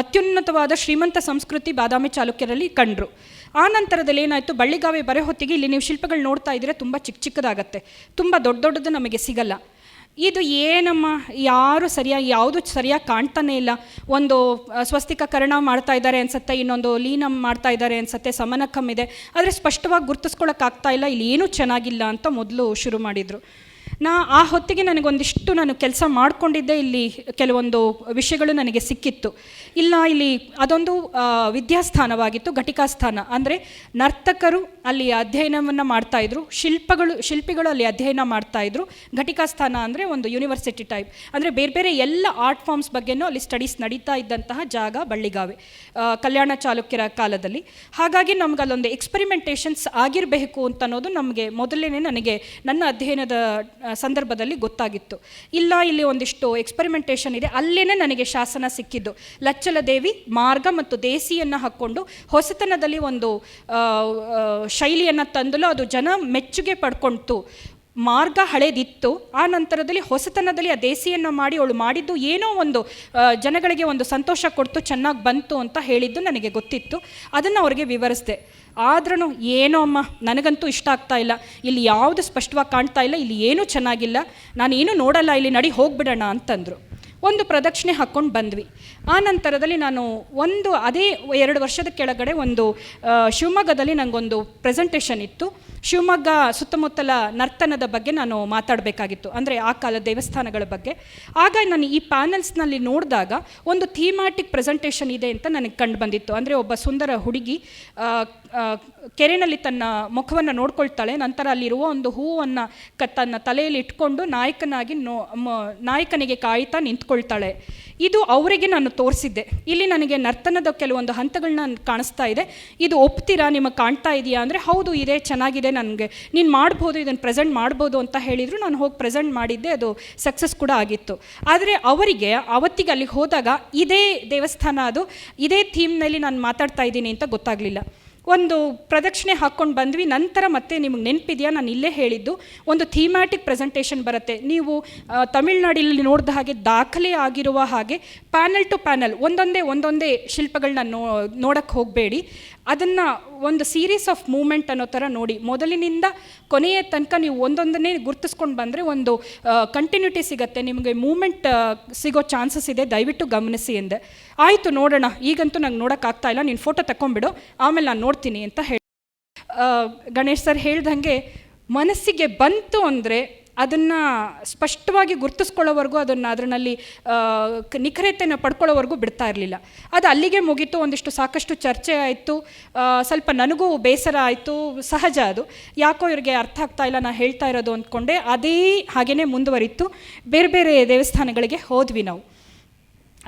ಅತ್ಯುನ್ನತವಾದ ಶ್ರೀಮಂತ ಸಂಸ್ಕೃತಿ ಬಾದಾಮಿ ಚಾಲುಕ್ಯರಲ್ಲಿ ಕಂಡರು. ಆ ನಂತರದಲ್ಲಿ ಏನಾಯಿತು, ಬಳ್ಳಿಗಾವೆ ಬರೋ ಹೊತ್ತಿಗೆ ಇಲ್ಲಿ ನೀವು ಶಿಲ್ಪಗಳು ನೋಡ್ತಾ ಇದ್ದರೆ ತುಂಬ ಚಿಕ್ಕದಾಗತ್ತೆ, ತುಂಬ ದೊಡ್ಡದು ನಮಗೆ ಸಿಗಲ್ಲ. ಇದು ಏನಮ್ಮ ಯಾವುದು ಸರಿಯಾಗಿ ಕಾಣ್ತಾನೇ ಇಲ್ಲ. ಒಂದು ಸ್ವಸ್ತಿಕ ಕರ್ಣ ಮಾಡ್ತಾ ಇದ್ದಾರೆ ಅನ್ಸುತ್ತೆ, ಇನ್ನೊಂದು ಲೀನಂ ಮಾಡ್ತಾ ಇದ್ದಾರೆ ಅನ್ಸುತ್ತೆ, ಸಮನಕಂ ಇದೆ, ಆದರೆ ಸ್ಪಷ್ಟವಾಗಿ ಗುರ್ತಿಸ್ಕೊಳ್ಳೋಕ್ಕಾಗ್ತಾ ಇಲ್ಲ, ಇಲ್ಲಿ ಏನೂ ಚೆನ್ನಾಗಿಲ್ಲ ಅಂತ ಮೊದಲು ಶುರು ಮಾಡಿದರು. ಆ ಹೊತ್ತಿಗೆ ನನಗೊಂದಿಷ್ಟು ನಾನು ಕೆಲಸ ಮಾಡಿಕೊಂಡಿದ್ದೆ. ಇಲ್ಲಿ ಕೆಲವೊಂದು ವಿಷಯಗಳು ನನಗೆ ಸಿಕ್ಕಿತ್ತು. ಇಲ್ಲಿ ಅದೊಂದು ವಿದ್ಯಾಸ್ಥಾನವಾಗಿತ್ತು, ಘಟಿಕಾಸ್ಥಾನ. ಅಂದರೆ ನರ್ತಕರು ಅಲ್ಲಿ ಅಧ್ಯಯನವನ್ನು ಮಾಡ್ತಾಯಿದ್ರು, ಶಿಲ್ಪಿಗಳು ಅಲ್ಲಿ ಅಧ್ಯಯನ ಮಾಡ್ತಾಯಿದ್ರು. ಘಟಿಕಾಸ್ಥಾನ ಅಂದರೆ ಒಂದು ಯೂನಿವರ್ಸಿಟಿ ಟೈಪ್, ಅಂದರೆ ಬೇರೆ ಎಲ್ಲ ಆರ್ಟ್ ಫಾರ್ಮ್ಸ್ ಬಗ್ಗೆನೂ ಅಲ್ಲಿ ಸ್ಟಡೀಸ್ ನಡೀತಾ ಇದ್ದಂತಹ ಜಾಗ ಬಳ್ಳಿಗಾವೆ ಕಲ್ಯಾಣ ಚಾಲುಕ್ಯರ ಕಾಲದಲ್ಲಿ. ಹಾಗಾಗಿ ನಮ್ಗೆ ಅಲ್ಲೊಂದು ಎಕ್ಸ್ಪರಿಮೆಂಟೇಷನ್ಸ್ ಆಗಿರಬೇಕು ಅಂತ ಅನ್ನೋದು ನನಗೆ ನನ್ನ ಅಧ್ಯಯನದ ಸಂದರ್ಭದಲ್ಲಿ ಗೊತ್ತಾಗಿತ್ತು. ಇಲ್ಲಿ ಒಂದಿಷ್ಟು ಎಕ್ಸ್ಪರಿಮೆಂಟೇಷನ್ ಇದೆ. ಅಲ್ಲೇ ನನಗೆ ಶಾಸನ ಸಿಕ್ಕಿದ್ದು. ಲಚ್ಚಲದೇವಿ ಮಾರ್ಗ ಮತ್ತು ದೇಸಿಯನ್ನು ಹಾಕ್ಕೊಂಡು ಹೊಸತನದಲ್ಲಿ ಒಂದು ಶೈಲಿಯನ್ನು ತಂದಲು. ಅದು ಜನ ಮೆಚ್ಚುಗೆ ಪಡ್ಕೊಳ್ತು. ಮಾರ್ಗ ಹಳೇದಿತ್ತು, ಆ ನಂತರದಲ್ಲಿ ಹೊಸತನದಲ್ಲಿ ಆ ದೇಸಿಯನ್ನು ಮಾಡಿ ಅವಳು ಮಾಡಿದ್ದು ಏನೋ ಒಂದು ಜನಗಳಿಗೆ ಒಂದು ಸಂತೋಷ ಕೊಡ್ತು, ಚೆನ್ನಾಗಿ ಬಂತು ಅಂತ ಹೇಳಿದ್ದು ನನಗೆ ಗೊತ್ತಿತ್ತು. ಅದನ್ನು ಅವ್ರಿಗೆ ವಿವರಿಸಿದೆ. ಆದ್ರೂ ಏನೋ ಅಮ್ಮ ನನಗಂತೂ ಇಷ್ಟ ಆಗ್ತಾ ಇಲ್ಲ, ಇಲ್ಲಿ ಯಾವುದು ಸ್ಪಷ್ಟವಾಗಿ ಕಾಣ್ತಾ ಇಲ್ಲ, ಇಲ್ಲಿ ಏನೂ ಚೆನ್ನಾಗಿಲ್ಲ, ನಾನೇನು ನೋಡಲ್ಲ, ಇಲ್ಲಿ ನಡಿ ಹೋಗ್ಬಿಡೋಣ ಅಂತಂದರು. ಒಂದು ಪ್ರದಕ್ಷಿಣೆ ಹಾಕ್ಕೊಂಡು ಬಂದ್ವಿ. ಆ ನಂತರದಲ್ಲಿ ನಾನು ಅದೇ 2 ವರ್ಷದ ಕೆಳಗಡೆ ಶಿವಮೊಗ್ಗದಲ್ಲಿ ನನಗೊಂದು ಪ್ರೆಸೆಂಟೇಷನ್ ಇತ್ತು. ಶಿವಮೊಗ್ಗ ಸುತ್ತಮುತ್ತಲ ನರ್ತನದ ಬಗ್ಗೆ ನಾನು ಮಾತಾಡಬೇಕಾಗಿತ್ತು, ಅಂದರೆ ಆ ಕಾಲದ ದೇವಸ್ಥಾನಗಳ ಬಗ್ಗೆ. ಆಗ ನಾನು ಈ ಪ್ಯಾನಲ್ಸ್ನಲ್ಲಿ ನೋಡಿದಾಗ ಒಂದು ಥೀಮ್ಯಾಟಿಕ್ ಪ್ರೆಸೆಂಟೇಷನ್ ಇದೆ ಅಂತ ನನಗೆ ಕಂಡು ಬಂದಿತ್ತು. ಅಂದರೆ ಒಬ್ಬ ಸುಂದರ ಹುಡುಗಿ ಕೆರೆಯಲ್ಲಿ ತನ್ನ ಮುಖವನ್ನು ನೋಡ್ಕೊಳ್ತಾಳೆ, ನಂತರ ಅಲ್ಲಿರುವ ಒಂದು ಹೂವನ್ನು ತನ್ನ ತಲೆಯಲ್ಲಿ ಇಟ್ಕೊಂಡು ನಾಯಕನಿಗೆ ಕಾಯ್ತಾ ನಿಂತ್ಕೊಳ್ತಾಳೆ. ಇದು ಅವರಿಗೆ ನಾನು ತೋರಿಸಿದ್ದೆ. ಇಲ್ಲಿ ನನಗೆ ನರ್ತನದ ಕೆಲವೊಂದು ಹಂತಗಳನ್ನ ಕಾಣಿಸ್ತಾ ಇದೆ, ಇದು ಒಪ್ತೀರಾ, ನಿಮಗೆ ಕಾಣ್ತಾ ಇದೆಯಾ ಅಂದರೆ ಹೌದು ಇದೆ, ಚೆನ್ನಾಗಿದೆ, ನನಗೆ ನೀನು ಮಾಡ್ಬೋದು, ಇದನ್ನು ಪ್ರೆಸೆಂಟ್ ಮಾಡ್ಬೋದು ಅಂತ ಹೇಳಿದರು. ನಾನು ಹೋಗಿ ಪ್ರೆಸೆಂಟ್ ಮಾಡಿದ್ದೆ, ಅದು ಸಕ್ಸಸ್ ಕೂಡ ಆಗಿತ್ತು. ಆದರೆ ಅವರಿಗೆ ಅವತ್ತಿಗೆ ಅಲ್ಲಿಗೆ ಹೋದಾಗ ಇದೇ ದೇವಸ್ಥಾನ, ಅದು ಇದೇ ಥೀಮ್ನಲ್ಲಿ ನಾನು ಮಾತಾಡ್ತಾ ಇದ್ದೀನಿ ಅಂತ ಗೊತ್ತಾಗಲಿಲ್ಲ. ಒಂದು ಪ್ರದಕ್ಷಿಣೆ ಹಾಕ್ಕೊಂಡು ಬಂದ್ವಿ. ನಂತರ ಮತ್ತೆ ನಿಮಗೆ ನೆನಪಿದೆಯಾ, ನಾನು ಇಲ್ಲೇ ಹೇಳಿದ್ದು ಒಂದು ಥೀಮ್ಯಾಟಿಕ್ ಪ್ರೆಸೆಂಟೇಷನ್ ಬರುತ್ತೆ. ನೀವು ತಮಿಳ್ನಾಡಿನಲ್ಲಿ ನೋಡಿದ ಹಾಗೆ ದಾಖಲೆ ಆಗಿರುವ ಹಾಗೆ ಪ್ಯಾನಲ್ ಟು ಪ್ಯಾನಲ್ ಒಂದೊಂದೇ ಶಿಲ್ಪಗಳನ್ನ ನೋಡೋಕ್ಕೆ ಹೋಗಬೇಡಿ. ಅದನ್ನು ಒಂದು ಸೀರೀಸ್ ಆಫ್ ಮೂಮೆಂಟ್ ಅನ್ನೋ ಥರ ನೋಡಿ. ಮೊದಲಿನಿಂದ ಕೊನೆಯ ತನಕ ನೀವು ಒಂದೊಂದನ್ನೇ ಗುರ್ತಿಸ್ಕೊಂಡು ಬಂದರೆ ಒಂದು ಕಂಟಿನ್ಯೂಟಿ ಸಿಗುತ್ತೆ, ನಿಮಗೆ ಮೂಮೆಂಟ್ ಸಿಗೋ ಚಾನ್ಸಸ್ ಇದೆ, ದಯವಿಟ್ಟು ಗಮನಿಸಿ ಎಂದೆ. ಆಯಿತು ನೋಡೋಣ, ಈಗಂತೂ ನಂಗೆ ನೋಡೋಕ್ಕಾಗ್ತಾ ಇಲ್ಲ, ನೀನು ಫೋಟೋ ತಗೊಂಬಿಡು, ಆಮೇಲೆ ನಾನು ನೋಡ್ತೀನಿ ಅಂತ ಹೇಳಿ ಗಣೇಶ್ ಸರ್ ಹೇಳ್ದಂಗೆ ಮನಸ್ಸಿಗೆ ಬಂತು ಅಂದರೆ ಅದನ್ನು ಸ್ಪಷ್ಟವಾಗಿ ಗುರ್ತಿಸ್ಕೊಳ್ಳೋವರೆಗೂ ಅದರಲ್ಲಿ ನಿಖರತೆಯನ್ನು ಪಡ್ಕೊಳ್ಳೋವರೆಗೂ ಬಿಡ್ತಾ ಇರಲಿಲ್ಲ. ಅದು ಅಲ್ಲಿಗೆ ಮುಗೀತು. ಒಂದಿಷ್ಟು ಸಾಕಷ್ಟು ಚರ್ಚೆ ಆಯಿತು, ಸ್ವಲ್ಪ ನನಗೂ ಬೇಸರ ಆಯಿತು, ಸಹಜ ಅದು. ಯಾಕೋ ಇವ್ರಿಗೆ ಅರ್ಥ ಆಗ್ತಾ ಇಲ್ಲ ನಾನು ಹೇಳ್ತಾ ಇರೋದು ಅಂದ್ಕೊಂಡೆ. ಹಾಗೇ ಮುಂದುವರಿತು. ಬೇರೆ ದೇವಸ್ಥಾನಗಳಿಗೆ ಹೋದ್ವಿ ನಾವು.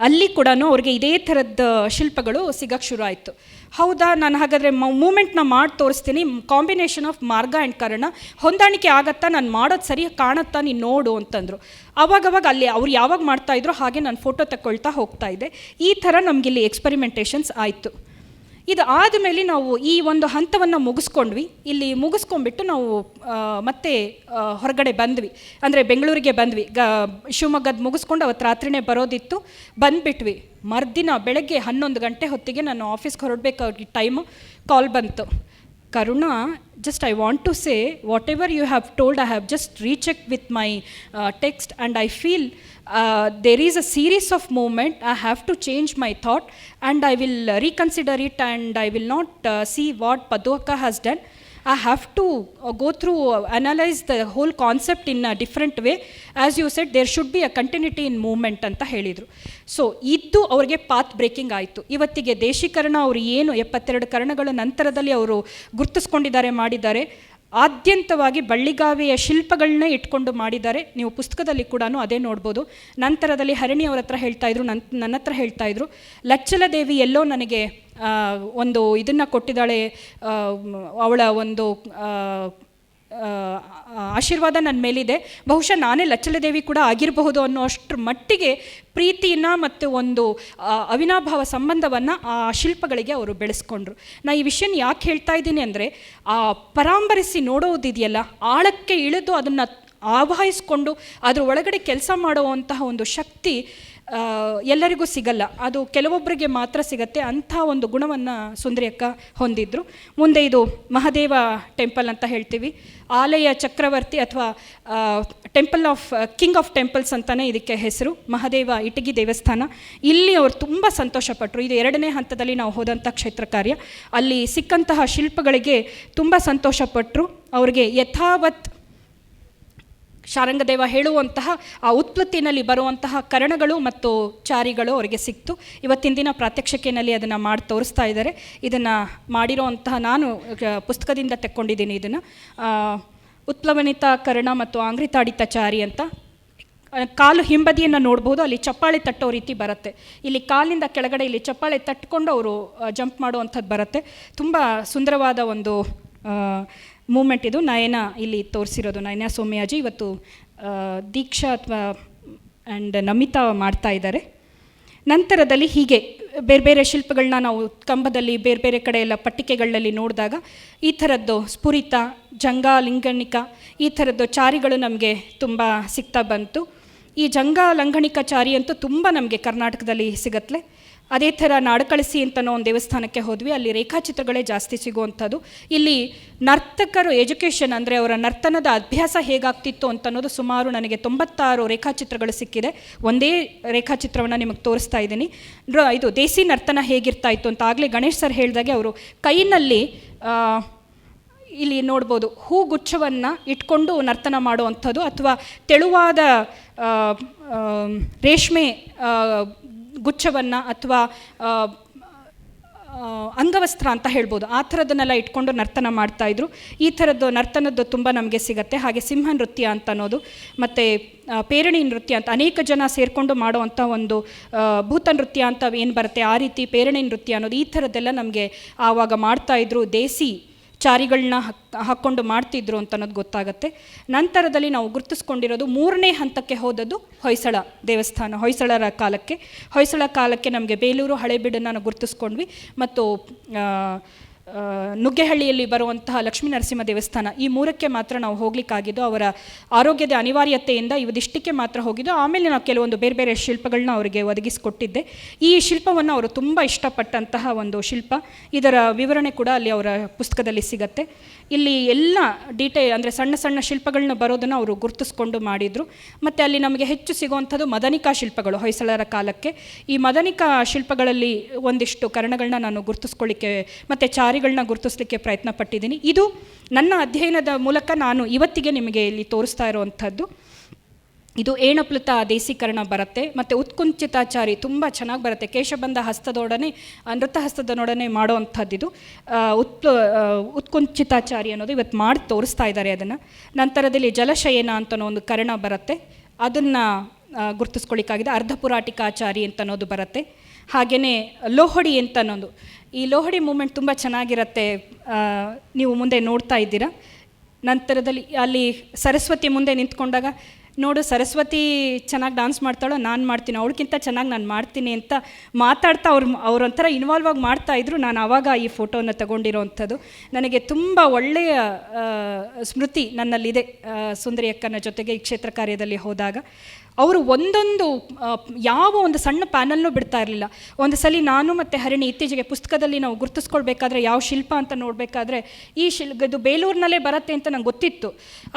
ಅಲ್ಲಿ ಕೂಡ ಅವ್ರಿಗೆ ಇದೇ ಥರದ ಶಿಲ್ಪಗಳು ಸಿಗೋಕ್ಕೆ ಶುರು ಆಯಿತು. ಹೌದಾ, ನಾನು ಹಾಗಾದರೆ ಮೂಮೆಂಟ್ನ ಮಾಡಿ ತೋರಿಸ್ತೀನಿ, ಕಾಂಬಿನೇಷನ್ ಆಫ್ ಮಾರ್ಗ ಆ್ಯಂಡ್ ಕರ್ಣ ಹೊಂದಾಣಿಕೆ ಆಗತ್ತಾ, ನಾನು ಮಾಡೋದು ಸರಿಯಾಗಿ ಕಾಣುತ್ತಾ, ನೀನು ನೋಡು ಅಂತಂದರು. ಆವಾಗವಾಗ ಅಲ್ಲಿ ಅವ್ರು ಯಾವಾಗ ಮಾಡ್ತಾಯಿದ್ರು ಹಾಗೆ ನಾನು ಫೋಟೋ ತಗೊಳ್ತಾ ಹೋಗ್ತಾಯಿದ್ದೆ. ಈ ಥರ ನಮಗಿಲ್ಲಿ ಎಕ್ಸ್ಪರಿಮೆಂಟೇಷನ್ಸ್ ಆಯಿತು. ಇದು ಆದಮೇಲೆ ನಾವು ಈ ಒಂದು ಹಂತವನ್ನು ಮುಗಿಸ್ಕೊಂಡ್ವಿ. ಇಲ್ಲಿ ಮುಗಿಸ್ಕೊಂಡ್ಬಿಟ್ಟು ನಾವು ಮತ್ತೆ ಹೊರಗಡೆ ಬಂದ್ವಿ, ಅಂದರೆ ಬೆಂಗಳೂರಿಗೆ ಬಂದ್ವಿ. ಶಿವಮೊಗ್ಗದ ಮುಗಿಸ್ಕೊಂಡು ಅವತ್ತು ರಾತ್ರಿನೇ ಬರೋದಿತ್ತು, ಬಂದುಬಿಟ್ವಿ. ಮರುದಿನ ಬೆಳಗ್ಗೆ 11 ಗಂಟೆ ಹೊತ್ತಿಗೆ ನಾನು ಆಫೀಸ್ಗೆ ಹೊರಡಬೇಕಾಗಿ ಟೈಮು ಕಾಲ್ ಬಂತು. Karuna, just I want to say, whatever you have told, I have just rechecked with my text, and I feel there is a series of movement. I have to change my thought, and I will reconsider it, and I will not see what Padwaka has done. I have to go through, analyze the whole concept in a different way. As you said, there should be a continuity in movement ಅಂತ ಹೇಳಿದರು. So ಇದು ಅವ್ರಿಗೆ path breaking ಆಯಿತು. ಇವತ್ತಿಗೆ ದೇಶೀಕರಣ ಅವರು ಏನು 72 ಕರಣಗಳ ನಂತರದಲ್ಲಿ ಅವರು ಗುರುತಿಸ್ಕೊಂಡಿದ್ದಾರೆ, ಮಾಡಿದ್ದಾರೆ. ಆದ್ಯಂತವಾಗಿ ಬಳ್ಳಿಗಾವೆಯ ಶಿಲ್ಪಗಳನ್ನೇ ಇಟ್ಕೊಂಡು ಮಾಡಿದ್ದಾರೆ. ನೀವು ಪುಸ್ತಕದಲ್ಲಿ ಕೂಡ ಅದೇ ನೋಡ್ಬೋದು. ನಂತರದಲ್ಲಿ ಹರಿಣಿ ಅವ್ರ ಹತ್ರ ಹೇಳ್ತಾಯಿದ್ರು, ನನ್ನ ಹತ್ರ ಹೇಳ್ತಾಯಿದ್ರು, ಲಚ್ಚಲದೇವಿ ಎಲ್ಲೋ ನನಗೆ ಒಂದು ಇದನ್ನು ಕೊಟ್ಟಿದ್ದಾಳೆ, ಅವಳ ಒಂದು ಆಶೀರ್ವಾದ ನನ್ನ ಮೇಲಿದೆ, ಬಹುಶಃ ನಾನೇ ಲಚ್ಚಲದೇವಿ ಕೂಡ ಆಗಿರಬಹುದು ಅನ್ನೋ ಅಷ್ಟರ ಮಟ್ಟಿಗೆ ಪ್ರೀತಿನ ಮತ್ತು ಒಂದು ಅವಿನಾಭಾವ ಸಂಬಂಧವನ್ನು ಆ ಶಿಲ್ಪಗಳಿಗೆ ಅವರು ಬೆಳೆಸ್ಕೊಂಡ್ರು. ನಾ ಈ ವಿಷಯನ ಯಾಕೆ ಹೇಳ್ತಾ ಇದ್ದೀನಿ ಅಂದರೆ, ಆ ಪರಾಂಬರಿಸಿ ನೋಡೋದಿದೆಯಲ್ಲ, ಆಳಕ್ಕೆ ಇಳಿದು ಅದನ್ನು ಆವಾಹಿಸ್ಕೊಂಡು ಅದ್ರ ಒಳಗಡೆ ಕೆಲಸ ಮಾಡುವಂತಹ ಒಂದು ಶಕ್ತಿ ಎಲ್ಲರಿಗೂ ಸಿಗಲ್ಲ, ಅದು ಕೆಲವೊಬ್ಬರಿಗೆ ಮಾತ್ರ ಸಿಗತ್ತೆ. ಅಂಥ ಒಂದು ಗುಣವನ್ನು ಸುಂದರಿ ಅಕ್ಕ ಹೊಂದಿದ್ರು. ಮುಂದೆ ಇದು ಮಹಾದೇವ ಟೆಂಪಲ್ ಅಂತ ಹೇಳ್ತೀವಿ, ಆಲಯ ಚಕ್ರವರ್ತಿ ಅಥವಾ temple of king of temples ಅಂತಲೇ ಇದಕ್ಕೆ ಹೆಸರು. ಮಹಾದೇವ ಇಟಗಿ ದೇವಸ್ಥಾನ. ಇಲ್ಲಿ ಅವರು ತುಂಬ ಸಂತೋಷಪಟ್ಟರು. ಇದು 2ನೇ ಹಂತದಲ್ಲಿ ನಾವು ಹೋದಂಥ ಕ್ಷೇತ್ರ ಕಾರ್ಯ. ಅಲ್ಲಿ ಸಿಕ್ಕಂತಹ ಶಿಲ್ಪಗಳಿಗೆ ತುಂಬ ಸಂತೋಷಪಟ್ಟರು. ಅವ್ರಿಗೆ ಯಥಾವತ್ ಶಾರಂಗದೇವ ಹೇಳುವಂತಹ ಆ ಉತ್ಪತ್ತಿನಲ್ಲಿ ಬರುವಂತಹ ಕರಣಗಳು ಮತ್ತು ಚಾರಿಗಳು ಅವರಿಗೆ ಸಿಕ್ತು. ಇವತ್ತಿನ ದಿನ ಪ್ರಾತ್ಯಕ್ಷಿಕೆಯಲ್ಲಿ ಅದನ್ನು ಮಾಡಿ ತೋರಿಸ್ತಾ ಇದ್ದಾರೆ. ಇದನ್ನು ಮಾಡಿರೋವಂತಹ ನಾನು ಪುಸ್ತಕದಿಂದ ತೆಕ್ಕೊಂಡಿದ್ದೀನಿ. ಇದನ್ನು ಉತ್ಪ್ಲವನಿತ ಕರ್ಣ ಮತ್ತು ಆಂಗ್ರಿತಾಡಿತ ಚಾರಿ ಅಂತ. ಕಾಲು ಹಿಂಬದಿಯನ್ನು ನೋಡ್ಬೋದು, ಅಲ್ಲಿ ಚಪ್ಪಾಳೆ ತಟ್ಟೋ ರೀತಿ ಬರುತ್ತೆ. ಇಲ್ಲಿ ಕಾಲಿಂದ ಕೆಳಗಡೆ ಇಲ್ಲಿ ಚಪ್ಪಾಳೆ ತಟ್ಕೊಂಡು ಅವರು ಜಂಪ್ ಮಾಡುವಂಥದ್ದು ಬರುತ್ತೆ. ತುಂಬ ಸುಂದರವಾದ ಒಂದು ಮೂಮೆಂಟ್ ಇದು. ನಯನ ಇಲ್ಲಿ ತೋರಿಸಿರೋದು, ನಯನ ಸೋಮ್ಯಾಜಿ ಇವತ್ತು ದೀಕ್ಷಾ ಅಥವಾ ಆ್ಯಂಡ್ ನಮಿತಾ ಮಾಡ್ತಾ ಇದ್ದಾರೆ. ನಂತರದಲ್ಲಿ ಹೀಗೆ ಬೇರೆ ಬೇರೆ ಶಿಲ್ಪಗಳನ್ನ ನಾವು ಕಂಬದಲ್ಲಿ ಬೇರೆ ಬೇರೆ ಕಡೆ ಎಲ್ಲ ಪಟ್ಟಿಕೆಗಳಲ್ಲಿ ನೋಡಿದಾಗ ಈ ಥರದ್ದು ಸ್ಫುರಿತ, ಜಂಗಾ, ಲಿಂಗಣಿಕ ಈ ಥರದ್ದು ಚಾರಿಗಳು ನಮಗೆ ತುಂಬ ಸಿಗ್ತಾ ಬಂತು. ಈ ಜಂಗಾ ಲಂಘಣಿಕ ಚಾರಿ ಅಂತೂ ತುಂಬ ನಮಗೆ ಕರ್ನಾಟಕದಲ್ಲಿ ಸಿಗತ್ಲೆ. ಅದೇ ಥರ ನಾಡಕಳಿಸಿ ಅಂತನೋ ಒಂದು ದೇವಸ್ಥಾನಕ್ಕೆ ಹೋದ್ವಿ, ಅಲ್ಲಿ ರೇಖಾಚಿತ್ರಗಳೇ ಜಾಸ್ತಿ ಸಿಗುವಂಥದ್ದು. ಇಲ್ಲಿ ನರ್ತಕರು ಎಜುಕೇಷನ್ ಅಂದರೆ ಅವರ ನರ್ತನದ ಅಭ್ಯಾಸ ಹೇಗಾಗ್ತಿತ್ತು ಅಂತನ್ನೋದು ಸುಮಾರು ನನಗೆ 96 ರೇಖಾಚಿತ್ರಗಳು ಸಿಕ್ಕಿದೆ. ಒಂದೇ ರೇಖಾಚಿತ್ರವನ್ನು ನಿಮಗೆ ತೋರಿಸ್ತಾ ಇದ್ದೀನಿ. ಇದು ದೇಸಿ ನರ್ತನ ಹೇಗಿರ್ತಾ ಇತ್ತು ಅಂತ ಆಗಲೇ ಗಣೇಶ್ ಸರ್ ಹೇಳಿದಾಗೆ ಅವರು ಕೈನಲ್ಲಿ ಇಲ್ಲಿ ನೋಡ್ಬೋದು ಹೂಗುಚ್ಛವನ್ನು ಇಟ್ಕೊಂಡು ನರ್ತನ ಮಾಡುವಂಥದ್ದು, ಅಥವಾ ತೆಳುವಾದ ರೇಷ್ಮೆ ಗುಚ್ಛವನ್ನು ಅಥವಾ ಅಂಗವಸ್ತ್ರ ಅಂತ ಹೇಳ್ಬೋದು, ಆ ಥರದನ್ನೆಲ್ಲ ಇಟ್ಕೊಂಡು ನರ್ತನ ಮಾಡ್ತಾಯಿದ್ರು. ಈ ಥರದ್ದು ನರ್ತನದ್ದು ತುಂಬ ನಮಗೆ ಸಿಗುತ್ತೆ. ಹಾಗೆ ಸಿಂಹ ನೃತ್ಯ ಅಂತ ಅನ್ನೋದು, ಮತ್ತು ಪೇರಣಿ ನೃತ್ಯ ಅಂತ ಅನೇಕ ಜನ ಸೇರಿಕೊಂಡು ಮಾಡುವಂಥ ಒಂದು ಭೂತ ನೃತ್ಯ ಅಂತ ಏನು ಬರುತ್ತೆ, ಆ ರೀತಿ ಪೇರಣಿ ನೃತ್ಯ ಅನ್ನೋದು, ಈ ಥರದ್ದೆಲ್ಲ ನಮಗೆ ಆವಾಗ ಮಾಡ್ತಾಯಿದ್ರು. ದೇಸಿ ಚಾರಿಗಳನ್ನ ಹಾಕ್ಕೊಂಡು ಮಾಡ್ತಿದ್ರು ಅಂತ ಅನ್ನೋದು ಗೊತ್ತಾಗುತ್ತೆ. ನಂತರದಲ್ಲಿ ನಾವು ಗುರುತಿಸ್ಕೊಂಡಿರೋದು 3ನೇ ಹಂತಕ್ಕೆ ಹೋದದ್ದು ಹೊಯ್ಸಳ ದೇವಸ್ಥಾನ. ಹೊಯ್ಸಳ ಕಾಲಕ್ಕೆ ನಮಗೆ ಬೇಲೂರು, ಹಳೇಬೀಡನ್ನು ನಾವು ಗುರುತಿಸ್ಕೊಂಡ್ವಿ. ಮತ್ತು ನುಗ್ಗೆಹಳ್ಳಿಯಲ್ಲಿ ಬರುವಂತಹ ಲಕ್ಷ್ಮೀ ನರಸಿಂಹ ದೇವಸ್ಥಾನ, ಈ 3ಕ್ಕೆ ಮಾತ್ರ ನಾವು ಹೋಗ್ಲಿಕ್ಕಾಗಿದ್ದು. ಅವರ ಆರೋಗ್ಯದ ಅನಿವಾರ್ಯತೆಯಿಂದ ಇವದಿಷ್ಟಕ್ಕೆ ಮಾತ್ರ ಹೋಗಿದ್ದು. ಆಮೇಲೆ ನಾವು ಕೆಲವೊಂದು ಬೇರೆ ಬೇರೆ ಶಿಲ್ಪಗಳನ್ನ ಅವರಿಗೆ ಒದಗಿಸಿಕೊಟ್ಟಿದ್ದೆ. ಈ ಶಿಲ್ಪವನ್ನು ಅವರು ತುಂಬ ಇಷ್ಟಪಟ್ಟಂತಹ ಒಂದು ಶಿಲ್ಪ. ಇದರ ವಿವರಣೆ ಕೂಡ ಅಲ್ಲಿ ಅವರ ಪುಸ್ತಕದಲ್ಲಿ ಸಿಗತ್ತೆ. ಇಲ್ಲಿ ಎಲ್ಲ ಅಂದರೆ ಸಣ್ಣ ಸಣ್ಣ ಶಿಲ್ಪಗಳನ್ನ ಬರೋದನ್ನು ಅವರು ಗುರುತಿಸ್ಕೊಂಡು ಮಾಡಿದರು. ಮತ್ತು ಅಲ್ಲಿ ನಮಗೆ ಹೆಚ್ಚು ಸಿಗುವಂಥದ್ದು ಮದನಿಕಾ ಶಿಲ್ಪಗಳು ಹೊಯ್ಸಳರ ಕಾಲಕ್ಕೆ. ಈ ಮದನಿಕಾ ಶಿಲ್ಪಗಳಲ್ಲಿ ಒಂದಿಷ್ಟು ಕರ್ಣಗಳನ್ನ ನಾನು ಗುರುತಿಸ್ಕೊಳ್ಳಿಕ್ಕೆ ಮತ್ತು ಚಾರಿಗಳನ್ನ ಗುರುತಿಸ್ಲಿಕ್ಕೆ ಪ್ರಯತ್ನ ಪಟ್ಟಿದ್ದೀನಿ. ಇದು ನನ್ನ ಅಧ್ಯಯನದ ಮೂಲಕ ನಾನು ಇವತ್ತಿಗೆ ನಿಮಗೆ ಇಲ್ಲಿ ತೋರಿಸ್ತಾ ಇರುವಂಥದ್ದು. ಇದು ಏಣಪ್ಲುತ ದೇಸೀಕರಣ ಬರುತ್ತೆ. ಮತ್ತು ಉತ್ಕುಂಚಿತಾಚಾರಿ ತುಂಬ ಚೆನ್ನಾಗಿ ಬರುತ್ತೆ. ಕೇಶಬಂಧ ಹಸ್ತದೊಡನೆ ನೃತ್ಯ ಹಸ್ತದೊಡನೆ ಮಾಡೋವಂಥದ್ದಿದು. ಉತ್ಕುಂಚಿತಾಚಾರಿ ಅನ್ನೋದು ಇವತ್ತು ಮಾಡಿ ತೋರಿಸ್ತಾ ಇದ್ದಾರೆ ಅದನ್ನು. ನಂತರದಲ್ಲಿ ಜಲಶಯನ ಅಂತನೋ ಒಂದು ಕರ್ಣ ಬರುತ್ತೆ, ಅದನ್ನು ಗುರುತಿಸ್ಕೊಳ್ಳಿಕ್ಕಾಗಿದೆ. ಅರ್ಧಪುರಾಟಿಕಾಚಾರಿ ಅಂತ ಅನ್ನೋದು ಬರುತ್ತೆ. ಹಾಗೆಯೇ ಲೋಹಡಿ ಅಂತ ಅನ್ನೋದು, ಈ ಲೋಹಡಿ ಮೂಮೆಂಟ್ ತುಂಬ ಚೆನ್ನಾಗಿರುತ್ತೆ, ನೀವು ಮುಂದೆ ನೋಡ್ತಾ ಇದ್ದೀರಾ. ನಂತರದಲ್ಲಿ ಅಲ್ಲಿ ಸರಸ್ವತಿ ಮುಂದೆ ನಿಂತ್ಕೊಂಡಾಗ ನೋಡು ಸರಸ್ವತಿ ಚೆನ್ನಾಗಿ ಡಾನ್ಸ್ ಮಾಡ್ತಾಳೋ, ನಾನು ಮಾಡ್ತೀನಿ, ಅವಳಕ್ಕಿಂತ ಚೆನ್ನಾಗಿ ನಾನು ಮಾಡ್ತೀನಿ ಅಂತ ಮಾತಾಡ್ತಾ ಅವ್ರೊಂಥರ ಇನ್ವಾಲ್ವ್ ಆಗಿ ಮಾಡ್ತಾಯಿದ್ರು. ನಾನು ಆವಾಗ ಈ ಫೋಟೋನ ತಗೊಂಡಿರೋವಂಥದ್ದು. ನನಗೆ ತುಂಬ ಒಳ್ಳೆಯ ಸ್ಮೃತಿ ನನ್ನಲ್ಲಿದೆ ಸುಂದರಿ ಅಕ್ಕನ ಜೊತೆಗೆ ಈ ಕ್ಷೇತ್ರ ಕಾರ್ಯದಲ್ಲಿ ಹೋದಾಗ. ಅವರು ಒಂದೊಂದು ಯಾವ ಒಂದು ಸಣ್ಣ ಪ್ಯಾನಲ್ನೂ ಬಿಡ್ತಾ ಇರಲಿಲ್ಲ. ಒಂದು ಸಲ ನಾನು ಮತ್ತು ಹರಿಣಿ ಇತ್ತೀಚೆಗೆ ಪುಸ್ತಕದಲ್ಲಿ ನಾವು ಗುರುತಿಸ್ಕೊಳ್ಬೇಕಾದ್ರೆ ಯಾವ ಶಿಲ್ಪ ಅಂತ ನೋಡಬೇಕಾದ್ರೆ ಇದು ಬೇಲೂರಿನಲ್ಲೇ ಬರುತ್ತೆ ಅಂತ ನಂಗೆ ಗೊತ್ತಿತ್ತು.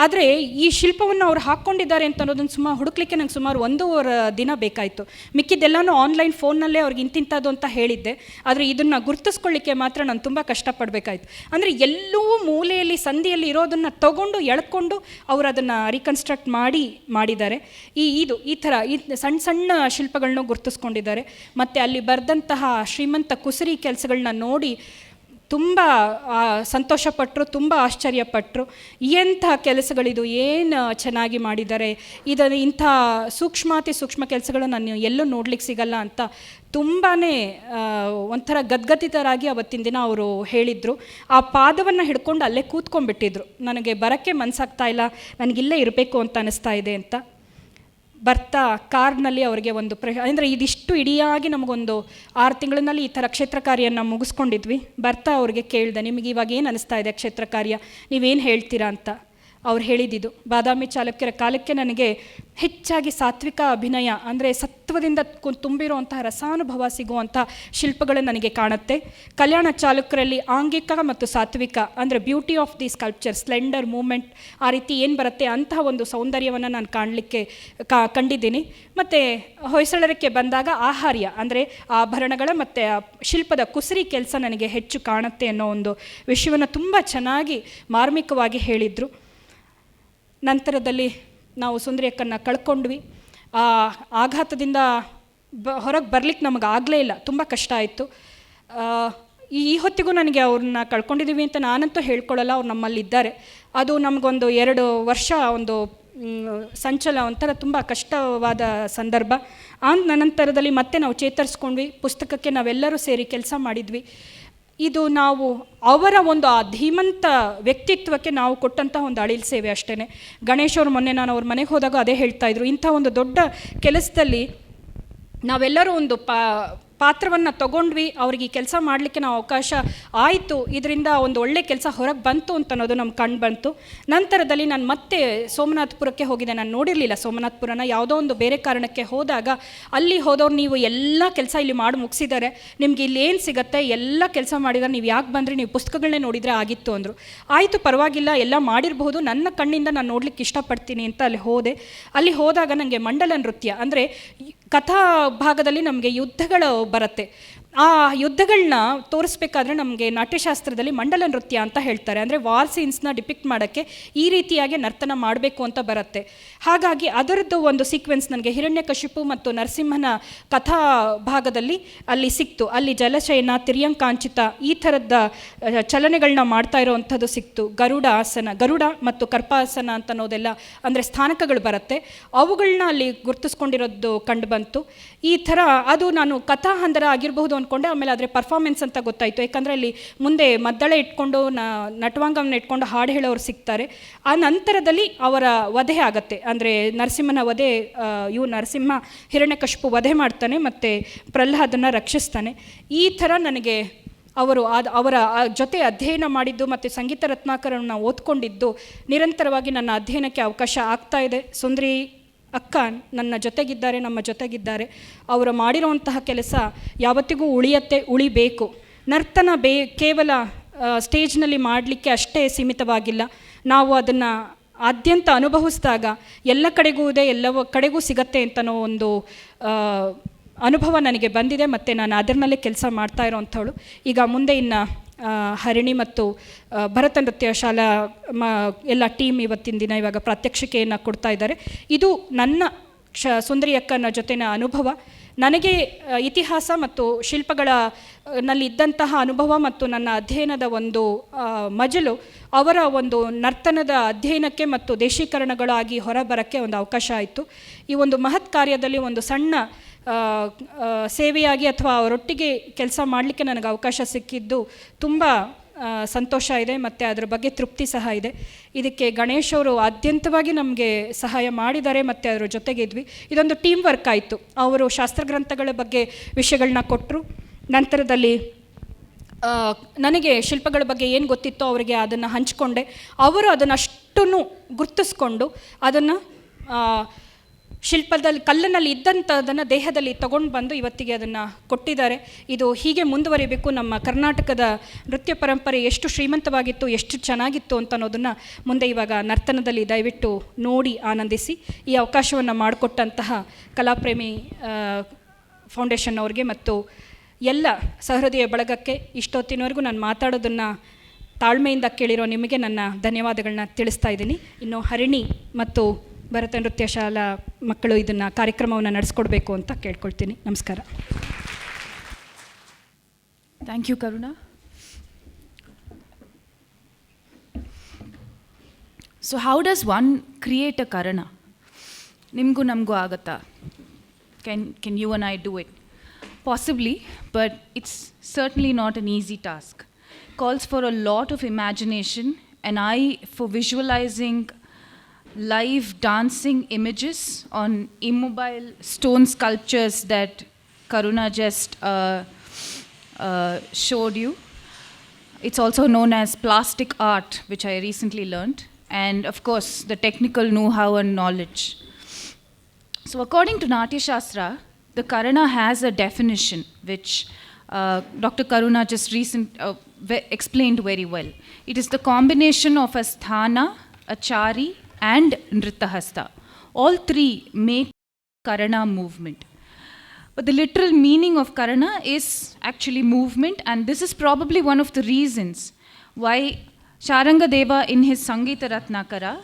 ಆದರೆ ಈ ಶಿಲ್ಪವನ್ನು ಅವ್ರು ಹಾಕ್ಕೊಂಡಿದ್ದಾರೆ ಅಂತ ಅನ್ನೋದನ್ನು ಹುಡುಕ್ಲಿಕ್ಕೆ ನಂಗೆ ಸುಮಾರು 1.5 ದಿನ ಬೇಕಾಯಿತು. ಮಿಕ್ಕಿದ್ದೆಲ್ಲನೂ ಆನ್ಲೈನ್ ಫೋನ್ನಲ್ಲೇ ಅವ್ರಿಗೆ ಇಂತಿಂಥದ್ದು ಅಂತ ಹೇಳಿದ್ದೆ. ಆದರೆ ಇದನ್ನು ಗುರುತಿಸ್ಕೊಳ್ಳಿಕ್ಕೆ ಮಾತ್ರ ನಾನು ತುಂಬ ಕಷ್ಟಪಡಬೇಕಾಯ್ತು. ಅಂದರೆ ಎಲ್ಲೂ ಮೂಲೆಯಲ್ಲಿ ಸಂಧಿಯಲ್ಲಿ ಇರೋದನ್ನು ತಗೊಂಡು ಎಳ್ಕೊಂಡು ಅವರು ಅದನ್ನು ರೀಕನ್ಸ್ಟ್ರಕ್ಟ್ ಮಾಡಿದ್ದಾರೆ. ಈ ಥರ ಸಣ್ಣ ಸಣ್ಣ ಶಿಲ್ಪಗಳನ್ನ ಗುರುತಿಸ್ಕೊಂಡಿದ್ದಾರೆ. ಮತ್ತು ಅಲ್ಲಿ ಬರೆದಂತಹ ಶ್ರೀಮಂತ ಕುಸರಿ ಕೆಲಸಗಳನ್ನ ನೋಡಿ ತುಂಬ ಸಂತೋಷಪಟ್ಟರು, ತುಂಬ ಆಶ್ಚರ್ಯಪಟ್ಟರು. ಎಂಥ ಕೆಲಸಗಳಿದು, ಏನು ಚೆನ್ನಾಗಿ ಮಾಡಿದ್ದಾರೆ, ಇದನ್ನು ಇಂಥ ಸೂಕ್ಷ್ಮ ಕೆಲಸಗಳು ನಾನು ಎಲ್ಲೂ ನೋಡ್ಲಿಕ್ಕೆ ಸಿಗಲ್ಲ ಅಂತ ತುಂಬಾ ಒಂಥರ ಗದ್ಗದಿತರಾಗಿ ಅವತ್ತಿನ ದಿನ ಅವರು ಹೇಳಿದರು. ಆ ಪಾದವನ್ನು ಹಿಡ್ಕೊಂಡು ಅಲ್ಲೇ ಕೂತ್ಕೊಂಡ್ಬಿಟ್ಟಿದ್ರು. ನನಗೆ ಬರೋಕ್ಕೆ ಮನಸ್ಸಾಗ್ತಾ ಇಲ್ಲ, ನನಗಿಲ್ಲೇ ಇರಬೇಕು ಅಂತ ಅನ್ನಿಸ್ತಾ ಇದೆ ಅಂತ. ಬರ್ತಾ ಕಾರ್ನಲ್ಲಿ ಅವರಿಗೆ ಒಂದು ಅಂದರೆ ಇದಿಷ್ಟು ಇಡಿಯಾಗಿ ನಮಗೊಂದು 6 ತಿಂಗಳಿನಲ್ಲಿ ಈ ಥರ ಕ್ಷೇತ್ರ ಕಾರ್ಯನ ಮುಗಿಸ್ಕೊಂಡಿದ್ವಿ. ಬರ್ತಾ ಅವ್ರಿಗೆ ಕೇಳಿದೆ, ನಿಮಗೆ ಇವಾಗ ಏನು ಅನ್ನಿಸ್ತಾ ಇದೆ ಕ್ಷೇತ್ರ ಕಾರ್ಯ, ನೀವೇನು ಹೇಳ್ತೀರಾ ಅಂತ. ಅವ್ರು ಹೇಳಿದ್ದು, ಬಾದಾಮಿ ಚಾಲುಕ್ಯರ ಕಾಲಕ್ಕೆ ನನಗೆ ಹೆಚ್ಚಾಗಿ ಸಾತ್ವಿಕ ಅಭಿನಯ ಅಂದರೆ ಸತ್ವದಿಂದ ತುಂಬಿರುವಂತಹ ರಸಾನುಭವ ಸಿಗುವಂಥ ಶಿಲ್ಪಗಳು ನನಗೆ ಕಾಣುತ್ತೆ. ಕಲ್ಯಾಣ ಚಾಲುಕ್ಯರಲ್ಲಿ ಆಂಗಿಕ ಮತ್ತು ಸಾತ್ವಿಕ ಅಂದರೆ beauty of the sculpture, slender movement, ಆ ರೀತಿ ಏನು ಬರುತ್ತೆ ಅಂತಹ ಒಂದು ಸೌಂದರ್ಯವನ್ನು ನಾನು ಕಂಡಿದ್ದೀನಿ. ಮತ್ತು ಹೊಯ್ಸಳರಕ್ಕೆ ಬಂದಾಗ ಆಹಾರ್ಯ ಅಂದರೆ ಆಭರಣಗಳ ಮತ್ತು ಶಿಲ್ಪದ ಕುಸರಿ ಕೆಲಸ ನನಗೆ ಹೆಚ್ಚು ಕಾಣುತ್ತೆ ಅನ್ನೋ ಒಂದು ವಿಷಯವನ್ನು ತುಂಬ ಚೆನ್ನಾಗಿ ಮಾರ್ಮಿಕವಾಗಿ ಹೇಳಿದರು. ನಂತರದಲ್ಲಿ ನಾವು ಸುಂದರಿ ಅಕ್ಕನ್ನ ಕಳ್ಕೊಂಡ್ವಿ. ಆ ಆಘಾತದಿಂದ ಹೊರಗೆ ಬರಲಿಕ್ಕೆ ನಮಗೆ ಆಗಲೇ ಇಲ್ಲ, ತುಂಬ ಕಷ್ಟ ಆಯಿತು. ಈ ಹೊತ್ತಿಗೂ ನನಗೆ ಅವ್ರನ್ನ ಕಳ್ಕೊಂಡಿದ್ದೀವಿ ಅಂತ ನಾನಂತೂ ಹೇಳ್ಕೊಳ್ಳಲ್ಲ, ಅವ್ರು ನಮ್ಮಲ್ಲಿದ್ದಾರೆ. ಅದು ನಮಗೊಂದು 2 ವರ್ಷ ಒಂದು ಸಂಚಲ, ಒಂಥರ ತುಂಬ ಕಷ್ಟವಾದ ಸಂದರ್ಭ. ನಂತರದಲ್ಲಿ ಮತ್ತೆ ನಾವು ಚೇತರಿಸ್ಕೊಂಡ್ವಿ. ಪುಸ್ತಕಕ್ಕೆ ನಾವೆಲ್ಲರೂ ಸೇರಿ ಕೆಲಸ ಮಾಡಿದ್ವಿ. ಇದು ನಾವು ಅವರ ಒಂದು ಆ ಧೀಮಂತ ವ್ಯಕ್ತಿತ್ವಕ್ಕೆ ನಾವು ಕೊಟ್ಟಂಥ ಒಂದು ಅಳಿಲು ಸೇವೆ ಅಷ್ಟೇ. ಗಣೇಶ್ ಅವರು ಮೊನ್ನೆ ನಾನು ಅವ್ರ ಮನೆಗೆ ಹೋದಾಗ ಅದೇ ಹೇಳ್ತಾಯಿದ್ರು, ಇಂಥ ಒಂದು ದೊಡ್ಡ ಕೆಲಸದಲ್ಲಿ ನಾವೆಲ್ಲರೂ ಒಂದು ಪಾತ್ರವನ್ನು ತಗೊಂಡ್ವಿ, ಅವ್ರಿಗೆ ಈ ಕೆಲಸ ಮಾಡಲಿಕ್ಕೆ ನಾವು ಅವಕಾಶ ಆಯಿತು, ಇದರಿಂದ ಒಂದು ಒಳ್ಳೆ ಕೆಲಸ ಹೊರಗೆ ಬಂತು ಅಂತ ಅನ್ನೋದು ನಮ್ಗೆ ಕಂಡು ಬಂತು. ನಂತರದಲ್ಲಿ ನಾನು ಮತ್ತೆ ಸೋಮನಾಥಪುರಕ್ಕೆ ಹೋಗಿದ್ದೆ. ನಾನು ನೋಡಿರಲಿಲ್ಲ ಸೋಮನಾಥಪುರನ, ಯಾವುದೋ ಒಂದು ಬೇರೆ ಕಾರಣಕ್ಕೆ ಹೋದಾಗ ಅಲ್ಲಿ ಹೋದವ್ರು, ನೀವು ಎಲ್ಲ ಕೆಲಸ ಇಲ್ಲಿ ಮಾಡಿ ಮುಗಿಸಿದ್ದಾರೆ, ನಿಮ್ಗೆ ಇಲ್ಲಿ ಏನು ಸಿಗುತ್ತೆ, ಎಲ್ಲ ಕೆಲಸ ಮಾಡಿದ್ದಾರೆ, ನೀವು ಯಾಕೆ ಬಂದ್ರಿ, ನೀವು ಪುಸ್ತಕಗಳನ್ನೇ ನೋಡಿದರೆ ಆಗಿತ್ತು ಅಂದರು. ಆಯಿತು, ಪರವಾಗಿಲ್ಲ, ಎಲ್ಲ ಮಾಡಿರಬಹುದು, ನನ್ನ ಕಣ್ಣಿಂದ ನಾನು ನೋಡ್ಲಿಕ್ಕೆ ಇಷ್ಟಪಡ್ತೀನಿ ಅಂತ ಅಲ್ಲಿ ಹೋದೆ. ಅಲ್ಲಿ ಹೋದಾಗ ನನಗೆ ಮಂಡಲ ನೃತ್ಯ ಅಂದರೆ ಕಥಾ ಭಾಗದಲ್ಲಿ ನಮಗೆ ಯುದ್ಧಗಳು ಬರುತ್ತೆ. ಆ ಯುದ್ಧಗಳನ್ನ ತೋರಿಸ್ಬೇಕಾದ್ರೆ ನಮಗೆ ನಾಟ್ಯಶಾಸ್ತ್ರದಲ್ಲಿ ಮಂಡಲ ನೃತ್ಯ ಅಂತ ಹೇಳ್ತಾರೆ. ಅಂದರೆ ವಾರ್ ಸೀನ್ಸ್ನ ಡಿಪಿಕ್ಟ್ ಮಾಡೋಕ್ಕೆ ಈ ರೀತಿಯಾಗಿ ನರ್ತನ ಮಾಡಬೇಕು ಅಂತ ಬರುತ್ತೆ. ಹಾಗಾಗಿ ಅದರದ್ದು ಒಂದು ಸೀಕ್ವೆನ್ಸ್ ನನಗೆ ಹಿರಣ್ಯಕಶಿಪು ಮತ್ತು ನರಸಿಂಹನ ಕಥಾ ಭಾಗದಲ್ಲಿ ಅಲ್ಲಿ ಸಿಕ್ತು. ಅಲ್ಲಿ ಜಲಶಯನ, ತಿರ್ಯಂಕಾಂಚಿತ ಈ ಥರದ ಚಲನೆಗಳನ್ನ ಮಾಡ್ತಾ ಇರೋವಂಥದ್ದು ಸಿಕ್ತು. ಗರುಡ ಮತ್ತು ಕರ್ಪಾಸನ ಅಂತ ಅನ್ನೋದೆಲ್ಲ ಅಂದರೆ ಸ್ಥಾನಕಗಳು ಬರುತ್ತೆ, ಅವುಗಳನ್ನ ಅಲ್ಲಿ ಗುರುತಿಸ್ಕೊಂಡಿರೋದು ಕಂಡು ಬಂತು. ಈ ಥರ ಅದು ನಾನು ಕಥಾ ಹಂದರ ಆಗಿರಬಹುದು ಅಂದ್ಕೊಂಡೆ. ಆಮೇಲೆ ಆದರೆ ಪರ್ಫಾರ್ಮೆನ್ಸ್ ಅಂತ ಗೊತ್ತಾಯಿತು, ಯಾಕಂದರೆ ಅಲ್ಲಿ ಮುಂದೆ ಮದ್ದಳೆ ಇಟ್ಕೊಂಡು ನಟವಾಂಗವನ್ನು ಇಟ್ಕೊಂಡು ಹಾಡು ಹೇಳೋರು ಸಿಗ್ತಾರೆ. ಆ ನಂತರದಲ್ಲಿ ಅವರ ವಧೆ ಆಗತ್ತೆ, ಅಂದರೆ ನರಸಿಂಹನ ವಧೆ, ನರಸಿಂಹ ಹಿರಣ್ಯಕಶಿಪು ವಧೆ ಮಾಡ್ತಾನೆ ಮತ್ತು ಪ್ರಹ್ಲಾದನ ರಕ್ಷಿಸ್ತಾನೆ. ಈ ಥರ ನನಗೆ ಅವರ ಜೊತೆ ಅಧ್ಯಯನ ಮಾಡಿದ್ದು ಮತ್ತು ಸಂಗೀತ ರತ್ನಾಕರನ್ನು ಓದ್ಕೊಂಡಿದ್ದು ನಿರಂತರವಾಗಿ ನನ್ನ ಅಧ್ಯಯನಕ್ಕೆ ಅವಕಾಶ ಆಗ್ತಾ ಇದೆ. ಸುಂದರಿ ಅಕ್ಕ ನನ್ನ ಜೊತೆಗಿದ್ದಾರೆ, ನಮ್ಮ ಜೊತೆಗಿದ್ದಾರೆ. ಅವರು ಮಾಡಿರೋವಂತಹ ಕೆಲಸ ಯಾವತ್ತಿಗೂ ಉಳಿಬೇಕು. ನರ್ತನ ಕೇವಲ ಸ್ಟೇಜ್ನಲ್ಲಿ ಮಾಡಲಿಕ್ಕೆ ಅಷ್ಟೇ ಸೀಮಿತವಾಗಿಲ್ಲ. ನಾವು ಅದನ್ನು ಆದ್ಯಂತ ಅನುಭವಿಸಿದಾಗ ಎಲ್ಲ ಕಡೆಗೂ ಇದೆ, ಎಲ್ಲ ಕಡೆಗೂ ಸಿಗತ್ತೆ ಅಂತನೋ ಒಂದು ಅನುಭವ ನನಗೆ ಬಂದಿದೆ. ಮತ್ತು ನಾನು ಅದರಲ್ಲೇ ಕೆಲಸ ಮಾಡ್ತಾ ಇರೋವಂಥವಳು. ಈಗ ಮುಂದೆ ಇನ್ನು ಹರಿಣಿ ಮತ್ತು ಭರತ ನೃತ್ಯ ಶಾಲಾ ಎಲ್ಲ ಟೀಮ್ ಇವತ್ತಿನ ದಿನ ಇವಾಗ ಪ್ರಾತ್ಯಕ್ಷಿಕೆಯನ್ನು ಕೊಡ್ತಾ ಇದ್ದಾರೆ. ಇದು ನನ್ನ ಸುಂದರಿ ಅಕ್ಕನ ಜೊತೆನ ಅನುಭವ. ನನಗೆ ಇತಿಹಾಸ ಮತ್ತು ಶಿಲ್ಪಗಳಲ್ಲಿ ಇದ್ದಂತಹ ಅನುಭವ ಮತ್ತು ನನ್ನ ಅಧ್ಯಯನದ ಒಂದು ಮಜಲು ಅವರ ಒಂದು ನರ್ತನದ ಅಧ್ಯಯನಕ್ಕೆ ಮತ್ತು ದೇಶೀಕರಣಗಳಾಗಿ ಹೊರಬರೋಕ್ಕೆ ಒಂದು ಅವಕಾಶ ಆಯಿತು. ಈ ಒಂದು ಮಹತ್ ಕಾರ್ಯದಲ್ಲಿ ಒಂದು ಸಣ್ಣ ಸೇವೆಯಾಗಿ ಅಥವಾ ಅವರೊಟ್ಟಿಗೆ ಕೆಲಸ ಮಾಡಲಿಕ್ಕೆ ನನಗೆ ಅವಕಾಶ ಸಿಕ್ಕಿದ್ದು ತುಂಬ ಸಂತೋಷ ಇದೆ ಮತ್ತು ಅದರ ಬಗ್ಗೆ ತೃಪ್ತಿ ಸಹ ಇದೆ. ಇದಕ್ಕೆ ಗಣೇಶ್ ಅವರು ಆದ್ಯಂತವಾಗಿ ನಮಗೆ ಸಹಾಯ ಮಾಡಿದ್ದಾರೆ ಮತ್ತು ಅದರ ಜೊತೆಗಿದ್ವಿ. ಇದೊಂದು ಟೀಮ್ ವರ್ಕ್ ಆಯಿತು. ಅವರು ಶಾಸ್ತ್ರಗ್ರಂಥಗಳ ಬಗ್ಗೆ ವಿಷಯಗಳನ್ನ ಕೊಟ್ಟರು. ನಂತರದಲ್ಲಿ ನನಗೆ ಶಿಲ್ಪಗಳ ಬಗ್ಗೆ ಏನು ಗೊತ್ತಿತ್ತೋ ಅವರಿಗೆ ಅದನ್ನು ಹಂಚಿಕೊಂಡೆ. ಅವರು ಅದನ್ನಷ್ಟನ್ನು ಗುರ್ತಿಸ್ಕೊಂಡು ಅದನ್ನು ಶಿಲ್ಪದಲ್ಲಿ ಕಲ್ಲಿನಲ್ಲಿ ಇದ್ದಂಥದ್ದನ್ನು ದೇಹದಲ್ಲಿ ತಗೊಂಡು ಬಂದು ಇವತ್ತಿಗೆ ಅದನ್ನು ಕೊಟ್ಟಿದ್ದಾರೆ. ಇದು ಹೀಗೆ ಮುಂದುವರಿಬೇಕು. ನಮ್ಮ ಕರ್ನಾಟಕದ ನೃತ್ಯ ಪರಂಪರೆ ಎಷ್ಟು ಶ್ರೀಮಂತವಾಗಿತ್ತು, ಎಷ್ಟು ಚೆನ್ನಾಗಿತ್ತು ಅಂತ ಅನ್ನೋದನ್ನು ಮುಂದೆ ಇವಾಗ ನರ್ತನದಲ್ಲಿ ದಯವಿಟ್ಟು ನೋಡಿ ಆನಂದಿಸಿ. ಈ ಅವಕಾಶವನ್ನು ಮಾಡಿಕೊಟ್ಟಂತಹ ಕಲಾಪ್ರೇಮಿ ಫೌಂಡೇಶನ್ ಅವ್ರಿಗೆ ಮತ್ತು ಎಲ್ಲ ಸಹೃದಯ ಬಳಗಕ್ಕೆ ಇಷ್ಟೊತ್ತಿನವರೆಗೂ ನಾನು ಮಾತಾಡೋದನ್ನು ತಾಳ್ಮೆಯಿಂದ ಕೇಳಿರೋ ನಿಮಗೆ ನನ್ನ ಧನ್ಯವಾದಗಳನ್ನ ತಿಳಿಸ್ತಾ ಇದ್ದೀನಿ. ಇನ್ನು ಹರಿಣಿ ಮತ್ತು ಭರತ ನೃತ್ಯ ಶಾಲಾ ಮಕ್ಕಳು ಇದನ್ನು ಕಾರ್ಯಕ್ರಮವನ್ನು ನಡೆಸ್ಕೊಡ್ಬೇಕು ಅಂತ ಕೇಳ್ಕೊಳ್ತೀನಿ. ನಮಸ್ಕಾರ. Thank you, Karuna. So how does one create a Karana? Nimgu namgu agata. Can you and I do it? Possibly, but it's certainly not an easy task. Calls for a lot of imagination, an eye for visualizing live dancing images on immobile stone sculptures that Karuna just showed you. It's also known as plastic art, which I recently learned, and of course the technical know-how and knowledge. So according to Natya Shastra, the Karana has a definition which Dr. Karuna just explained very well. It is the combination of a sthana, a chari, and nrittahasta. All three make Karana movement. But the literal meaning of Karana is actually movement, and this is probably one of the reasons why Sharangadeva in his Sangita Ratnakara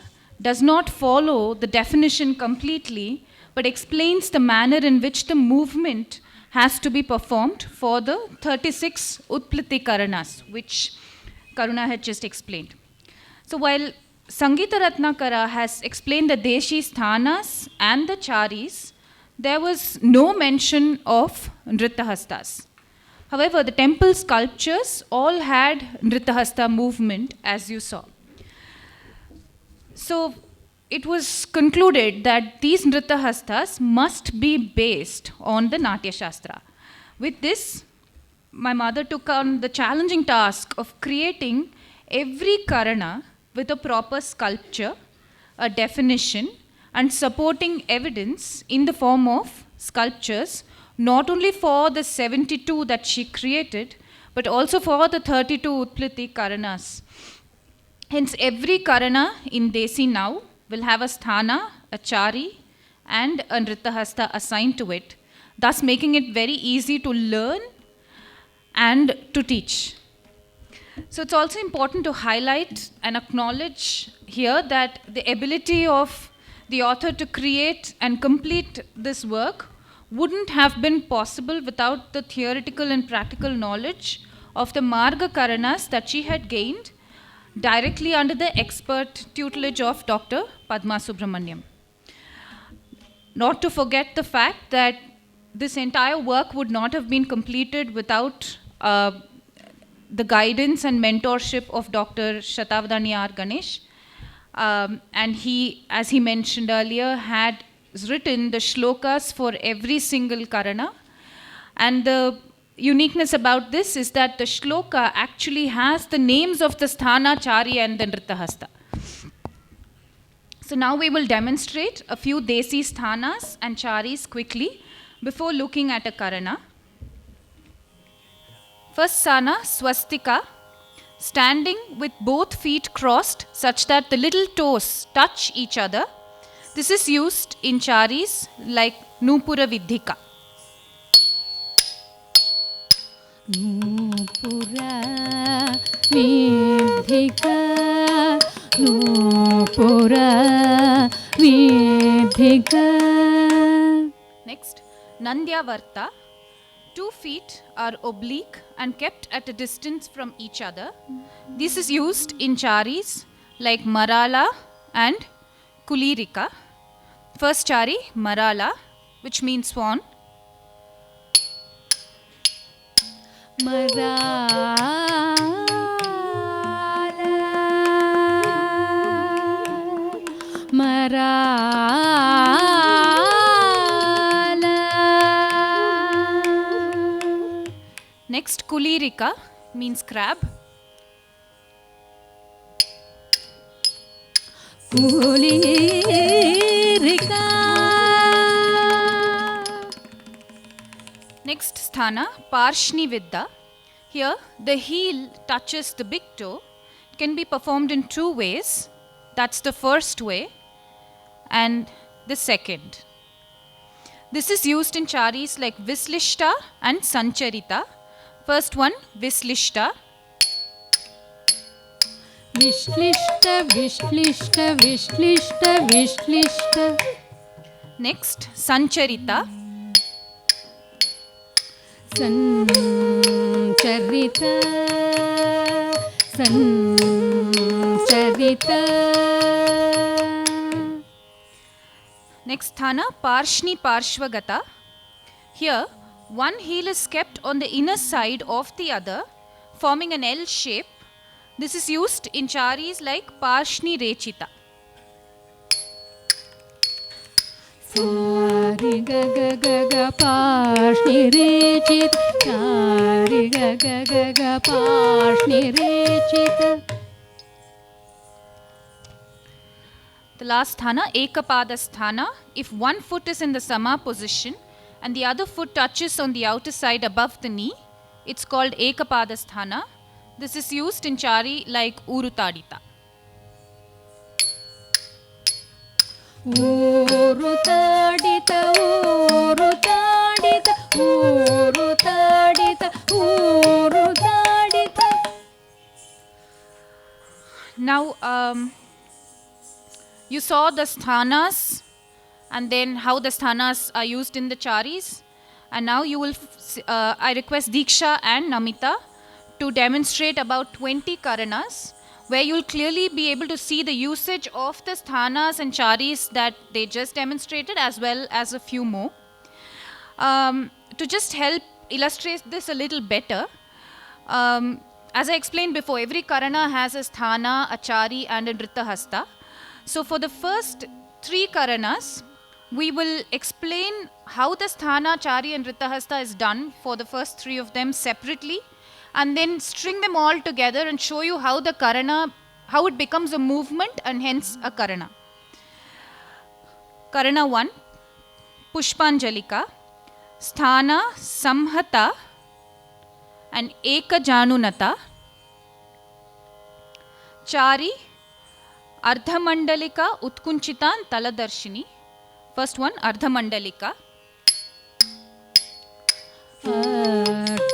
does not follow the definition completely, but explains the manner in which the movement has to be performed for the 36 Utplati Karanas, which Karuna had just explained. So while Sangita Ratnakara has explained the Deshi Sthanas and the Charis, there was no mention of Nrittahastas. However, the temple sculptures all had Nrittahasta movement, as you saw. So it was concluded that these Nrittahastas must be based on the Natya Shastra. With this, my mother took on the challenging task of creating every Karana with a proper sculpture, a definition, and supporting evidence in the form of sculptures, not only for the 72 that she created, but also for the 32 Utplati Karanas. Hence, every Karana in Desi now will have a sthana, a chari, and a nrittahasta assigned to it, thus making it very easy to learn and to teach. So it's also important to highlight and acknowledge here that the ability of the author to create and complete this work wouldn't have been possible without the theoretical and practical knowledge of the Marga Karanas that she had gained directly under the expert tutelage of Dr. Padma Subramaniam. Not to forget the fact that this entire work would not have been completed without the guidance and mentorship of Dr. Shatavadani R. Ganesh. And he, as he mentioned earlier, had written the shlokas for every single Karana. And the uniqueness about this is that the shloka actually has the names of the sthana, chari, and the nrittahasta. So now we will demonstrate a few Desi sthanas and charis quickly before looking at a Karana. First sthana, swastika, standing with both feet crossed such that the little toes touch each other. This is used in charis like Nupura Vidhika. Nupura Vidhika, Nupura Vidhika. Next, Nandyavarta. 2 feet are oblique and kept at a distance from each other. This is used in charis like Marala and Kulirika. First chari, Marala, which means swan. Marala, Marala. Next, Kulirika means crab. Kulirika, Next sthana, Parshni Vidya. Here, the heel touches the big toe. It can be performed in two ways. That's the first way, and the second. This is used in charis like Vislishta and Sancharita. First one, Vislishta. विश्लिष्ट विश्लिष्ट विश्लिष्ट विश्लिष्ट Next, Sancharita. संचरित संचरित Next sthana, Parshni Parshvagata. Here, one heel is kept on the inner side of the other, forming an L shape. This is used in charis like Parshni Rechita. सारि ग ग ग ग पार्ष्णि रेचित सारि ग ग ग ग पार्ष्णि रेचित. The last sthana, Ekapada sthana. If one foot is in the sama position and the other foot touches on the outer side above the knee, it's called Ekapada sthana. This is used in chari like Urutadita. ऊरुताडित ऊरुताडित ऊरुताडित ऊरुताडित. Now, you saw the sthanas and then how the sthanas are used in the charis. And now you will, I request Diksha and Namita to demonstrate about 20 karanas, where you'll clearly be able to see the usage of the sthanas and charis that they just demonstrated, as well as a few more. To just help illustrate this a little better, as I explained before, every karana has a sthana, a chari and a nrittahasta. So for the first 3 karanas, we will explain how the sthana, chari and nrittahasta is done for the first 3 of them separately, and then string them all together and show you how the karana, how it becomes a movement and hence a karana. Karana 1, Pushpanjalika, Sthana, Samhata and Ekajanunata. Chari, Ardhamandalika, Utkunchita and Taladarshini. First one, Ardhamandalika.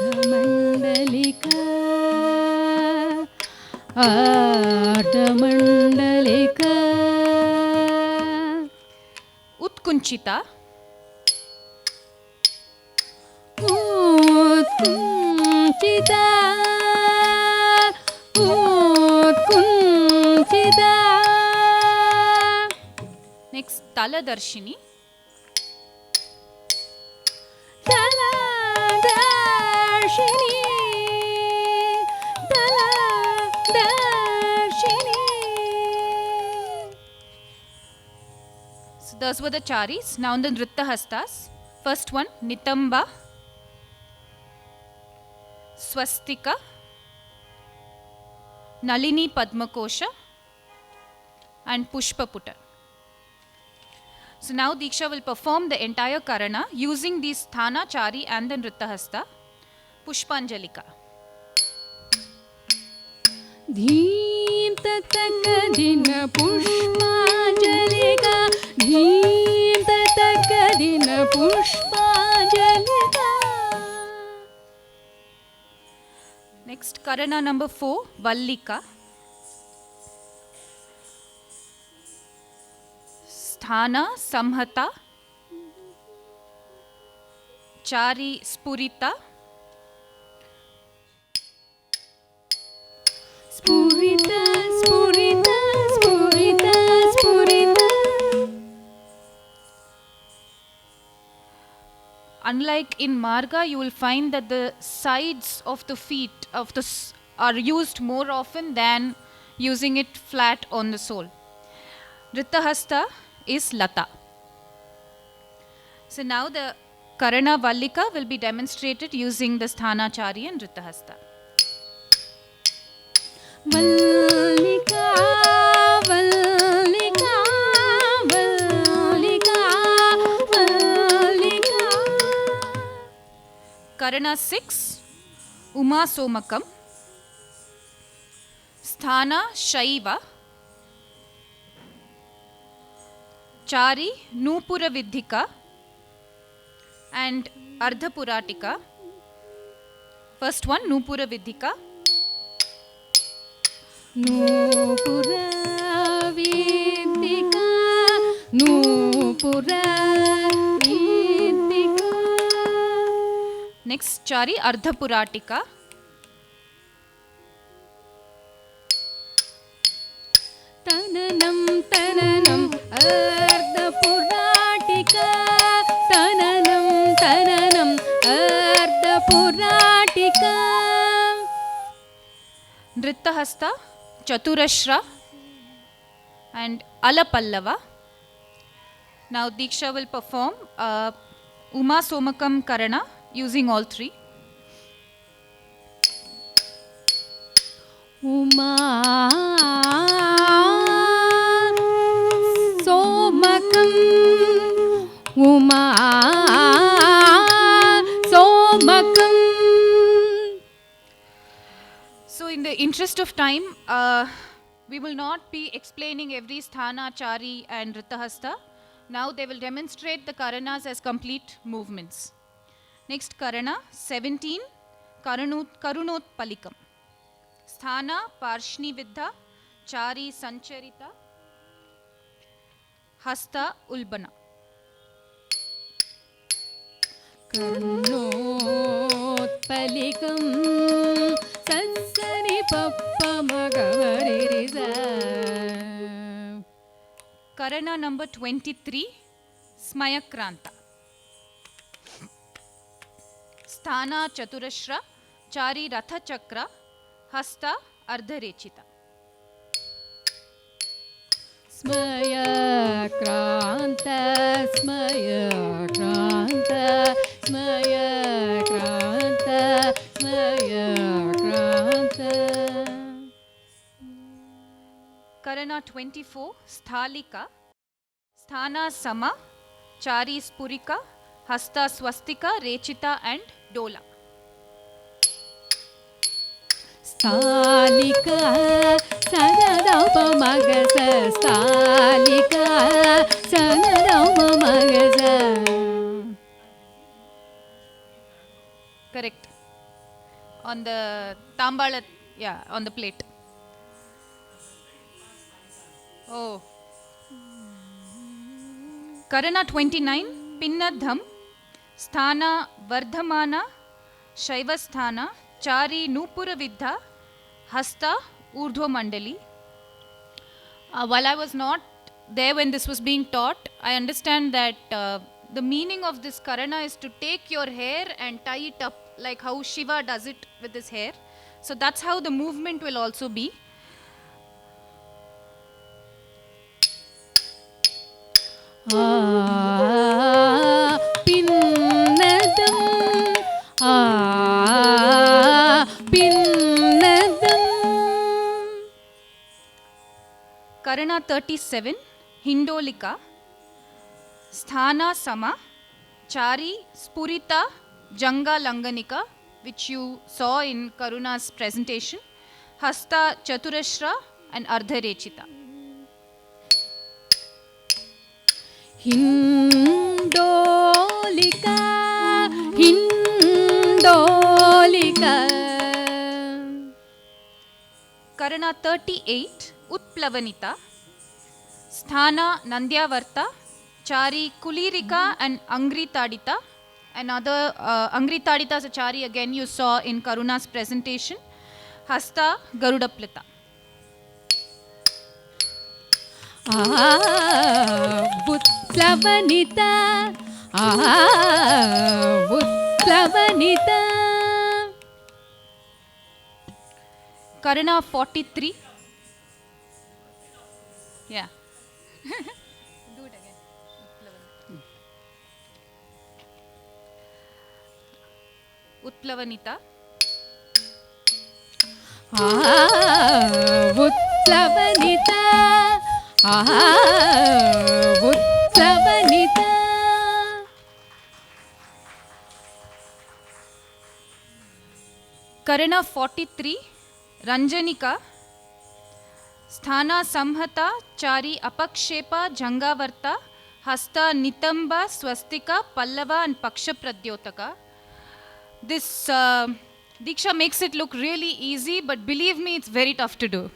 आर्धमण्डलिका आर्धमण्डलिका Utkunchita. उत्कुञ्चिता उत्कुञ्चिता. Next, Taladarshini. तलादर्शिनी तलादर्शिनी. So those were the charis. Now in the Nrittahastas. First one, Nitamba, Swastika, Nalini Padmakosha and Pushpaputa. So now Diksha will perform the entire karana using these sthana, chari and the nrittahasta. Pushpanjalika. धीं ततकदिन पुष्पाञ्जलिका धीं ततकदिन पुष्पाञ्जलिका. Next, karana number 4, Vallika. Sthana, Samhata, Chari, Spurita, Spurita spurita spurita spurita. Unlike in Marga, you will find that the sides of the feet are used more often than using it flat on the sole. Rittahasta is Lata. So now the Karana Vallika will be demonstrated using the Sthana, Chari and Rittahasta. Vallika vallika vallika vallika. Karana 6, Uma Somakam. Sthana Shaiva. Chari Nupura Vidhika and Ardhapuratika. First one, Nupura Vidhika. Nupura Vedika Nupura Vedika. Next, Chari Ardhapuratika. Tananam Tananam ಅರ್ಧಪುರಾಟಿಕಾ Tananam Tananam ಅರ್ಧಪುರಾಟಿಕಾ. Nrittahasta, Chaturashra and Alapallava. Now Diksha will perform Uma Somakam Karana using all three. Uma ಸೋಮಕಂ Uma ಸೋಮಕಂ. So in the interest of time, we will not be explaining every sthana, chari and rittahasta. Now they will demonstrate the karanas as complete movements. Next karana 17, Karunot Palikam. Sthana Parshni Vidha, Chari Sancharita, Hasta Ulbana. ಕರ್ಣೋತ್ಪಲಿಕಂ ಸತ್ಸರಿ papa ಮಗವರಿರಿಸ. Karana number 23, Smayakranta. Sthana Chaturashra, Chari Ratha Chakra, Hasta Ardharechita. ಸ್ಮಯಕ್ರಾಂತ ಸ್ಮಯಕ್ರಾಂತ ಸ್ಮಯಕ್ರಾಂತ ಸ್ಮಯಕ್ರಾಂತ. Karana 24, Sthalika. Sthana Sama, Chari Spurika, Hasta Swastika, Rechita and Dola. ಸ್ಥಾಲಿಕಾ ಸನದೌಪ ಮಗಸ ಸ್ಥಾಲಿಕಾ ಸನದೌಪ ಮಗಸ. Correct. On the Tambala, yeah, on the plate. Oh. Karana 29, Pinnadham, Sthana Vardhamana, Shaivasthana, Chari Nupura Vidha, Hasta Urdhva Mandali. While I was not there when this was being taught, I understand that the meaning of this karana is to take your hair and tie it up like how Shiva does it with his hair. So that's how the movement will also be. ಪಿನ್ನದಂ ಪಿನ್ನದಂ. Karana 37, Hindolika. Sthana Sama, Chari Spurita, Janga Langanika, which you saw in Karuna's presentation. Hasta Chaturashra and Ardharechita. ಹಿಂಡೋಲಿಕಾ ಹಿಂಡೋಲಿಕಾ. Karana 38, Utplavanita. Sthana Nandyavarta, Chari Kulirika and Angritadita. Another Angritadita is a Chari again you saw in Karuna's presentation. Hasta Garudaplita. ಉತ್ಪ್ಲವನಿತ ಉತ್ಪ್ಲವನಿತ. Karana 43. Yeah. Do it again. Utplavanita. ಉತ್ಪ್ಲವನಿತ ಉತ್ಪ್ಲವನಿತ. Karana 43, Ranjanika, Sthana Samhata, Chari Apakshepa, Jangavarta, Hasta Nitamba, Swastika, Pallava and Paksha Pradyotaka. This Diksha makes it look really easy, but believe me, it's very tough to do.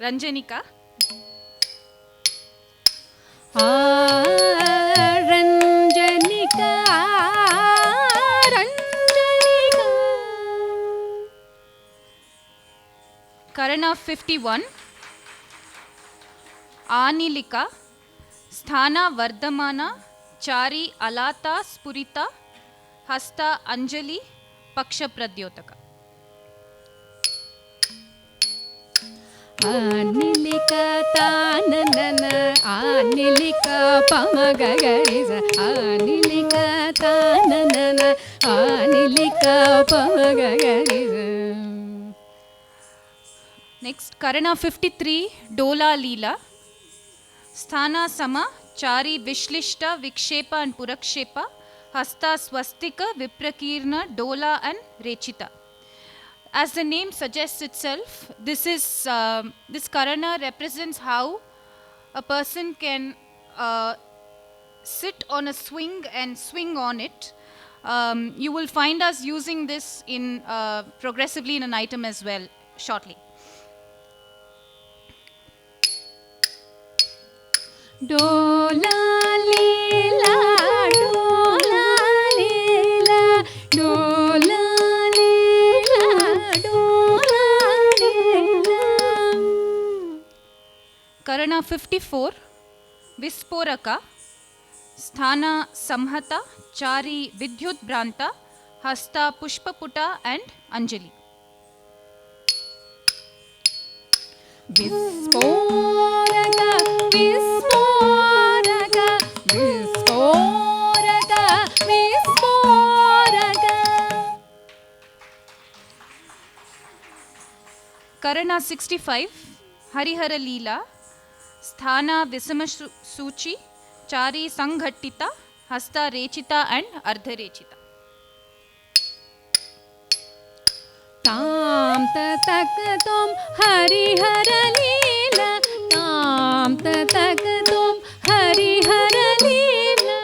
Ranjanika. Ranjanika, Ranjanika. Karana 51, Anilika, Sthana Vardhamana, Chari Alata Spurita, Hasta Anjali, Paksha Pradyotaka. Anilika tanana, Anilika pamagagariza, Anilika tanana, Anilika pamagagariza. Next, Karana 53, Dola Leela, Sthana Sama, Chari Vishlishta, Vikshepa and Purakshepa, Hasta Swastika, Viprakirna, Dola and Rechita. As the name suggests itself, this Karana represents how a person can sit on a swing and swing on it. You will find us using this in progressively in an item as well shortly. Dola leela, dola leela, dola leela, dola leela. Karana 54, Visporaka, Sthana Samhata, Chari Vidyut Branta, Hasta Pushpaputa and Anjali. Visporaka, Visporaka, Visporaka, Visporaka. Karana 65, Harihara Leela, Sthana Visama Suchi, Chari Sanghattita, Hasta Rechita and Ardha Rechita. Tam tatak Harihara Leela, Tam tatak Harihara Leela.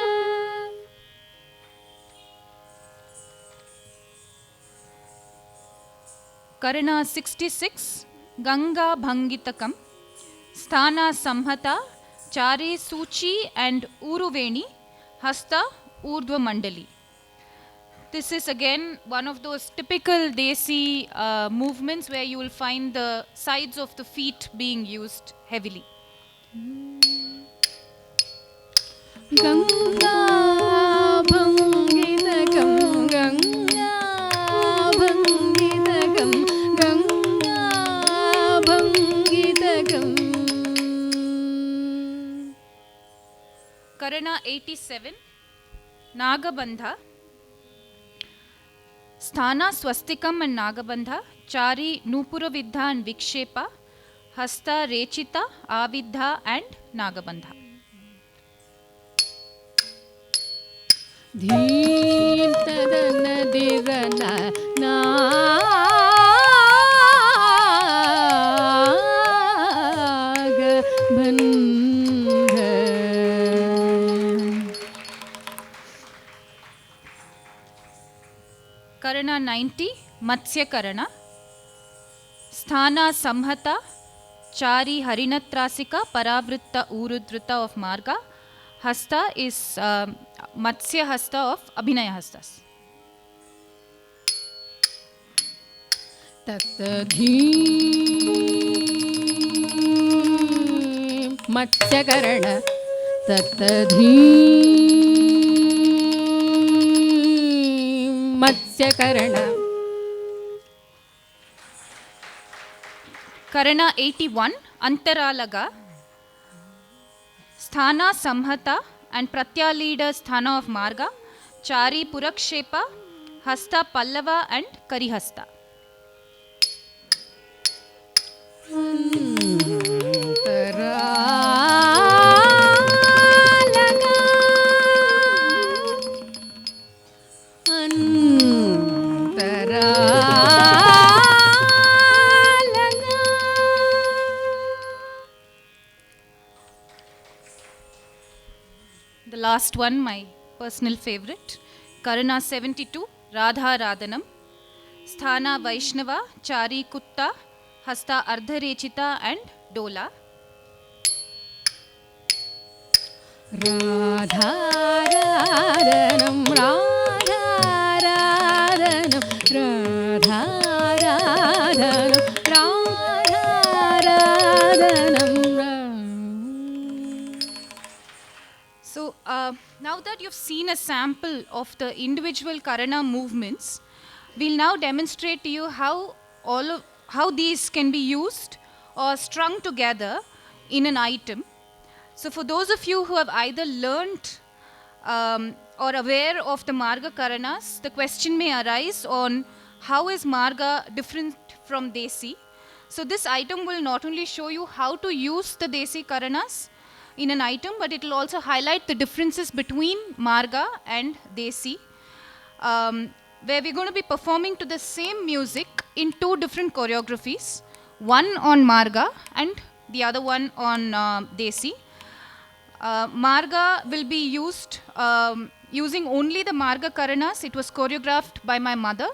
Karana 66, Ganga Bhangitakam, Sthana Samhata, Chari Suchi and Uruveni, Hasta Urdhva Mandali. This is again one of those typical Desi movements where you will find the sides of the feet being used heavily. Ganga Bhangitakam, Ganga Bhangitakam, Ganga Bhangitakam. Karana 87, Nagabandha, Sthana Swastikam and Nagabandha, Chari Nupura Vidha and Vikshepa, Hasta Rechita, Avidha and Nagabandha. Dheem tadana dirana Nagabandha. Karana 90, Matsya Karana, Sthana Samhata, Chari Harinatrasika, Paravritta Urudrita of Marga, Hasta is Matsya Hasta of Abhinaya Hastas. Tattadheem Matsyakarana, Tattadheem Matsyakarana. Karana 81, Antaralaga, Sthana Samhata and Pratya leader Sthana of Marga, Chari Purakshepa, Hasta Pallava and Karihasta. Antaralaga, last one, my personal favorite, Karana 72, Radha Radhanam, Sthana Vaishnava, Chari Kutta, Hasta Ardharechita and Dola. राधाराधनं राधाराधनं राधाराधनं राधाराधनं So now that you've seen a sample of the individual Karana movements, we'll now demonstrate to you how these can be used or strung together in an item. So for those of you who have either learnt or aware of the Marga Karanas, the question may arise on how is Marga different from Desi. So this item will not only show you how to use the Desi Karanas in an item, but it will also highlight the differences between Marga and Desi, where we're going to be performing to the same music in two different choreographies, one on Marga and the other one on Desi. Marga will be used using only the Marga Karanas. It was choreographed by my mother.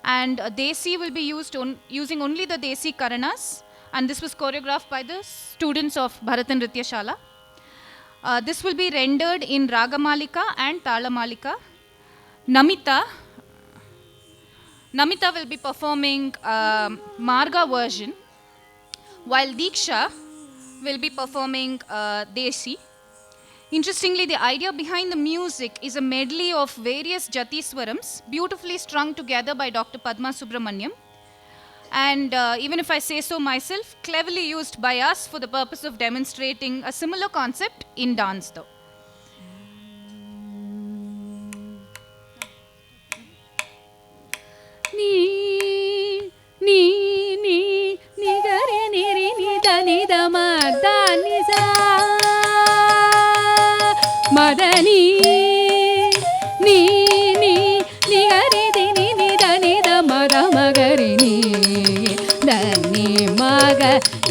And Desi will be used using only the Desi Karanas. And this was choreographed by the students of Bharatan Nritya Shala. This will be rendered in Ragamalika and Talamalika. Namita will be performing Marga version, while Diksha will be performing Desi. Interestingly, the idea behind the music is a medley of various Jati Swarams, beautifully strung together by Dr. Padma Subramaniam. And even if I say so myself, cleverly used by us for the purpose of demonstrating a similar concept in dance though. ನೀ ನೀ ನೀ ನಿಗರಿ ನಿರಿ ನಿದ ನಿದ ಮದ ನಿಸ ಮದನಿ ನೀ ನೀ ನಿಗರಿ ದಿನಿ ನಿದ ನಿದ ಮದ ಮಗರಿ ನೀ ಧನಿ ಮಗ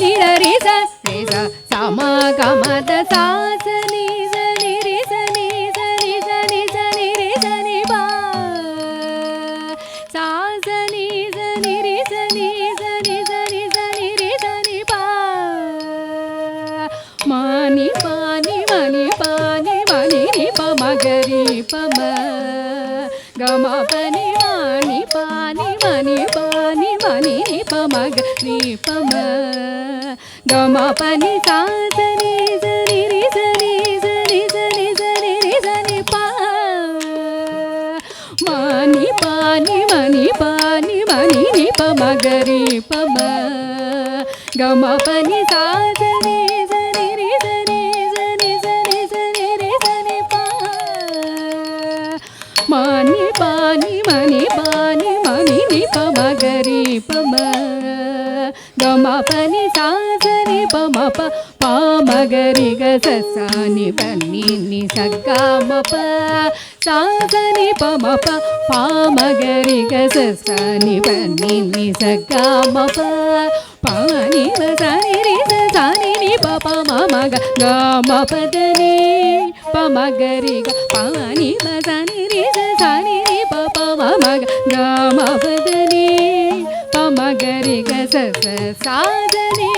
ನಿರಿ ಸ ರಿ ಸ ಸಮ ಗಮದ ಸಾಸ ನಿ ಸ ನಿ ರಿ ಸ ನಿ ಸ ನಿ ಸ ನಿ ಸ ನಿ ರಿ ಸ ನಿ ಬಾ ಸಾಸ ನಿ ಸ ನಿ ರಿ ಸ ನಿ ಸ ನಿ ಸ ನಿ ಸ ನಿ ರಿ ಸ ನಿ ಬಾ ಮಾನಿ ಪಾನಿ ಮನಿ ಪಾನಿ ಮನಿ ನಿ ಪ ಮಗರಿ ಪ ಮ ಗಮ ಪನಿ ಮಾನಿ ಪಾನಿ ಮನಿ ಪಾನಿ ಮನಿ ನಿ ಪ ಮಗರಿ ಪ ಮ ಗಮ ಪನಿ ಸಾಸ ನಿ ಸ ನಿ ರಿ ಸ ನಿ ಸ ನಿ ಸ ನಿ ಸ ನಿ ರಿ ಸ ನಿ ಪ ಮಾನಿ ಪಾನಿ ಮನಿ ಪಾನಿ ಮನಿ ನಿ ಪ ಮಗರಿ ಪ ಮ ಗಮ ಪನಿ ಸಾಸ ನಿ ಸ ನಿ ರಿ ಸ ನಿ ಸ ನಿ ಸ ನಿ ಸ ನಿ ರಿ ಸ ನಿ ಪ ಮಾನಿ ಪಾನಿ ಮನಿ ಪಾನಿ ಮನಿ ನಿ ಪ ಮಗರಿ ಪ ಮ ಗಮ ಪನಿ ಸಾಸ ನಿ ಪ ಮ ಪ ಪ ಮಗರಿ ಗ ಸ ಸ ನಿ ಪ ನಿ ನಿ ಸ ಗ ಮ ಪ ಸಾಸ ನಿ ಪ ಮ ಪ ಪ ಮಗರಿ ಗ ಸ ಸ ನಿ ಪ ನಿ ನಿ ಸ ಗ ಮ ಪ ಪ ನಿ ಮ ಸ ನಿ ರಿ ಸ ಸ ನಿ ನಿ ಪ ಪ ಮ ಮ ಗ ಗ ಮ ಪ ದ ನಿ ಪ ಮಗರಿ ಗ ಪ ನಿ ಮ ಸ ನಿ ರಿ ಸ ಸ ನಿ ನಿ ಪ ಪ ಮ ಮ ಗ ಗ ಮ ಪ ದ ನಿ ಪ ಮಗರಿ ಗ ಸ ಸ ಸಾ ದ ನಿ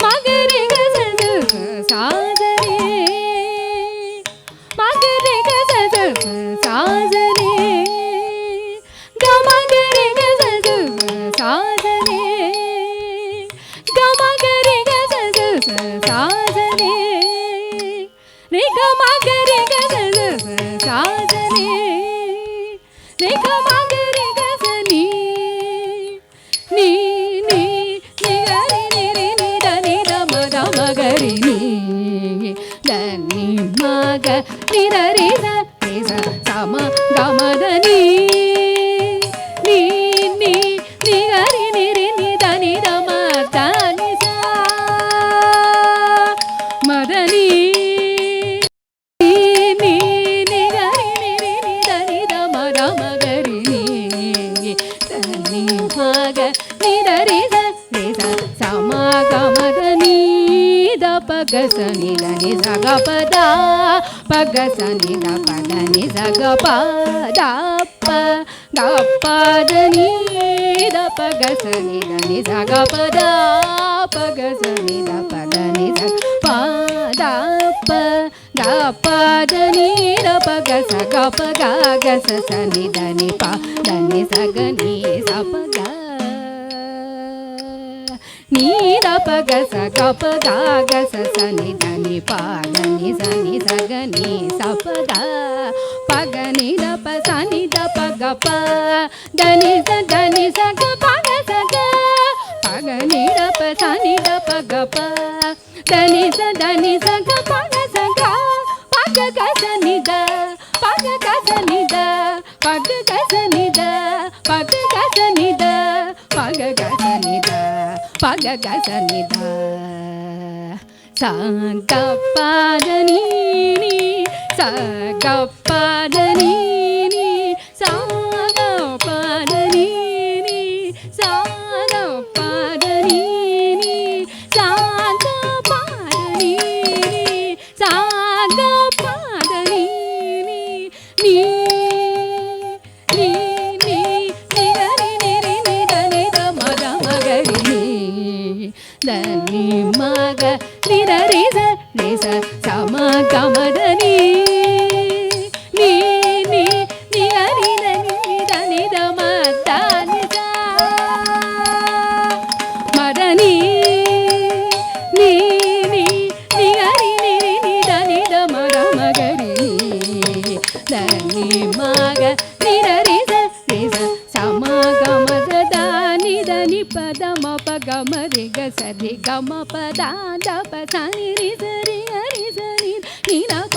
ಮಗರಿ ಗ ಸ ಸ ಸಾ ದ ನಿ ಮಗರಿ ಗ ಸ ಸ ಸಾ ದ ನಿ ಗ ಮಗರಿ ಗ ಸ ಸ ಸಾ ದ ನಿ ಗ ಮಗರಿ ಗ ಸ ಸ ಸಾ ದ ನಿ ರಿ ಗ ಮಗರಿ ಗ ಸ ಸ ಸಾ ದ ನಿ ರಿ ಗ ಮಗರಿ ಗ ಸ ನಿ ನೀ ನೀ ನಿ ಗರಿ ನಿ ರಿ ನಿ ದ ನಿ ದ ಮ ದ ಮಗರಿ ನೀ ದ ನಿ ಮಗ ನಿ ದ ರಿ ಸ ರಿ ಸ ಸ ಮ ಗ ಮ ದ ನೀ ನೀ ನೀ ನಿ ಗರಿ ನಿ ರಿ ನಿ ದ ನಿ ದ ಮ ದ ನಿ ಸ ಮ ದ ನೀ ನೀ ನೀ ನಿ ಗರಿ ನಿ ರಿ ನಿ ದ ನಿ ದ ಮ ದ ಮಗರಿ ನೀ ದ ನಿ ಮಗ ನಿ ದ ರಿ ಸ ರಿ ಸ ಸ ಮ ಗ ಮ ದ ನೀ ದ ಪ ಗ ಸ ನಿ ದ ನಿ ಸ ಗ ಪ ದ ಪ ಗ ಸ ನಿ ದ ಪ ದ ನಿ ಸ ಗ ಪ ದ ಪ ಗ ಪ ದ ನಿ ದ ಪ ಗ ಸ ನಿ ದ ನಿ ಸ ಗ ಪ ದ ಪ ಗ ಸ ನಿ ದ ಪ ದ ನಿ ಸ ಪ ದ ಪ ಗ ಪ ದ ನಿ ದ ಪ ಗ ಸ ಗ ಪ ಗ ಗ ಸ ಸ ನಿ ದ ನಿ ಪ ದ ನಿ ಸ ಗ ನಿ ಸ ಪ ಗ ನಿ ದ ಪ ಗ ಸ ಗ ಪ ಗ ಗ ಸ ಸ ನಿ ದ ನಿ ಪ ದ ನಿ ಸ ಗ ನಿ ಸ ಪ ಗ ಪ ಗ ನಿ ದ ಪ ಸ ನಿ ದ ಪ ಗ ಪ ದ ನಿ ಸ ಗ ಪ ಗ ಸ ಗ ಪ ಗ ನಿ ದ ಪ ಸ ನಿ ದ ಪ ಗ ಪ ದ ನಿ ಸ ಗ ಪ ಗ ಸ ಗ ಪ ಗ ಗ ಸ ನಿ ದ ಪ ಗ ಗ ಸ ನಿ ದ ಪ ಗ ಗ ಸ ನಿ ದ ಪ ಗ ಗ ಸ ನಿ ದ ಪ ಗ ಗ ಸ ನಿ ದ ಪ ಗ ಗ ಸ ನಿ ದ ಸ ಗ ಪ ದ ನಿ ನಿ ಸ ಗ ಪ ದ ನಿ ನಿ ಸ ಗ ಪ ದ ನಿ ನಿ ಸ ಗ ಪ ದ ನಿ ನಿ ಸ ಗ ಪ ದ ನಿ ನಿ ಸ ಗ ಪ ದ ನಿ ನಿ ನಿ ನಿ ನಿ ನಿ ದ ನಿ ನಿ ರಿ ನಿ ದ ನಿ ದ ಮ ಗ ಮ ಗ ರಿ ನಿ ದ ನಿ ಮ ಗ ನಿ ದ ರಿ ಸ ನಿ ಸ ಸ ಮ ಗ ಮ ದ ನಿ ನಿ ನಿ ನಿ ಗ ರಿ ದ ನಿ ದ ನಿ ದ ಮ ದ ನಿ ಸ ಮ ದ ನಿ ನಿ ನಿ ನಿ ಗ ರಿ ನಿ ರಿ ನಿ ದ ನಿ ದ ಮ ಗ ಮ ಗ ರಿ ನಿ ದ ನಿ ಮ ಗ ನಿ ದ ರಿ ಸ ರಿ ಸ ಸ ಮ ಗ ಮ ದ ದ ನಿ ದ ನಿ ಪ ದ ಮ ಪ ಗ ಮ ರಿ ಗ ಸ ರಿ ಗ ಮ ಪ ದ ದ ಪ ಸ ನಿ ರಿ ಸ ರಿ ಗ ರಿ ಸ ನಿ ನಿ ದ ಪ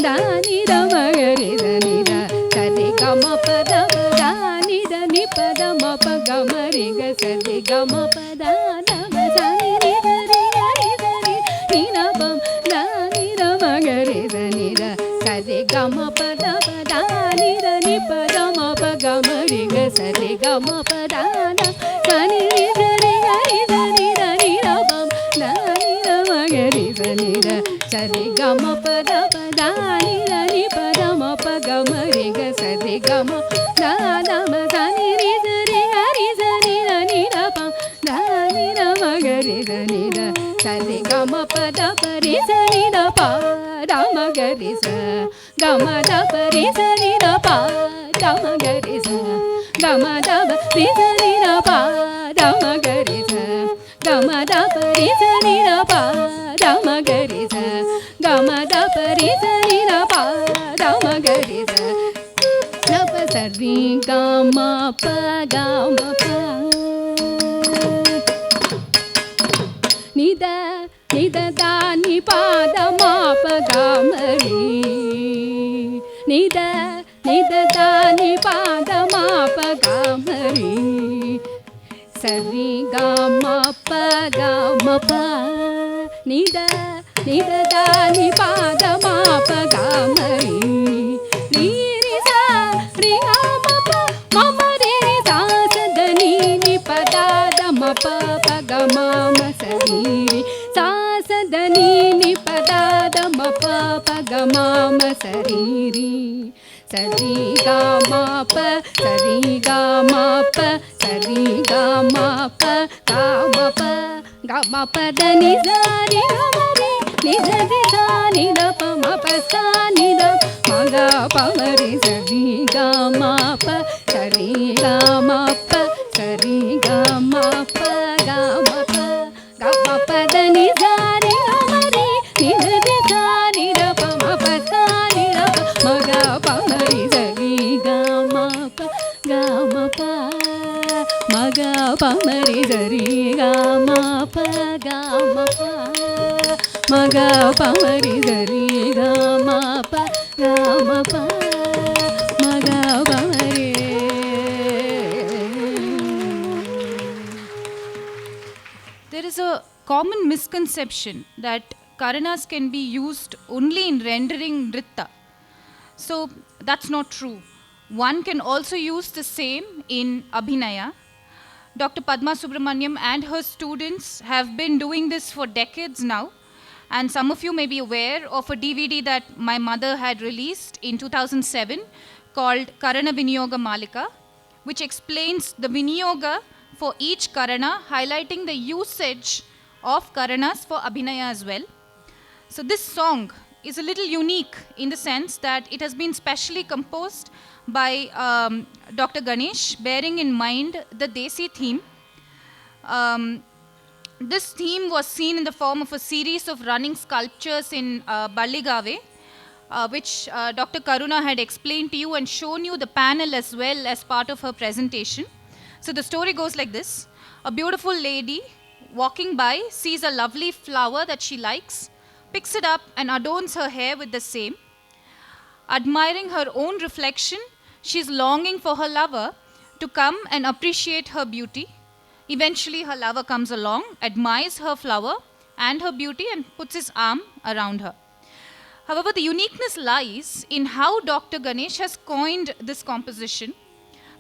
ದ ನಿ ದ ಮ ಗ ರಿ ಸ ನಿ ದ ಸ ರಿ ಗ ಮ ಪ ದ ಪ ದ ನಿ ದ ನಿ ಪ ದ ಮ ಪ ಗ ಮ ರಿ ಗ ಸ ರಿ ಗ ಮ ಪ ದ ದ ಪ ಸ ನಿ ರಿ ಸ ರಿ ಗ ರಿ ಸ ನಿ ನಿ ದ ಪ ದ ನಿ ದ ಮ ಗ ರಿ ಸ ನಿ ದ ಸ ರಿ ಗ ಮ ಪ ದ ಪ ದ ನಿ ದ ನಿ ಪ ದ ಮ ಪ ಗ ಮ ರಿ ಗ ಸ ರಿ ಗ ಮ ಪ ದ ದ ಸ ನಿ ರಿ ಸ ರಿ ಗ ರಿ ಸ ನಿ ದ ನಿ ದ ಪ ದ ನಿ ದ ಮ ಗ ರಿ ಸ ನಿ ದ ಸ ರಿ ಗ ಮ ಪ ದ ಪ ದ ನಿ ದ ನಿ ಪ ದ ಮ ಪ ಗ ಮ ರಿ ಗ ಸ ರಿ ಗ ಮ ದ ದ ಮ ಸ ನಿ ರಿ ಸ ರಿ ಗ ರಿ ಸ ನಿ ದ ನಿ ದ ಪ ದ ನಿ ದ ಮ ಗ ರಿ ಸ ನಿ ದ ಸ ರಿ ಗ ಮ ಪ ದ ಪ ರಿ ಸ ನಿ ದ ಪ ದ ಮ ಗ ರಿ ಸ ಗ ಮ ದ ಪ ರಿ ಸ ನಿ ದ ಪ ದ ಮ ಗ ರಿ ಸ ಗ ಮ ದ ಪ ರಿ ಸ ನಿ ದ ಪ ದ ಮ ಗ ರಿ ಸ ಗ ಮ ದ ಪ ರಿ ಸ ನಿ ದ ಪ ದ ಮ ಗ ರಿ ಸ ಗ ಮ ದ ಪ ರಿ ಸ ನಿ ದ ಪ ದ ಮ ಗ ರಿ ಸ ದ ಪ ಸ ರಿ ಗ ಮ ಪ ಗ ಮ ಪ ನಿ ದ ನಿ ದ ದ ನಿ ಪ ದ ಮ ಪ ಗ ಮ ರಿ ನಿ ದ ನಿ ದ ದ ನಿ ಪ ದ ಮ ಪ ಗ ಮ ರಿ ಸ ರಿ ಗ ಮ ಪ ಗ ಮ ಪ ನಿ ದ ನಿ ದ ದ ನಿ ಪ ದ ಮ ಪ ಗ ಮ ರಿ ರಿ ರಿ ಸ ರಿ ಗ ಮ ಪ ಮ ಮ ರಿ ರಿ ಸ ಸ ದ ನಿ ನಿ ಪ ದ ದ ಮ ಪ ಪ ಗ ಮ ಮ ಸ ರಿ ರಿ ಸ ಸ ದ ನಿ ನಿ ಪ ದ ದ ಮ ಪ ಪ ಗ ಮ ಮ ಸ ರಿ ರಿ ಸ ರಿ ಗ ಮ ಪ ಸ ರಿ ಗ ಮ ಪ ಸ ರಿ ಗ ಮ ಪ ಗ ಮ ಪ ಗ ಮ ಪ ದ ನಿ ಸ ರಿ ಗ ಮ ರಿ ನಿ ದ ರಿ ಸ ನಿ ದ ಪ ಮ ಪ ಸ ನಿ ದ ಮ ಗ ಪ ಮ ರಿ ಸ ರಿ ಗ ಮ ಪ ಸ ರಿ ಗ ಮ ಪ ಸ ರಿ ಗ ಮ ಪ ಗ ಮ ಪ ಗ ಮ ಪ ದ ನಿ ಸ ರಿ ಗ ಮ ರಿ ನಿ ದ ರಿ ಸ ನಿ ದ ಪ ಮ ಪ ಸ ನಿ ದ ಪ ಮ ಗ ಪ ಮ ರಿ ಸ ರಿ ಗ ಮ ಪ ಗ ಮ ಪ ಮ ಗ ಪ ಮ ರಿ ಸ ರಿ ಗ ಮ ಪ ಗ ಮ ಪ ಮ ಗ ಪ ಮ ರಿ ಸ ರಿ ಗ ಮ ಪ ಗ ಮ ಪ ಮ ಗ ಪ ಮ ರಿ. There is a common misconception that Karanas can be used only in rendering nritta. So that's not true. One can also use the same in Abhinaya. Dr. Padma Subramaniam and her students have been doing this for decades now, And some of you may be aware of a DVD that my mother had released in 2007 called Karana Vinyoga Malika, which explains the Vinyoga for each Karana, highlighting the usage of Karanas for Abhinaya as well. So this song is a little unique in the sense that it has been specially composed by Dr. Ganesh, bearing in mind the Desi theme. This theme was seen in the form of a series of running sculptures in Balligave, which Dr. Karuna had explained to you and shown you the panel as well as part of her presentation. So the story goes like this. A beautiful lady walking by sees a lovely flower that she likes, picks it up and adorns her hair with the same. Admiring her own reflection, she is longing for her lover to come and appreciate her beauty. Eventually, her lover comes along, admires her flower and her beauty, and puts his arm around her. However, the uniqueness lies in how Dr. Ganesh has coined this composition.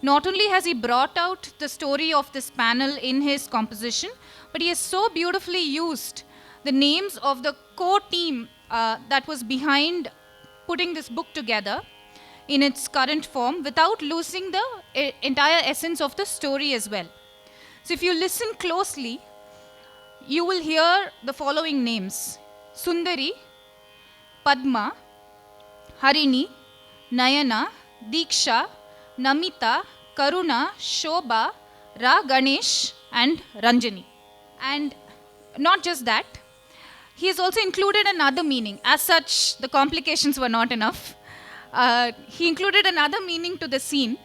Not only has he brought out the story of this panel in his composition, but he has so beautifully used the names of the core team that was behind putting this book together in its current form without losing the entire essence of the story as well. So if you listen closely, you will hear the following names: Sundari, Padma, Harini, Nayana, Diksha, Namita, Karuna, Shobha, Ra Ganesh and Ranjani. And not just that, he has also included another meaning. As such, the complications were not enough. He included another meaning to the scene,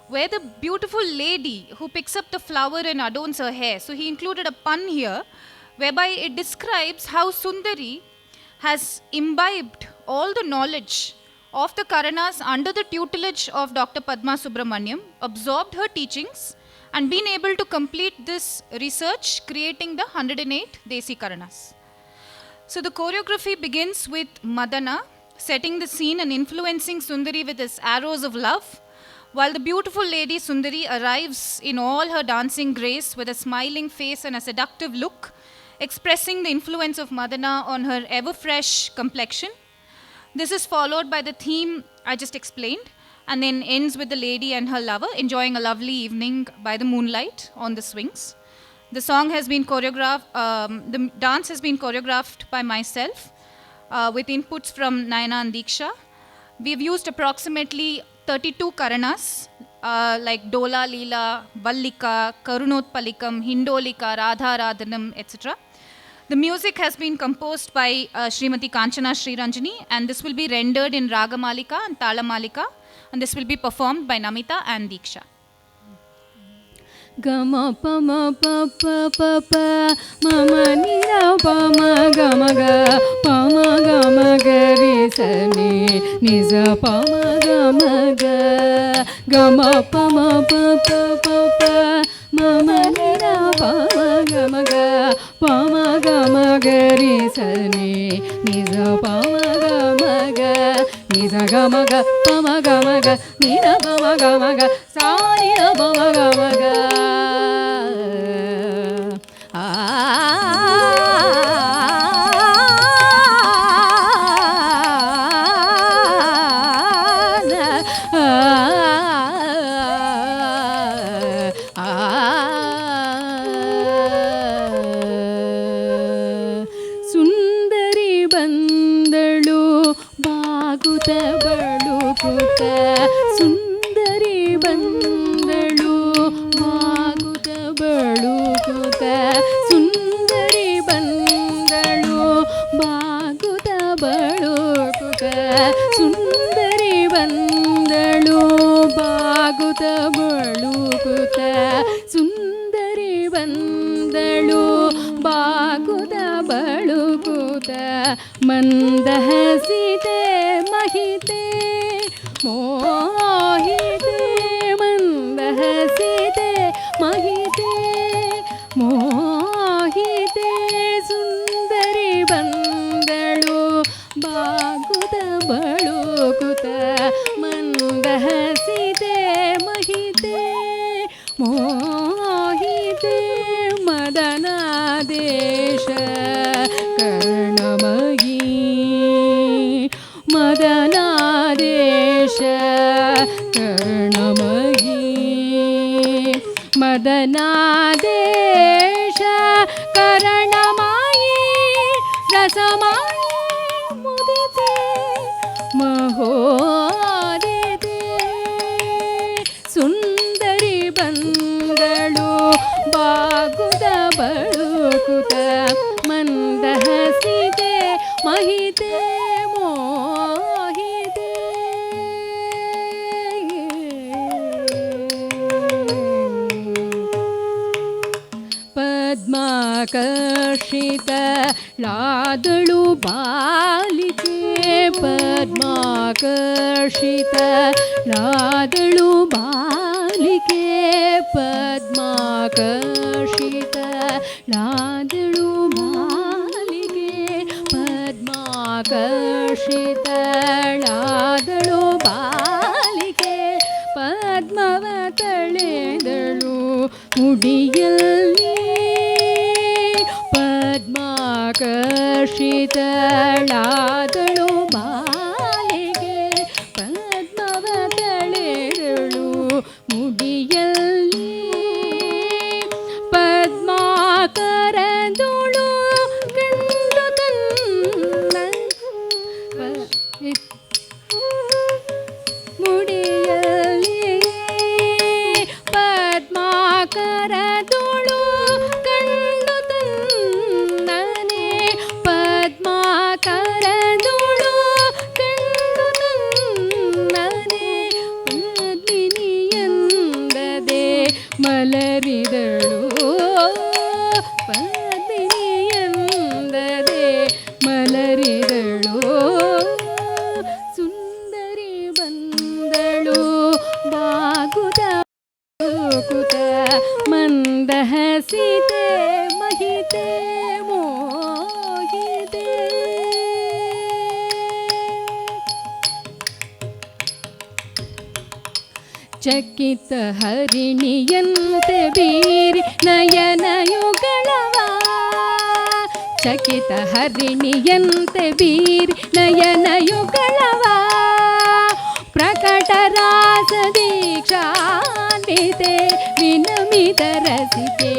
where the beautiful lady who picks up the flower and adorns her hair. So he included a pun here, whereby it describes how Sundari has imbibed all the knowledge of the Karanas under the tutelage of Dr. Padma Subramaniam, absorbed her teachings, and been able to complete this research, creating the 108 Desi Karanas. So the choreography begins with Madana setting the scene and influencing Sundari with his arrows of love, while the beautiful lady Sundari arrives in all her dancing grace with a smiling face and a seductive look, expressing the influence of Madana on her ever-fresh complexion. This is followed by the theme I just explained, and then ends with the lady and her lover enjoying a lovely evening by the moonlight on the swings. The song has been choreographed, the dance has been choreographed by myself with inputs from Nayana and Diksha. We've used approximately 32 Karanas like Dola Leela, Vallika, Karunotpalikam, Hindolika, Radha Radhanam, etc. The music has been composed by Srimati Kanchana Sriranjani, and this will be rendered in Ragamalika and Talamalika, and this will be performed by Namita and Diksha. Gama pama papa papa mama nira pama gama ga pama gama ga re sa ni niza pama gama ga gama pama papa papa mama nira pama gama ga pama gama ga re sa ni niza pama gama ga niza gama ga pama gama ga nira pama gama ga sa nira pama gama ga. ಸುಂದರಿ ಬಂದಳು ಬಾಗುತ ಬಳುಕುತ ಸುಂದರಿ ಬಂದಳು ಬಾಗುತ ಬಳುಕುತ ಸುಂದರಿ ಬಂದಳು ಬಾಗುತ ಬಳುಕುತ ಸುಂದರಿ ಬಂದಳು ಬಾಗುತ ಬಳುಕುತ ಸುಂದರಿ ಬಂದಳು ಬಾಗುತ ಬಳುಕುತ ಮಂದಹಸಿತೆ ಮಹಿತೆ ಮೋಹಿತೆ ಮಂದಹಸಿತೆ ಮಹಿತೆ ಮೋಹಿತೆ ಸುಂದರಿ ಬಂದಳು ಬಾಗುತ ಬಳುಕುತ ಮಂದಹಸಿತೆ ಮಹಿತೆ ಮೋಹಿತೆ ಮದನಾದೇಶ ಕರ್ಣಮಯ ಕರ್ಣಮಯೀ ಮದನಾದೇಶ ಕರಣಮಾಯಿ ರಸಮಾಯಿ ಮುದಿತೆ ಮಹೋದಿತೆ ಸುಂದರಿ ಬಂದಳು ಬಾಗುದ ಬಳುಕುತ ಮಂದಹಸಿತೆ ಮಹಿತೆ ಮೋಹಿತೆ ಪದ್ಮಾಕರ್ಷಿತ ಲಾದಳು ಬಾಲಿಕೆ ಪದ್ಮಾಕರ್ಷಿತ ಲಾದಳು ಬಾಲಿಕೆ ಪದ್ಮಾಕರ್ಷಿತ ಲಾದಳು ಬಾಲಿಕೆ ಪದ್ಮಾಕರ್ಷಿತ ಲಾದಳು ಬಾಲಿಕೆ ಪದ್ಮವ ತಳೆದಳು ಮುಡಿಯಲ್ಲಿ ಪದ್ಮಾಕರ್ಷಿತಳಾದಳು ಬಾಲಿಗೆ ಪದ್ಮವ ತಳೆದಳು ಮುಡಿಯಲ್ಲಿ ಪದ್ಮಾಕರದಳು ಕಂಡು ತನ್ನ ಮುಡಿಯಲ್ಲಿ ಪದ್ಮಾಕರದಳು ಕಂಡು ತನ್ನನೆ ಪದ್ಮಾಕರದಳು ಕಂಡು ತನ್ನನೆ ಪದ್ಮಿನಿಯಂದದೆ ಮಲರಿದಳು ಪದ್ಮಿನಿಯಂದದೆ ಮಲರಿದಳು ಸುಂದರಿ ಬಂದಳು ಬಾಗುದ ಕುತ ಮಂದಹಸಿತೆ ಮಹಿತೆ ಮೋಹಿತೆ ಚಕಿತ ಹರಿಣಿಯಂತೆ ಬೀರಿ ನಯನಯುಗಳವ ಚಕಿತ ಹರಿಣಿಯಂತೆ ಬೀರಿ ನಯನಯುಗಳವ ಪ್ರಕಟ ರಾಸ ದೀಕ್ಷಾನ್ವಿತೆ ವಿನಮಿತ ರಸಿತೆ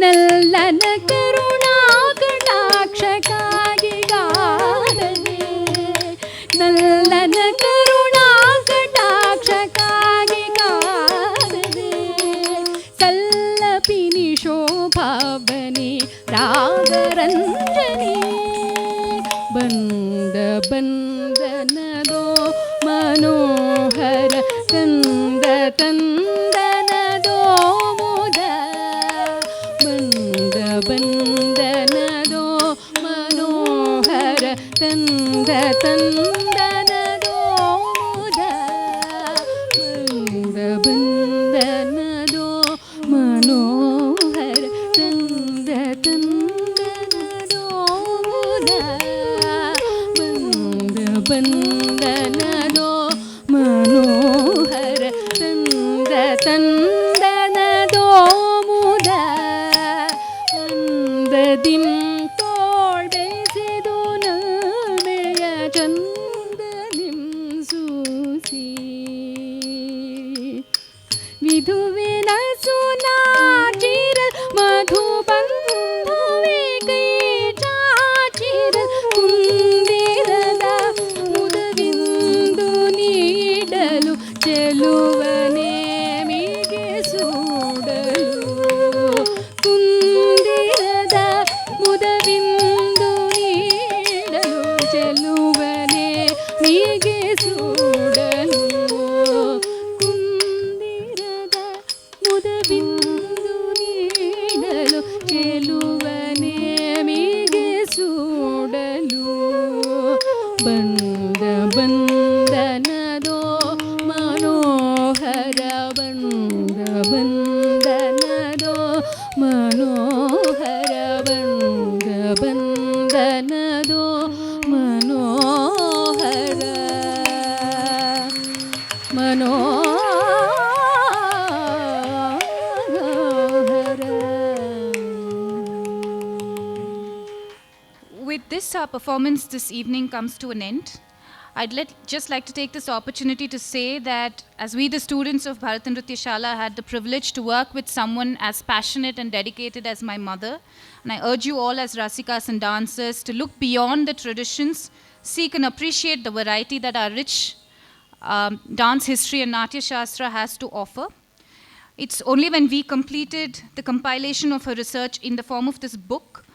ನಲ್ಲನ ಕರುಣಾ ಕಟಾಕ್ಷಕ್ಕಾಗಿ ಗಾದನೆ ನಲ್ಲನ ಕರುಣಾ ಕಟಾಕ್ಷಕ್ಕಾಗಿ ಗಾದನೆ ಸಲ್ಲಪಿನಿ ಶೋಭಾವನಿ ರಾಗರಂಜನಿ ಬಂದ ಬಂದನದೋ ಮನೋಹರ ತಂದ ತಂದನದೋ ಮುದ ಬಂದ ಬಂದನದೋ ಮನೋಹರ ತಂದ ತಂದನದೋ ಮುದ ಬಂದ ಬಂದನದೋ ಮನೋಹರ ತಂದ ತಂದನದೋ ಮುದ ಬಂದ ಬಂದನದೋ ಮನೋಹರ ತಂದ ತಂದನದೋ ಮುದ ಅಂದದಿಂ ತೋಳ್ ಬೆಸೆದು ನಲ್ಮೆಯ ಚಂದನಿಂ ಸೂಸಿ ವಿಧುವಿನ ಸುನಾಚಿರಲ್ ಮಧುಬಂಧುವೆ ಕೈ ಚಾಚಿರಲ್ ಕುಂದಿರದ ಮುದವಿಂದು ನೀಡಲು ಚೆಲುವನೆ ಮಿಗೆ ಸೂಡಲು ಕುಂದಿರದ ಮುದವಿಂದು ನೀಡಲು ಚೆಲುವನೆ ಮಿಗೆ ಸೂಡಲು ಕುಂದಿರದ ಮುದವಿಂದು ನೀಡಲು ಚೆಲುವನೆ ಮಿಗೆ ಸೂಡಲು ಬಂದ ಬಂದನದೋ ಮನೋಹರ ಬಂದ ಬಂದನದೋ ಮನೋಹರ ಬಂದ ಬಂದನದೋ ಮನೋಹರ With this, our performance this evening comes to an end. Just like to take this opportunity to say that as we, the students of Bharat Nritya Shala, had the privilege to work with someone as passionate and dedicated as my mother, and I urge you all as Rasikas and dancers to look beyond the traditions, seek and appreciate the variety that our rich dance history and Natya Shastra has to offer. It's only when we completed the compilation of her research in the form of this book,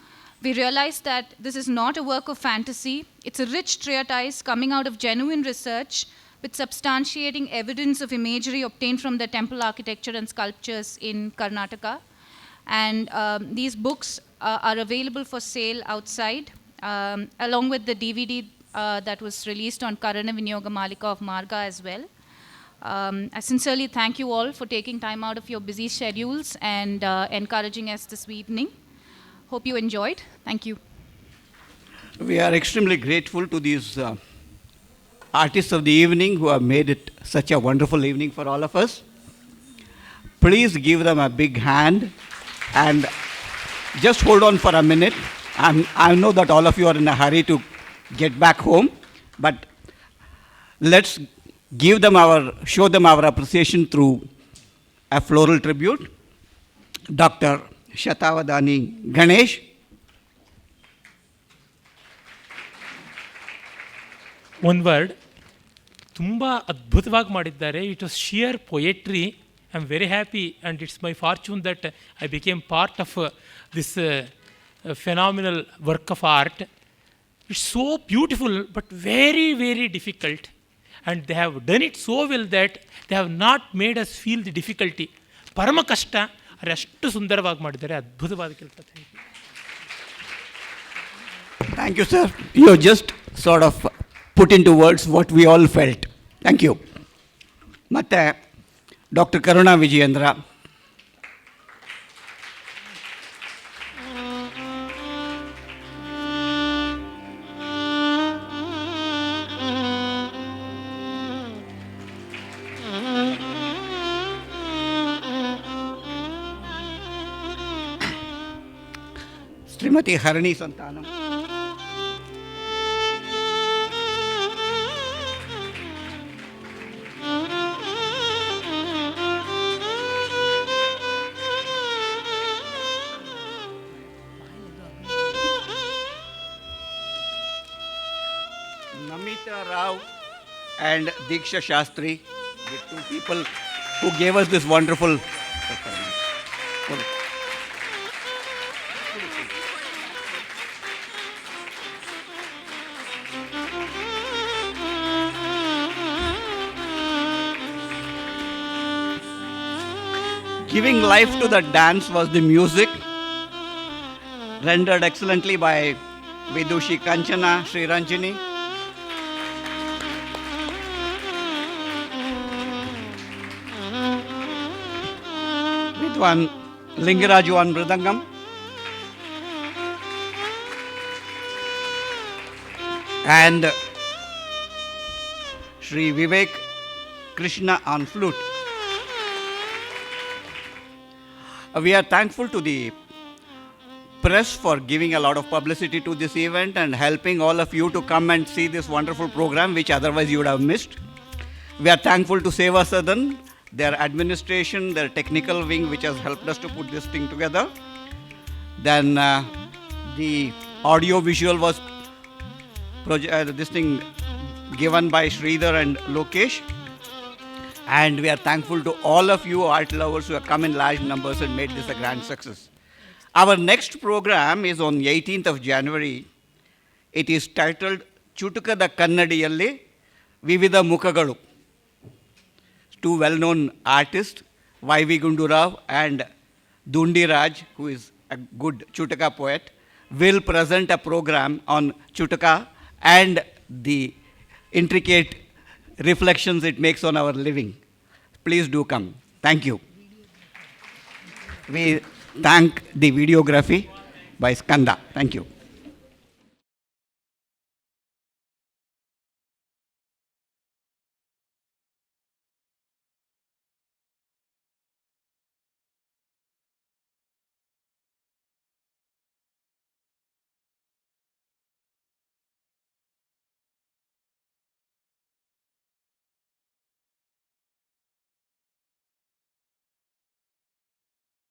we realized that this is not a work of fantasy. It's a rich treatise coming out of genuine research with substantiating evidence of imagery obtained from the temple architecture and sculptures in Karnataka. And these books are available for sale outside, along with the DVD that was released on Karana Vinyoga Malika of Marga as well. I sincerely thank you all for taking time out of your busy schedules and encouraging us this evening. Hope you enjoyed. Thank you. We are extremely grateful to these artists of the evening who have made it such a wonderful evening for all of us. Please give them a big hand and just hold on for a minute. I know that all of you are in a hurry to get back home, but let's show them our appreciation through a floral tribute. Dr. Shatavadani Ganesh. One word, ತುಂಬ ಅದ್ಭುತವಾಗಿ ಮಾಡಿದ್ದಾರೆ. It was sheer poetry. I'm very happy and it's my fortune that I became part of this phenomenal work of art. It's so beautiful but very, very difficult. And they have done it so well that they have not made us feel the difficulty. ಪರಮ ಕಷ್ಟ ಆದರೆ ಅಷ್ಟು ಸುಂದರವಾಗಿ ಮಾಡಿದ್ದಾರೆ. ಅದ್ಭುತವಾದ ಕೆಲಸ. Thank you, sir. You just sort of put into words what we all felt. Thank you. ಮತ್ತೆ doctor Karuna Vijayendra. Shrimati Harini Santhanam. Namita Rao and Diksha Shastri, the two people who gave us this wonderful performance. Giving life to the dance was the music, rendered excellently by Vidushi Kanchana Sri Ranjini. Vidwan Lingaraju on Mridangam. And Sri Vivek Krishna on flute. We are thankful to the press for giving a lot of publicity to this event and helping all of you to come and see this wonderful program which otherwise you would have missed. We are thankful to Seva Sadan, their administration, their technical wing which has helped us to put this thing together. Then the audio visual was this thing given by Sridhar and Lokesh. And we are thankful to all of you art lovers who have come in large numbers and made this a grand success. Our next program is on 18th of January. It is titled Chutukada Kannadiyalli Vividha Mukhagalu. Two well-known artists, Y.V. Gundu Rao and Dundi Raj, who is a good Chutaka poet, will present a program on Chutaka and the intricate reflections it makes on our living. Please do come. Thank you. We thank the videography by Skanda. Thank you.